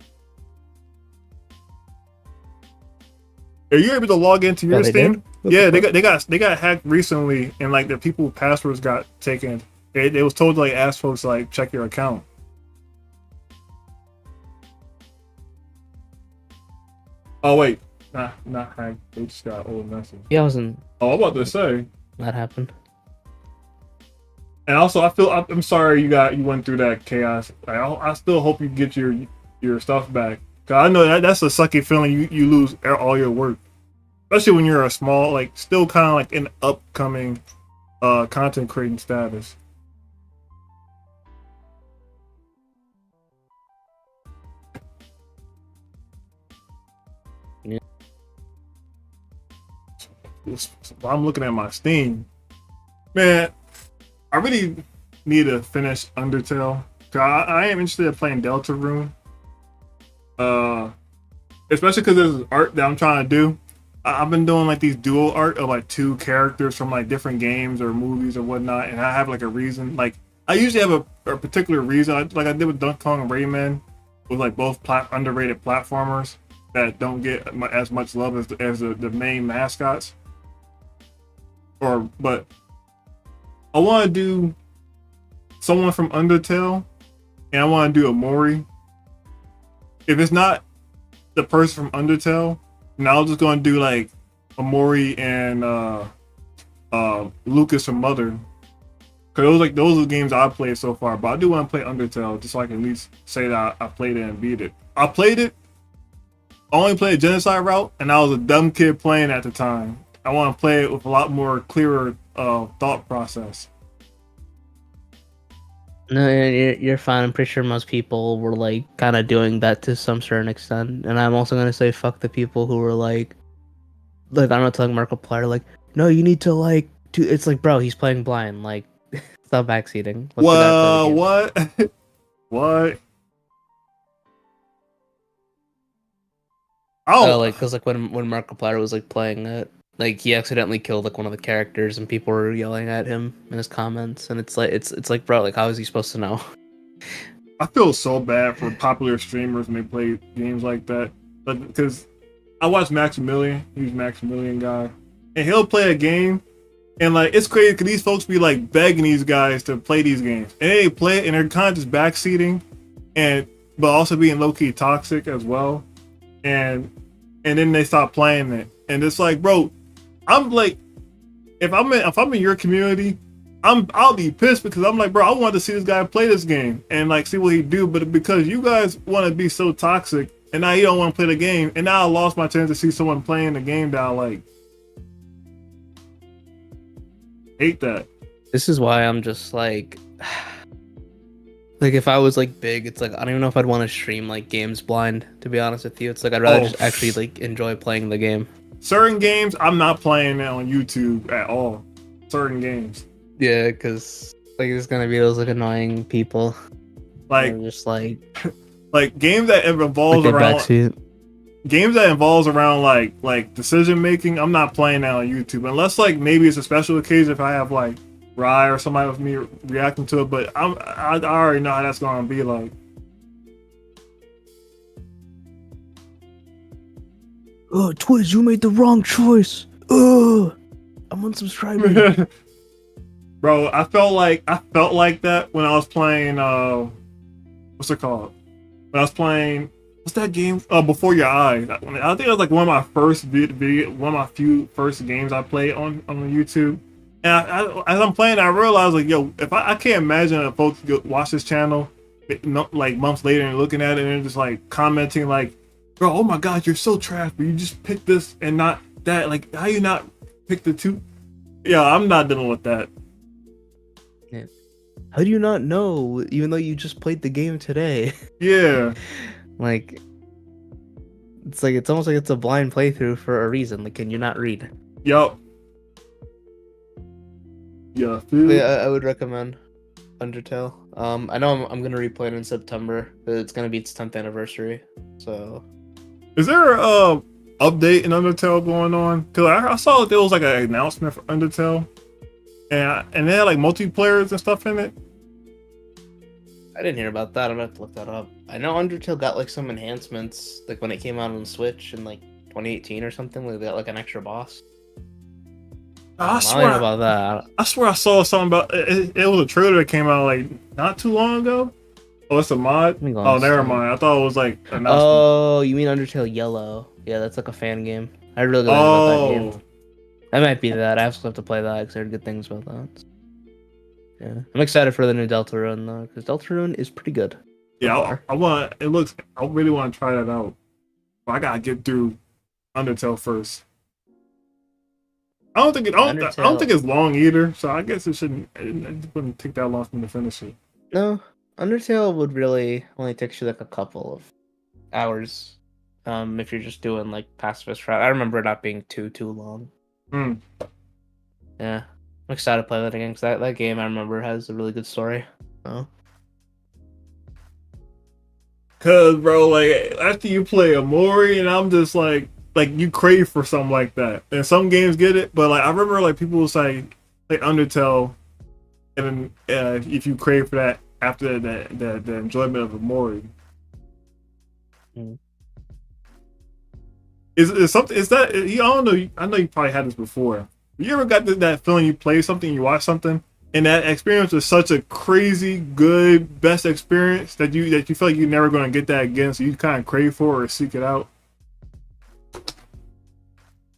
Are you able to log into your Steam? Yeah, they got hacked recently, and like the people's passwords got taken. They was told to like ask folks to like check your account. Oh wait, not hacked. They just got old message. Yeah, I wasn't. Oh, I'm about to say that happened. And also, I'm sorry you went through that chaos. I still hope you get your stuff back. Cause I know that's a sucky feeling. You lose all your work, especially when you're a small, like still kind of like in upcoming content creating status. Yeah. So I'm looking at my Steam, man. I really need to finish Undertale. I am interested in playing Deltarune. Especially because there's art that I'm trying to do. I've been doing like these dual art of like two characters from like different games or movies or whatnot, and I have like a reason. Like I usually have a particular reason. Like I did with Donkey Kong and Rayman, with like both underrated platformers that don't get as much love as the main mascots. But I want to do someone from Undertale, and I want to do Omori. If it's not the person from Undertale, then I was just going to do like Omori and Lucas from Mother. Cause those are the games I played so far. But I do want to play Undertale just so I can at least say that I played it and beat it. I played it. I only played Genocide route, and I was a dumb kid playing at the time. I want to play it with a lot more clearer thought process. No, you're fine. I'm pretty sure most people were like kind of doing that to some certain extent, and I'm also gonna say fuck the people who were like I don't know, telling Markiplier like, no, you need to like Dude, it's like, bro, he's playing blind. Like, stop backseating. Let the guy play the Well, game. what? What? Oh, Like, cause like when Markiplier was like playing it, like he accidentally killed like one of the characters, and people were yelling at him in his comments, and it's like, bro, like how is he supposed to know? I feel so bad for popular streamers when they play games like that. But because I watch Maximilian, he's Maximilian guy, and he'll play a game, and like it's crazy because these folks be like begging these guys to play these games, and they play it, and they're kind of just backseating, and but also being low key toxic as well, and then they stop playing it, and it's like, bro, I'm like, if I'm in your community, I'll be pissed because I'm like, bro, I want to see this guy play this game and like see what he do, but because you guys want to be so toxic and now you don't want to play the game, and now I lost my chance to see someone playing the game that I like. Hate that. This is why I'm just like if I was like big, it's like I don't even know if I'd want to stream like games blind. To be honest with you, it's like I'd rather just actually like enjoy playing the game. Certain games, I'm not playing it on YouTube at all. Certain games. Yeah, because like there's gonna be those like annoying people, like just like games that revolves like around backseat. Games that involves around like decision making. I'm not playing that on YouTube unless like maybe it's a special occasion if I have like Rye or somebody with me reacting to it. But I already know how that's gonna be like. Oh, Twiz, you made the wrong choice. Oh, I'm unsubscribing. Bro, I felt like that when I was playing what's it called? When I was playing what's that game? Before Your Eyes. I think it was like one of my first one of my few first games I played on YouTube. And as I'm playing, I realized like, yo, if I can't imagine if folks watch this channel like months later and looking at it and just like commenting like, bro, oh my god, you're so trash, but you just picked this and not that. Like, how you not pick the two? Yeah, I'm not dealing with that. Yeah. How do you not know, even though you just played the game today? Yeah. Like, it's almost like it's a blind playthrough for a reason. Like, can you not read? Yup. Yeah. I would recommend Undertale. I know I'm gonna replay it in September, but it's gonna be its 10th anniversary. So, is there a update in Undertale going on? Cause I saw that there was like an announcement for Undertale, and they had like multiplayers and stuff in it. I didn't hear about that. I'm gonna have to look that up. I know Undertale got like some enhancements, like when it came out on Switch in like 2018 or something. Like they got like an extra boss. I I swear don't know about that. I swear I saw something about it. It was a trailer that came out like not too long ago. Oh, it's a mod. Oh, never mind. I thought it was like an announcement. Oh, you mean Undertale Yellow? Yeah, that's like a fan game. I really like about that game. That might be that. I also have to play that because I heard good things about that. Yeah, I'm excited for the new Deltarune though, because Deltarune is pretty good. Yeah, I want. It looks. I really want to try that out. But I gotta get through Undertale first. I don't think it's long either, so I guess it shouldn't. It wouldn't take that long for me to finish it. No, Undertale would really only take you like a couple of hours, if you're just doing like pacifist route. I remember it not being too long. Yeah, I'm excited to play that again because that game I remember has a really good story. Oh. Cause bro, like after you play Amori, and I'm just like you crave for something like that. And some games get it, but like I remember like people will say like Undertale, and then if you crave for that after the enjoyment of Amori. Is something? Is that? I don't know. I know you probably had this before. You ever got that feeling you play something, you watch something, and that experience was such a crazy good, best experience that you feel like you're never going to get that again, so you kind of crave for it or seek it out?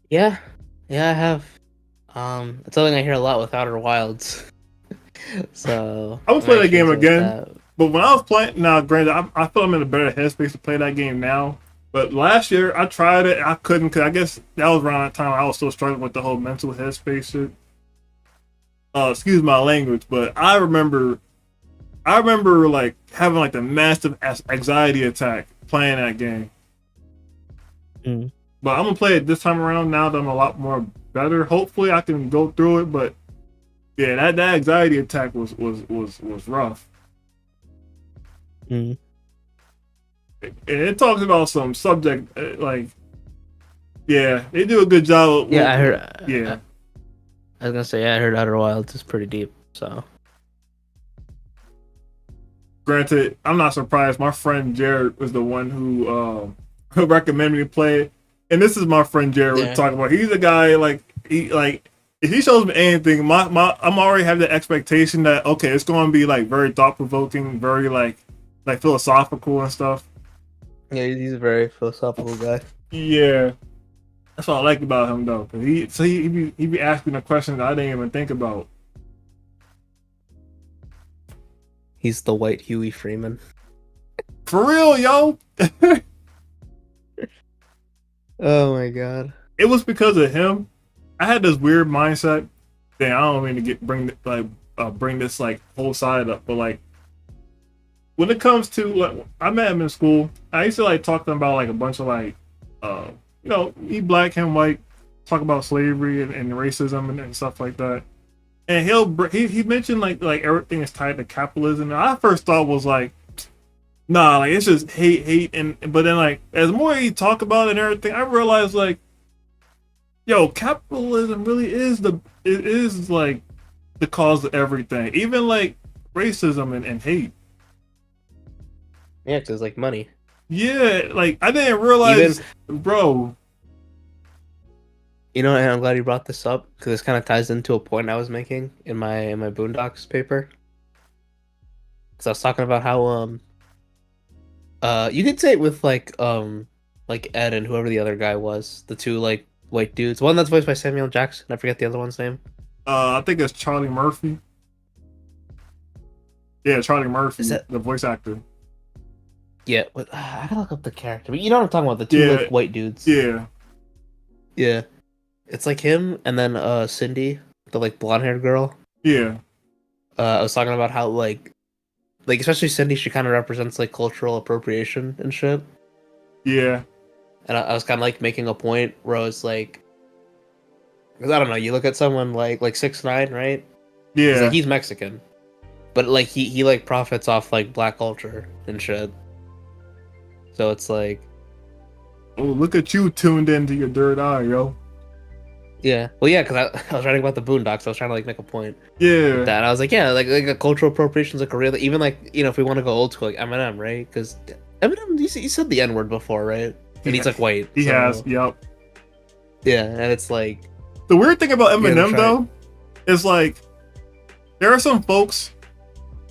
Yeah, I have. It's something I hear a lot with Outer Wilds. So I would play that game again, but when I was playing, now granted, I feel I'm in a better headspace to play that game now. But last year I tried it, I couldn't, because I guess that was around that time I was still struggling with the whole mental headspace shit. Excuse my language, but I remember like having like the massive anxiety attack playing that game. But I'm gonna play it this time around now that I'm a lot more better. Hopefully I can go through it, but Yeah, that anxiety attack was rough. Mm. And it talks about some subject like, yeah, they do a good job. Yeah, I heard. Yeah, I was gonna say, yeah, I heard Outer Wilds is pretty deep. So granted, I'm not surprised. My friend Jared was the one who recommended me to play it, and this is my friend Jared we're Yeah. talking about. He's a guy like he like if he shows me anything, my I'm already have the expectation that okay, it's going to be like very thought provoking, very like philosophical and stuff. yeah, he's a very philosophical guy. Yeah, that's what I like about him though, cause he be asking the questions I didn't even think about. He's the white Huey Freeman. For real, yo. Oh my god. It was because of him. I had this weird mindset. Damn, I don't mean to bring this like whole side up, but like when it comes to like I met him in school, I used to like talk to him about like a bunch of like he black, him white, talk about slavery and racism and stuff like that. And he mentioned like everything is tied to capitalism. And I first thought was like, nah, like it's just hate, but then like as more he talk about it and everything, I realized like, yo, capitalism really is it is like the cause of everything, even like racism and hate. Yeah, cause like money. Yeah, like I didn't realize, bro. You know, and I'm glad you brought this up because this kind of ties into a point I was making in my Boondocks paper. Because I was talking about how you could say it with like Ed and whoever the other guy was, the two like white dudes. One that's voiced by Samuel Jackson. I forget the other one's name. I think it's Charlie Murphy. Yeah, Charlie Murphy, Is that- the voice actor. Yeah, but I gotta look up the character. But you know what I'm talking about? The two Yeah. like white dudes. Yeah, Yeah. It's like him and then Cindy, the like blonde haired girl. yeah, I was talking about how like especially Cindy, she kind of represents like cultural appropriation and shit. yeah, And I was kind of like making a point where I was like, because I don't know, you look at someone like 6ix9ine, right? yeah. He's Mexican, but like he like profits off like black culture and shit. So it's like, Oh, look at you tuned into your third eye, yo. yeah, well, yeah, because I was writing about the Boondocks. I was trying to like make a point Yeah, with that. I was like, yeah, like a cultural appropriation is like a real, even like if we want to go old school, like Eminem, right? Because Eminem, you said the N word before, right? And he's like white. he so- has. Yep. Yeah, and it's like, The weird thing about Yeah, Eminem try though is like there are some folks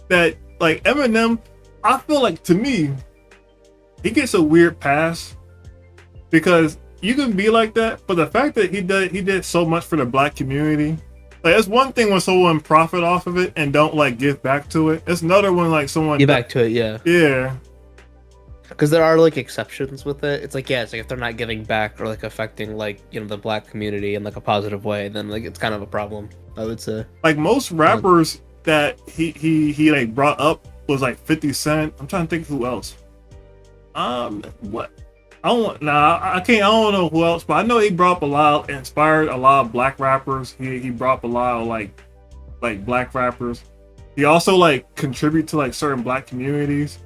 that like Eminem. I feel like to me, he gets a weird pass because you can be like that, but the fact that he did so much for the black community. Like it's one thing when someone profit off of it and don't like give back to it. It's another one like someone get back to it, yeah. Yeah, Because there are like exceptions with it. It's like, yeah, it's like if they're not giving back or like affecting like the black community in like a positive way, then like it's kind of a problem, I would say. like most rappers that he like brought up was like 50 Cent. I'm trying to think who else. What? I don't know who else, but I know he brought up inspired a lot of black rappers. He brought up a lot of like black rappers. He also like contribute to like certain black communities.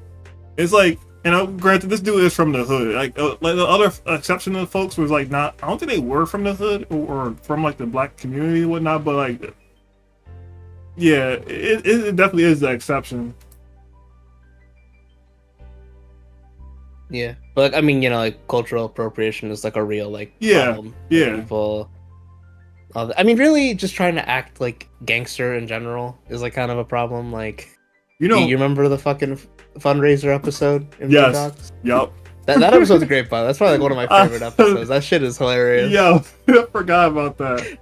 It's like, granted, this dude is from the hood. Like the other exception of folks was like not. I don't think they were from the hood or from like the black community and whatnot. But like, yeah, it definitely is the exception. Yeah, but like, I mean, like cultural appropriation is like a real like Yeah, problem. yeah. People, I mean, really, just trying to act like gangster in general is like kind of a problem. Like, you remember the fucking fundraiser episode in Yes. Boondocks? Yup. That episode's great, by the way. That's probably like one of my favorite episodes. That shit is hilarious. Yo, I forgot about that.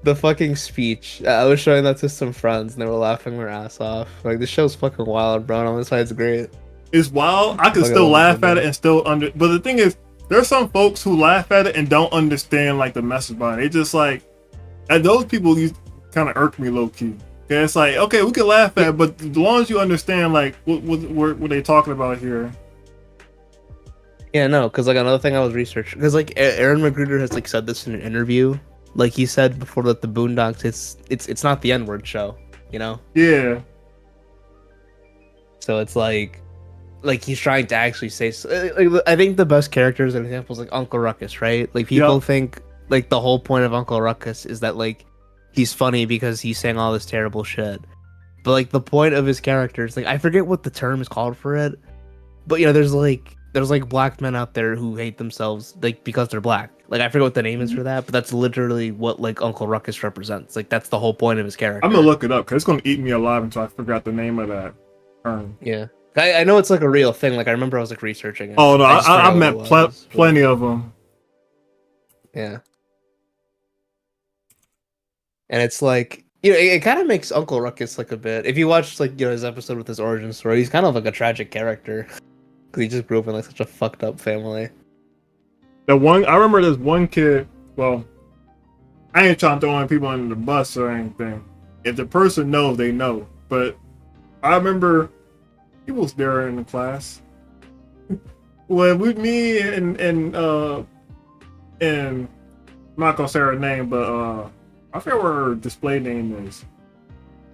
The fucking speech. I was showing that to some friends and they were laughing their ass off. Like, this show's fucking wild, bro. And on this side, it's great. It's wild. I can Look at still all laugh the at it and still but the thing is, there's some folks who laugh at it and don't understand like the message behind it. They just like, and those people kind of irk me low key. Okay, it's like, okay, we can laugh at it, but as long as you understand like what they talking about here. Yeah, no, because like another thing I was researching, because like Aaron Magruder has like said this in an interview like he said before that the Boondocks, it's not the N-word show, you know. Yeah. So it's like he's trying to actually say. Like, I think the best characters and examples like Uncle Ruckus, right? Like people Yep. think like the whole point of Uncle Ruckus is that like he's funny because he's saying all this terrible shit. But like the point of his characters, like I forget what the term is called for it, but you know, there's like black men out there who hate themselves like because they're black. Like I forget what the name is for that, but that's literally what like Uncle Ruckus represents. Like that's the whole point of his character. I'm gonna look it up because it's gonna eat me alive until I figure out the name of that term. Yeah, I know it's like a real thing. Like I remember I was like researching it. Oh no, just forgot I've what met it was, but- plenty of them. Yeah. And it's like, you know, it kind of makes Uncle Ruckus like a bit. If you watch like, you know, his episode with his origin story, he's kind of like a tragic character because he just grew up in like such a fucked up family. The one I remember, this one kid. Well, I ain't trying to throw any people under the bus or anything. If the person knows, they know. But I remember he was there in the class. Well, with me and I'm not gonna say her name, but I forget what her display name is.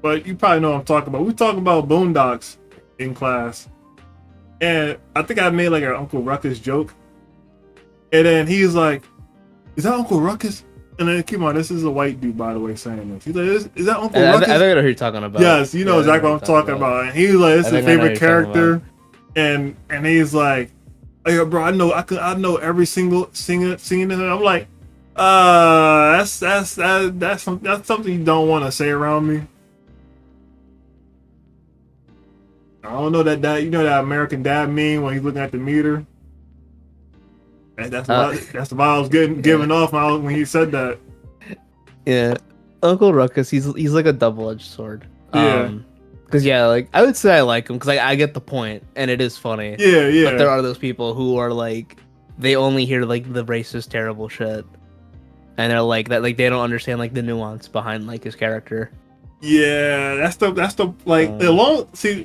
But you probably know what I'm talking about. We talking about Boondocks in class, and I think I made like an Uncle Ruckus joke, and then he's like, "Is that Uncle Ruckus?" And then keep on, this is a white dude, by the way, saying this. He's like, "Is that Uncle I Ruckus?" think I know who you're talking about. Yes, you know Yeah, I exactly know what I'm who you're talking about. And he's like, "This is I his think I know favorite who you're talking character," and he's like, "Oh yeah, bro, I know every single singing in it." I'm like, that's something you don't want to say around me. I don't know that you know that American Dad meme when he's looking at the meter. That's the vibe I was giving off when he said that. Yeah, Uncle Ruckus, he's like a double-edged sword. Yeah. Because yeah, like I would say I like him because I get the point and it is funny. Yeah. But there are those people who are like, they only hear like the racist, terrible shit, and they're like that, like they don't understand like the nuance behind like his character. Yeah, that's the like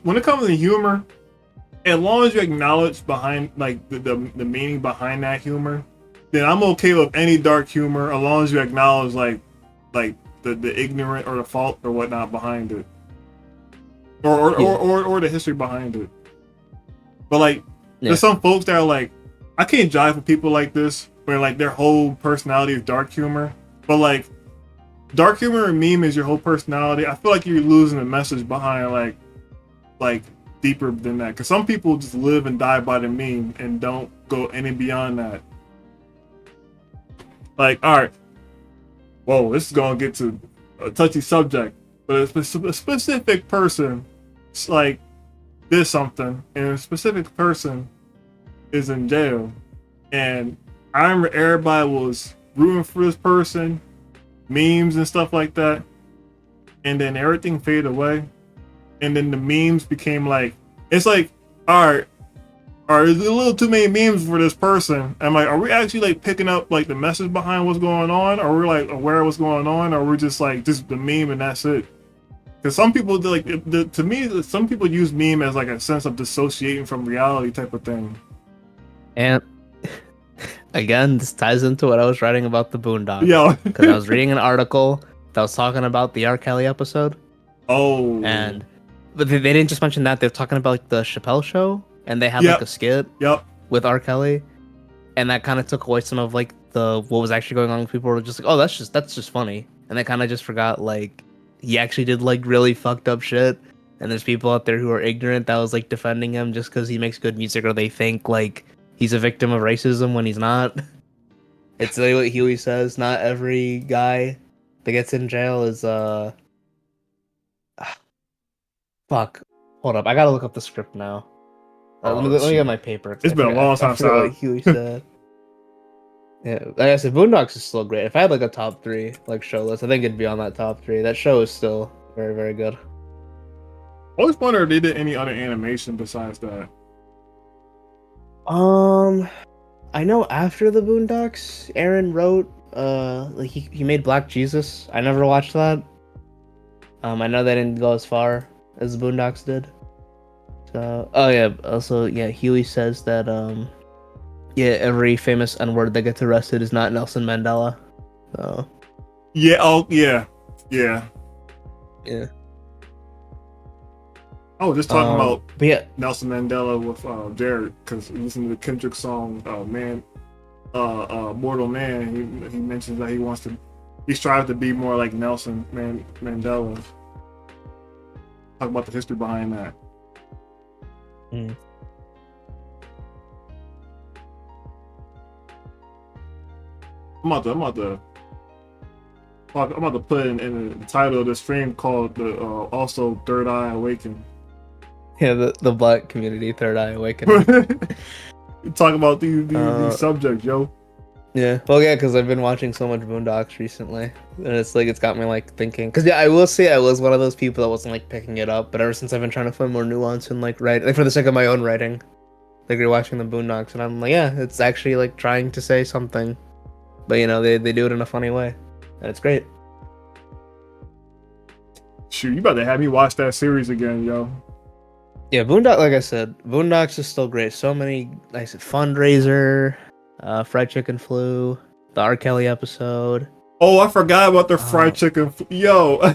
when it comes to humor, as long as you acknowledge behind like the meaning behind that humor, then I'm okay with any dark humor as long as you acknowledge like the ignorant or the fault or whatnot behind it, or the history behind it. But like, there's some folks that are like, I can't jive with people like this where like their whole personality is dark humor, but like dark humor and meme is your whole personality. I feel like you're losing the message behind like deeper than that, because some people just live and die by the meme and don't go any beyond that. Like, all right, whoa, this is gonna get to a touchy subject, but a specific person like did something, and a specific person is in jail, and I remember everybody was rooting for this person, memes and stuff like that, and then everything faded away, and then the memes became like, it's like, all right, there's a little too many memes for this person. I'm like, are we actually like picking up like the message behind what's going on? Or we're like aware of what's going on? Or we're just like just the meme and that's it? Because some people like to me, some people use meme as like a sense of dissociating from reality type of thing. And again, this ties into what I was writing about the Boondocks. Yeah, Because I was reading an article that was talking about the R. Kelly episode. Oh, But they didn't just mention that. They're talking about like the Chappelle show, and they had like a skit with R. Kelly, and that kind of took away some of like what was actually going on. People were just like, "Oh, that's just funny," and they kind of just forgot like he actually did like really fucked up shit. And there's people out there who are ignorant that was like defending him just because he makes good music, or they think like he's a victim of racism when he's not. It's like what Huey says. Not every guy that gets in jail is Fuck. Hold up. I gotta look up the script now. Let me get my paper. It's been a long time I forgot what Huey said. Yeah, like I said, Boondocks is still great. If I had like a top 3 like show list, I think it'd be on that top 3. That show is still very, very good. I always wonder if they did any other animation besides that. I know after the Boondocks, Aaron wrote like he made Black Jesus. I never watched that. I know they didn't go as far as the Boondocks did. So, oh yeah, also yeah, Huey says that every famous N-word that gets arrested is not Nelson Mandela. So Yeah. Oh, yeah. Yeah. Yeah. I was just talking about But yeah, Nelson Mandela with Jared because listening to Kendrick's song Mortal Man, he mentions that he strives to be more like Mandela. Talk about the history behind that. mm, I'm about to put in the title of this stream called the also Third Eye Awakening. yeah, the black community, Third Eye Awakening. Talk about these subjects, yo. Yeah, well, yeah, because I've been watching so much Boondocks recently, and it's got me like thinking. Because yeah, I will say I was one of those people that wasn't like picking it up, but ever since I've been trying to find more nuance and like write, like for the sake of my own writing, like you're watching the Boondocks, and I'm like, yeah, it's actually like trying to say something, but they do it in a funny way, and it's great. Shoot, you about to have me watch that series again, yo. Yeah, like I said, Boondocks is still great. So many, like I said, Fundraiser, Fried Chicken Flu, the R. Kelly episode. Oh, I forgot about the fried chicken. Yo.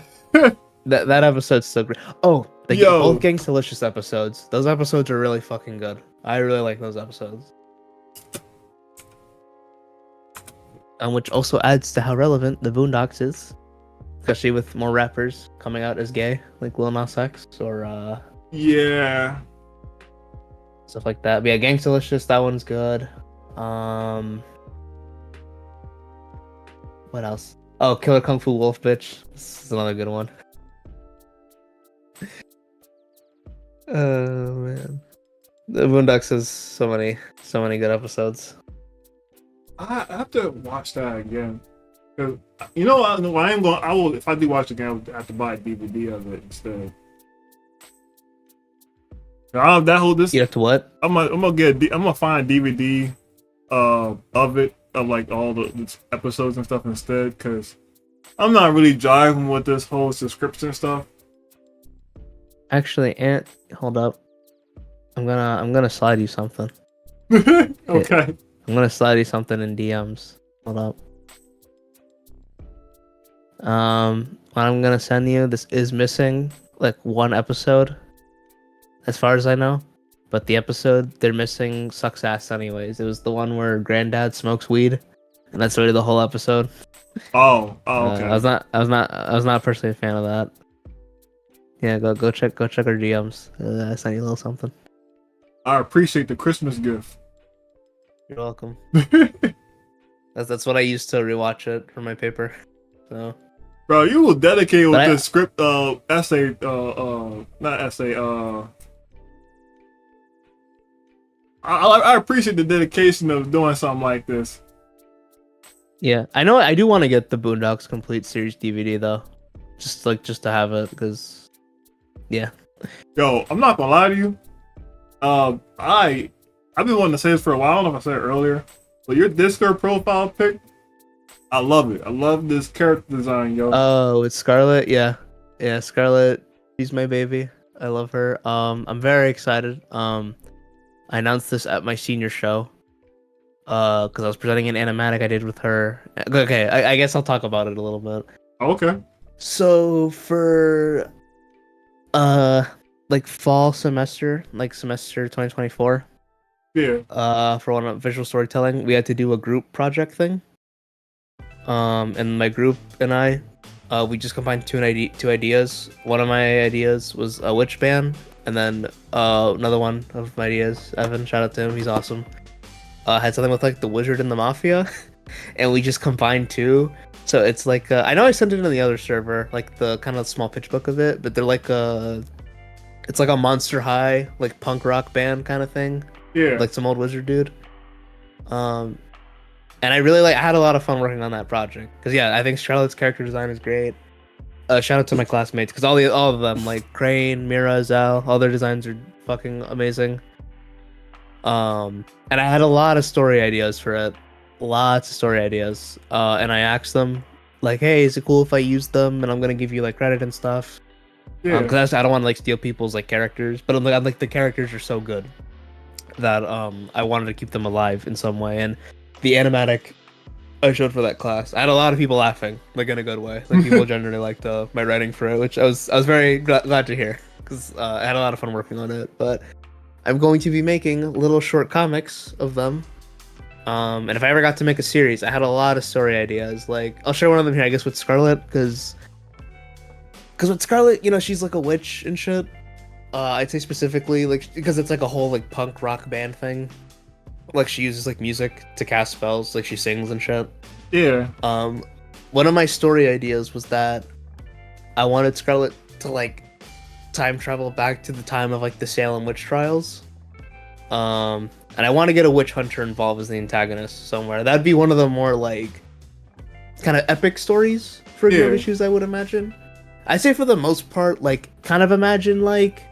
That episode's so great. Oh, Yo. both Gangstalicious episodes. Those episodes are really fucking good. I really like those episodes. Which also adds to how relevant the Boondocks is, especially with more rappers coming out as gay, like Lil Nas X or Yeah. stuff like that. But yeah, Gangstalicious, that one's good. What else? Oh, Killer Kung Fu Wolf Bitch. This is another good one. Oh man, the Boondocks has so many good episodes. I have to watch that again. 'Cause, you know, I am going. I will if I do watch it again. I have to buy a DVD of it instead. That whole this. You have to what? I'm gonna find DVD of it of like all the episodes and stuff instead because I'm not really jiving with this whole subscription stuff. Actually, Ant, hold up. I'm gonna slide you something. Okay. I'm gonna slide you something in DMs. Hold up. What I'm gonna send you, this is missing like one episode, as far as I know. But the episode they're missing sucks ass anyways. It was the one where Granddad smokes weed, and that's really the whole episode. Oh, okay. I was not personally a fan of that. Yeah, go check our DMs. I sent you a little something. I appreciate the Christmas gift. You're welcome. That's what I used to rewatch it for my paper. So, Bro, you will dedicate with But I- the script essay not essay I appreciate the dedication of doing something like this. yeah, I know I do want to get the Boondocks complete series DVD though, just to have it because, yeah. Yo, I'm not gonna lie to you. I've been wanting to say this for a while. I don't know if I said it earlier, but your Discord profile pic, I love it. I love this character design, yo. Oh, it's Scarlet. Yeah, Scarlet. She's my baby. I love her. I'm very excited. I announced this at my senior show. Because I was presenting an animatic I did with her. Okay, I guess I'll talk about it a little bit. Okay. So for like fall semester, like semester 2024, Yeah. for one of visual storytelling, we had to do a group project thing. And my group and I, we just combined two ideas. One of my ideas was a witch band, and then another one of my ideas, Evan, shout out to him, he's awesome. Had something with like the wizard and the mafia, and we just combined two. So it's like I know I sent it in the other server, like the kind of small pitch book of it, but they're like it's like a Monster High like punk rock band kind of thing, Yeah. like some old wizard dude. And I had a lot of fun working on that project because yeah, I think Charlotte's character design is great. Shout out to my classmates because all of them like Crane, Mira, Zal, all their designs are fucking amazing. And I had a lot of story ideas for it, lots of story ideas. And I asked them like, hey, is it cool if I use them? And I'm gonna give you like credit and stuff. Yeah. Because I don't want to like steal people's like characters, but I'm like the characters are so good that I wanted to keep them alive in some way. And the animatic I showed for that class. I had a lot of people laughing, like in a good way. Like people generally liked my writing for it, which I was very glad to hear because I had a lot of fun working on it. But I'm going to be making little short comics of them. And if I ever got to make a series, I had a lot of story ideas. Like I'll share one of them here, I guess, with Scarlet, because with Scarlet, you know, she's like a witch and shit. I'd say specifically like because it's like a whole like punk rock band thing. Like she uses like music to cast spells, like she sings and shit. Yeah. One of my story ideas was that I wanted Scarlet to like time travel back to the time of like the Salem witch trials. And I want to get a witch hunter involved as the antagonist somewhere. That'd be one of the more like kind of epic stories for Guild issues, I would imagine. I say for the most part, like kind of imagine like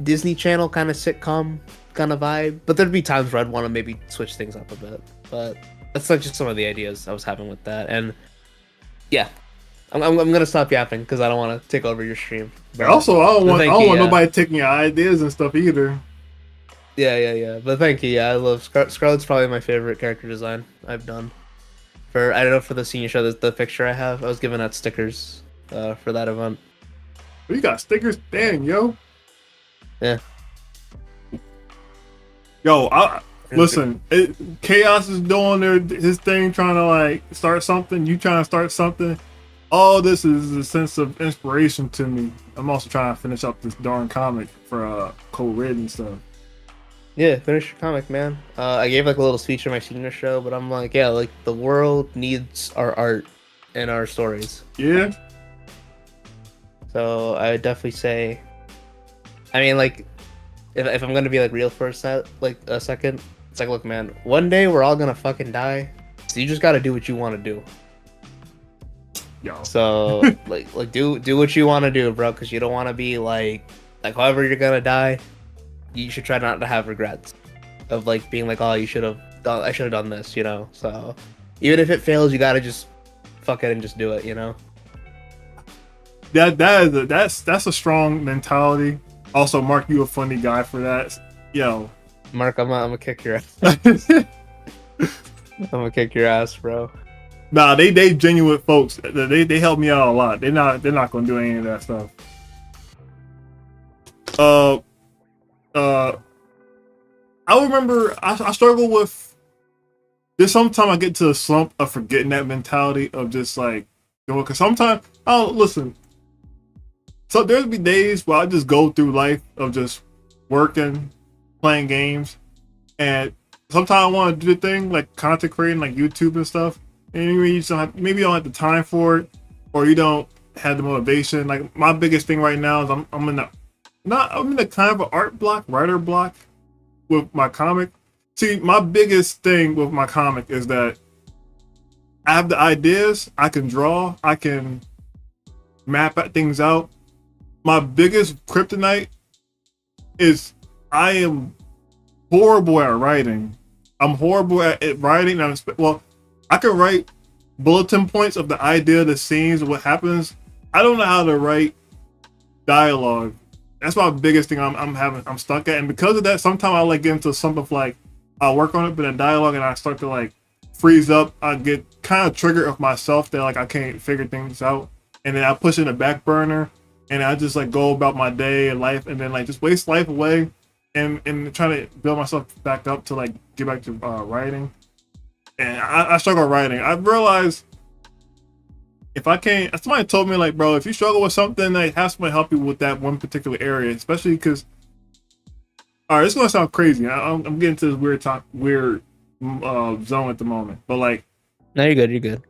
Disney Channel kind of sitcom kind of vibe, but there'd be times where I'd want to maybe switch things up a bit. But that's like just some of the ideas I was having with that. And yeah, I'm gonna stop yapping because I don't want to take over your stream. But also, I don't want nobody taking your ideas and stuff either. Yeah. But thank you. Yeah, I love Scarlet's probably my favorite character design I've done. I don't know, for the senior show, the picture I have, I was giving out stickers for that event. You got stickers? Dang, yo. Yeah. Yo, listen. Chaos is doing his thing, trying to like start something. You trying to start something. All this is a sense of inspiration to me. I'm also trying to finish up this darn comic for Code Red and stuff. Yeah, finish your comic, man. I gave like a little speech in my senior show, but I'm like, yeah, like the world needs our art and our stories. Yeah. So I would definitely say, I mean, like, if I'm gonna be like real for a second, it's like, look, man, one day we're all gonna fucking die, so you just gotta do what you want to do. Yo. So like do what you want to do, bro, because you don't want to be like however you're gonna die. You should try not to have regrets of like being like, oh, I should have done this, you know. So even if it fails, you gotta just fuck it and just do it, you know. That's a strong mentality. Also, Mark, you a funny guy for that. Yo, Mark, I'm gonna kick your ass. I'm gonna kick your ass, bro. Nah, they genuine folks. They help me out a lot. They're not gonna do any of that stuff. I remember I struggle with this. Sometimes I get to a slump of forgetting that mentality of just like, you know, because sometimes I don't listen. So there'll be days where I just go through life of just working, playing games, and sometimes I want to do the thing like content creating, like YouTube and stuff. And you just maybe you don't have the time for it, or you don't have the motivation. Like my biggest thing right now is I'm in the kind of an art block, writer block with my comic. See, my biggest thing with my comic is that I have the ideas, I can draw, I can map things out. My biggest kryptonite is I am horrible at writing. I'm horrible at writing. I can write bulletin points of the idea, the scenes, what happens. I don't know how to write dialogue. That's my biggest thing I'm stuck at. And because of that, sometimes I like get into some of like, I'll work on it, but in dialogue and I start to like freeze up. I get kind of triggered of myself that like I can't figure things out. And then I push it in the back burner and I just like go about my day and life and then like just waste life away and try to build myself back up to like get back to writing. And I struggle writing. I realized if I can't, somebody told me like, bro, if you struggle with something, like have somebody help you with that one particular area, especially because, all right, it's gonna sound crazy. I'm getting to this weird zone at the moment, but like, no, you're good. You're good.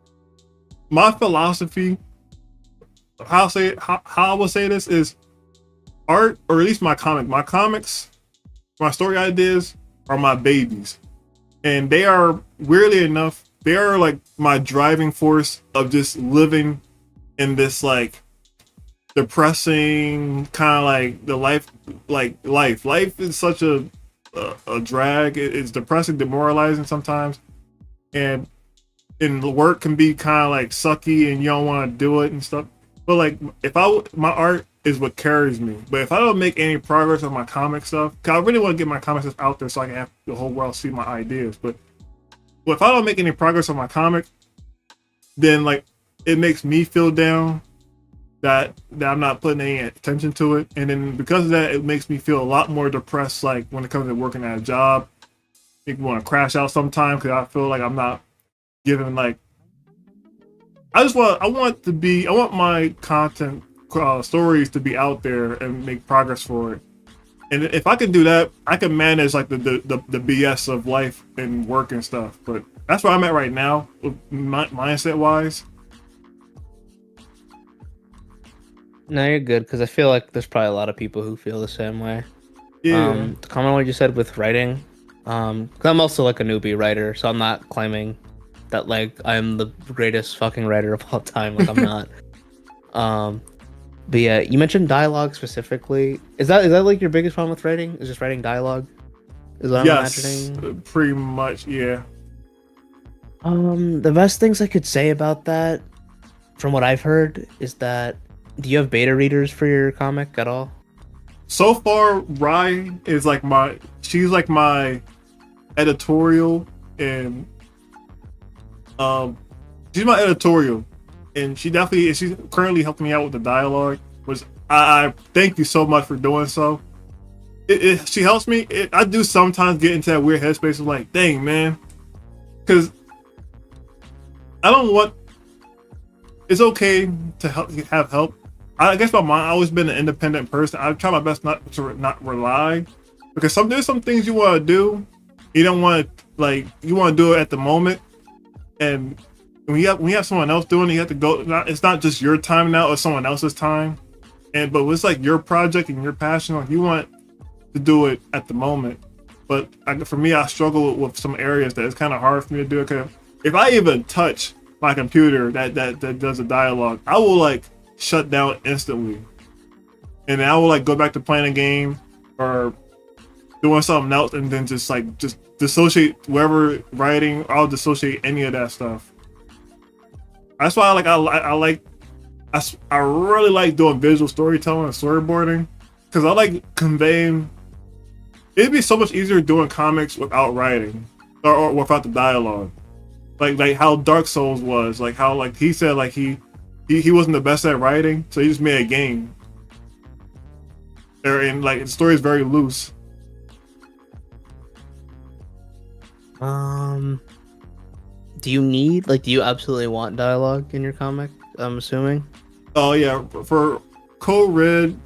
My philosophy, how I will say this is, art, or at least my comics, my story ideas are my babies, and they are weirdly enough. They are like my driving force of just living in this like depressing kind of like the life. Life is such a drag. It's depressing, demoralizing sometimes, and the work can be kind of like sucky and you don't want to do it and stuff. But like my art is what carries me. But if I don't make any progress on my comic stuff, cause I really want to get my comic stuff out there so I can have the whole world see my ideas. But if I don't make any progress on my comic, then like it makes me feel down that I'm not putting any attention to it, and then because of that, it makes me feel a lot more depressed. Like when it comes to working at a job, make me want to crash out sometimes because I feel like I'm not giving like I want my content stories to be out there and make progress for it. And if I can do that, I can manage like the BS of life and work and stuff. But that's where I'm at right now, mindset wise. No, you're good because I feel like there's probably a lot of people who feel the same way. Yeah, To comment on what you said with writing, 'cause I'm also like a newbie writer, so I'm not claiming that like I'm the greatest fucking writer of all time. Like I'm not. Um, but yeah, you mentioned dialogue specifically. Is that like your biggest problem with writing? Is just writing dialogue? Is what I'm yes, imagining. pretty much. Yeah. The best things I could say about that, from what I've heard, is that do you have beta readers for your comic at all? So far, Rye is like she's like my editorial, and um, she's my editorial, and she's currently helping me out with the dialogue. Which I thank you so much for doing so. She helps me. I do sometimes get into that weird headspace of like, dang man, because I don't want. It's okay to have help. I guess my mind, I've always been an independent person. I try my best not to not rely, because there's some things you want to do, you don't want to like you want to do it at the moment, and when you have someone else doing it, you have to go. It's not just your time now; it's someone else's time. But it's like your project and your passion. Like you want to do it at the moment, but for me, I struggle with some areas that it's kind of hard for me to do it. Cause if I even touch my computer that does a dialogue, I will like shut down instantly, and then I will like go back to playing a game or doing something else, and then just dissociate wherever writing. I'll dissociate any of that stuff. That's why I really like doing visual storytelling and storyboarding, because I like conveying. It'd be so much easier doing comics without writing or without the dialogue, like how Dark Souls was, like how like he said like he wasn't the best at writing, so he just made a game. And like the story is very loose. Do you absolutely want dialogue in your comic? I'm assuming. Oh yeah, for Code Red,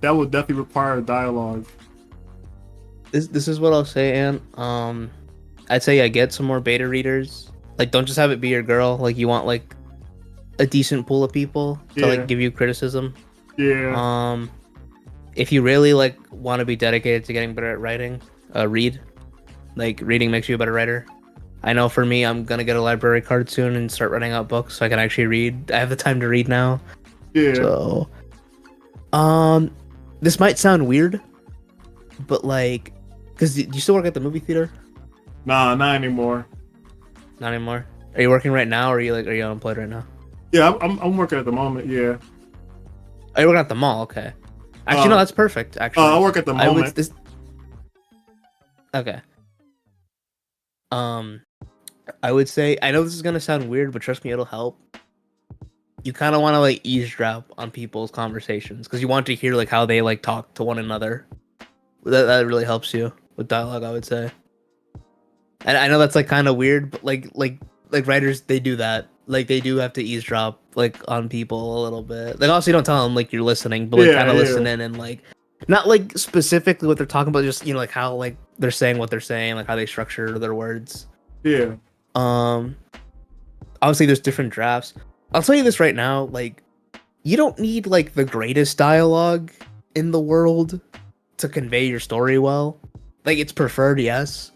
that would definitely require dialogue. This is what I'll say, Ant. I'd say I get some more beta readers. Like, don't just have it be your girl. Like, you want like a decent pool of people to like give you criticism. Yeah. If you really like want to be dedicated to getting better at writing, read. Like, reading makes you a better writer. I know for me, I'm gonna get a library card soon and start writing out books so I can actually read. I have the time to read now. Yeah. So, this might sound weird, but like, because you still work at the movie theater? Nah, not anymore. Not anymore. Are you working right now, or are you unemployed right now? Yeah, I'm working at the moment. Yeah. Oh, you're working at the mall. Okay. Actually, no, that's perfect. Actually, I work at the moment. Okay. I would say, I know this is gonna sound weird, but trust me, it'll help. You kind of want to like eavesdrop on people's conversations because you want to hear like how they like talk to one another. That really helps you with dialogue, I would say. And I know that's like kind of weird, but like writers, they do that. Like they do have to eavesdrop like on people a little bit. Like obviously don't tell them like you're listening, but like kind of listen in and like not like specifically what they're talking about, just like how like they're saying what they're saying, like how they structure their words. Yeah. Obviously there's different drafts. I'll tell you this right now, like you don't need like the greatest dialogue in the world to convey your story well. Like it's preferred, yes.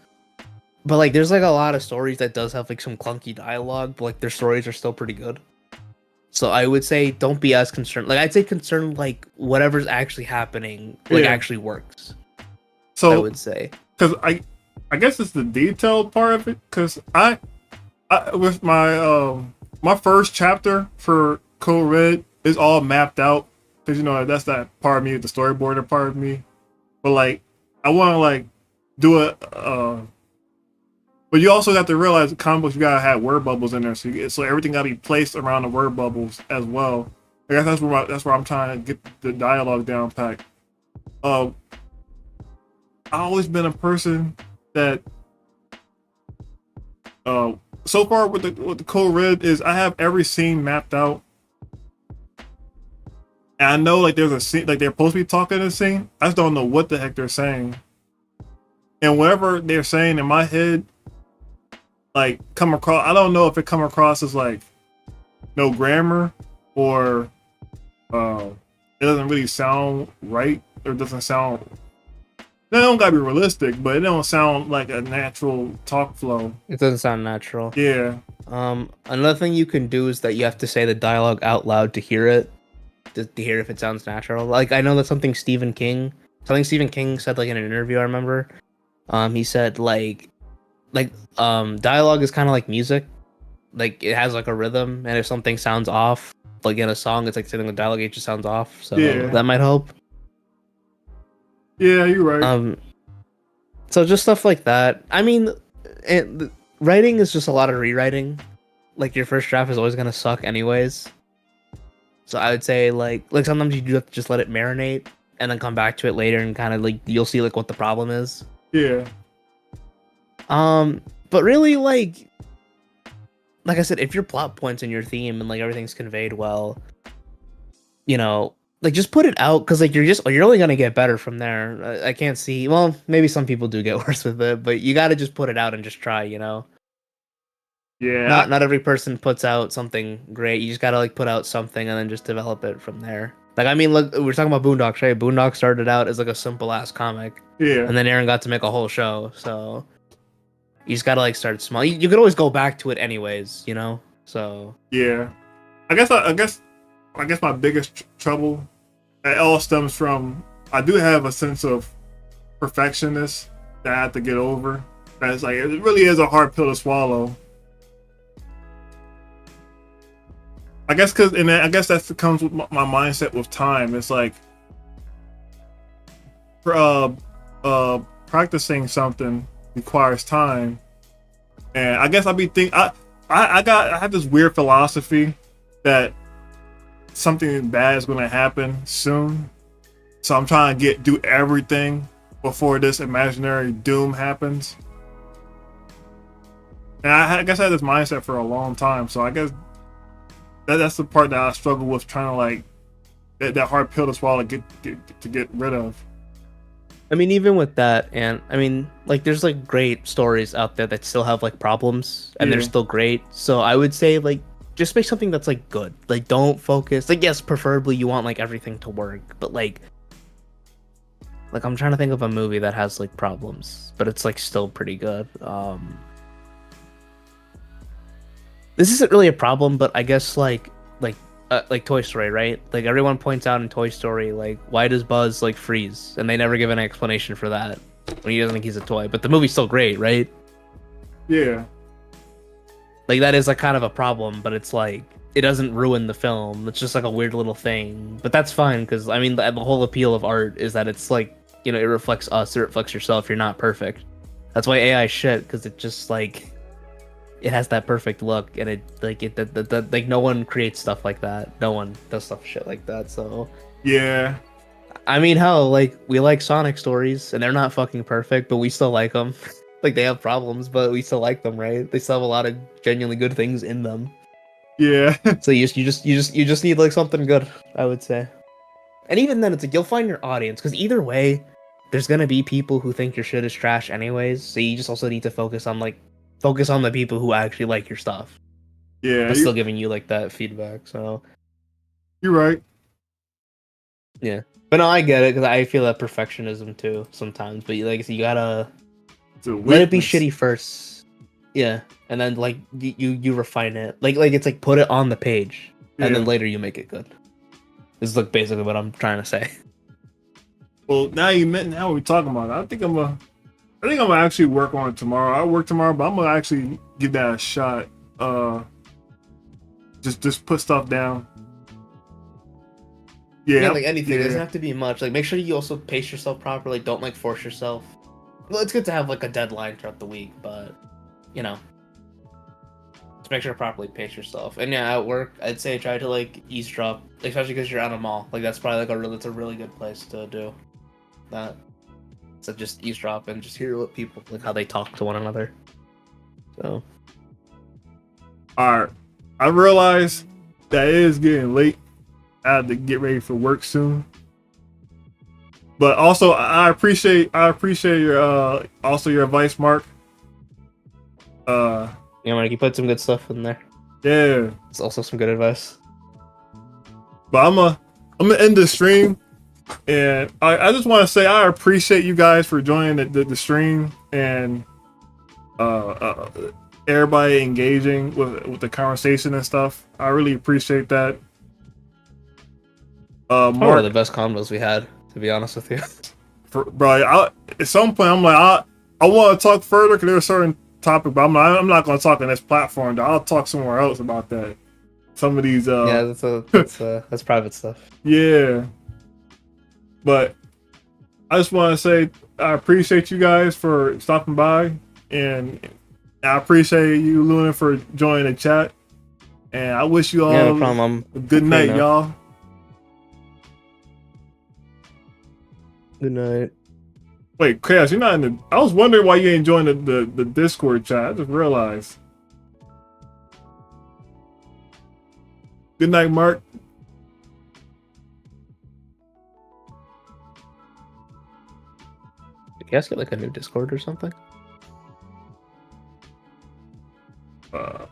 But like there's like a lot of stories that does have like some clunky dialogue, but like their stories are still pretty good. So I would say don't be as concerned. Like I'd say concerned like whatever's actually happening like actually works. So I would say. Cause I guess it's the detail part of it. Cause I with my my first chapter for Code Red is all mapped out. Cause that's that part of me, the storyboarder part of me. But like I wanna like do But you also have to realize comic books, you gotta have word bubbles in there, so everything gotta be placed around the word bubbles as well. I guess that's where I'm trying to get the dialogue down packed. I've always been a person that so far with the Code Red is I have every scene mapped out. And I know like there's a scene like they're supposed to be talking in a scene. I just don't know what the heck they're saying. And whatever they're saying in my head, like come across, I don't know if it come across as like no grammar or it doesn't really sound right or doesn't sound. They don't gotta be realistic, but it don't sound like a natural talk flow. It doesn't sound natural. Yeah. Another thing you can do is that you have to say the dialogue out loud to hear it, to hear if it sounds natural. Like I know that's something Stephen King said like in an interview. I remember, he said like dialogue is kind of like music, like it has like a rhythm, and if something sounds off, like in a song, it's like saying the dialogue it just sounds off. So Yeah. that might help. Yeah, you're right. So just stuff like that. I mean, writing is just a lot of rewriting. Like your first draft is always gonna suck anyways. So I would say like sometimes you do have to just let it marinate and then come back to it later and kind of like you'll see like what the problem is. Yeah. But really like I said, if your plot points and your theme and like everything's conveyed well, you know, like just put it out because like you're only gonna get better from there. I can't see. Well, maybe some people do get worse with it, but you got to just put it out and just try. You know. Yeah. Not every person puts out something great. You just gotta like put out something and then just develop it from there. Like I mean, look, we're talking about Boondocks, right? Boondocks started out as like a simple ass comic, Yeah. and then Aaron got to make a whole show. So you just gotta like start small. You could always go back to it anyways, you know. So Yeah. I guess my biggest trouble it all stems from I do have a sense of perfectionist that I have to get over. That's like it really is a hard pill to swallow. I guess I guess that comes with my mindset with time. It's like practicing something requires time, and I guess I have this weird philosophy that something bad is going to happen soon, so I'm trying to do everything before this imaginary doom happens. And I guess I had this mindset for a long time, so I guess that's the part that I struggle with trying to like that hard pill to swallow to get rid of. I mean, even with that, and I mean, like, there's like great stories out there that still have like problems, and they're Yeah. still great. So I would say like just make something that's like good. Like, don't focus. Like, yes, preferably you want like everything to work, but like I'm trying to think of a movie that has like problems, but it's like still pretty good. This isn't really a problem, but I guess like Toy Story, right? Like everyone points out in Toy Story, like why does Buzz like freeze, and they never give an explanation for that when he doesn't think he's a toy. But the movie's still great, right? Yeah. Like that is like kind of a problem, but it's like it doesn't ruin the film. It's just like a weird little thing, but that's fine because I mean the whole appeal of art is that it's like, you know, it reflects us, it reflects yourself. You're not perfect. That's why AI is shit, because it just like it has that perfect look, and it like no one creates stuff like that. No one does shit like that. So Yeah. I mean, hell, like we like Sonic stories, and they're not fucking perfect, but we still like them. Like they have problems, but we still like them, right? They still have a lot of genuinely good things in them. Yeah. So you just need like something good, I would say. And even then, it's like you'll find your audience, because either way, there's gonna be people who think your shit is trash anyways. So you just also need to focus on the people who actually like your stuff, Yeah. but still giving you like that feedback. So You're right. yeah, but no, I get it, because I feel that perfectionism too sometimes. But like, so you gotta It's a let it be weakness. shitty first, yeah, and then like you refine it. Like it's like put it on the page, and then Yeah. later you make it good. This is like basically what I'm trying to say. Well, now we're talking about it. I think I'm gonna actually work on it tomorrow. I work tomorrow, but I'm gonna actually give that a shot. Just put stuff down. Yeah, Like anything, it yeah. doesn't have to be much. Like make sure you also pace yourself properly. Don't like force yourself. Well, it's good to have like a deadline throughout the week, but you know, just make sure to properly pace yourself. And yeah, at work, I'd say try to like eavesdrop, especially because you're at a mall. Like that's probably like it's a really good place to do that. So just eavesdrop and just hear what people like how they talk to one another. So All right, I realize that it is getting late. I have to get ready for work soon. But also, I appreciate your also your advice, Mark. you know, like you put some good stuff in there. Yeah. It's also some good advice. But I'm gonna end the stream, and I just want to say I appreciate you guys for joining the stream and everybody engaging with the conversation and stuff. I really appreciate that. One Mark, of the best combos we had, to be honest with you. bro, at some point I'm like I want to talk further because there's a certain topic, but I'm not gonna talk on this platform. Though. I'll talk somewhere else about that. Some of these Yeah, that's private stuff. yeah. But I just want to say I appreciate you guys for stopping by, and I appreciate you, Luna, for joining the chat. And I wish you all Yeah, no problem. a good I'm night, free now. y'all. Good night. Wait, Chaos, you're not in the. I was wondering why you ain't joined the Discord chat. I just realized. Good night, Mark. Did you guys get like a new Discord or something? Uh,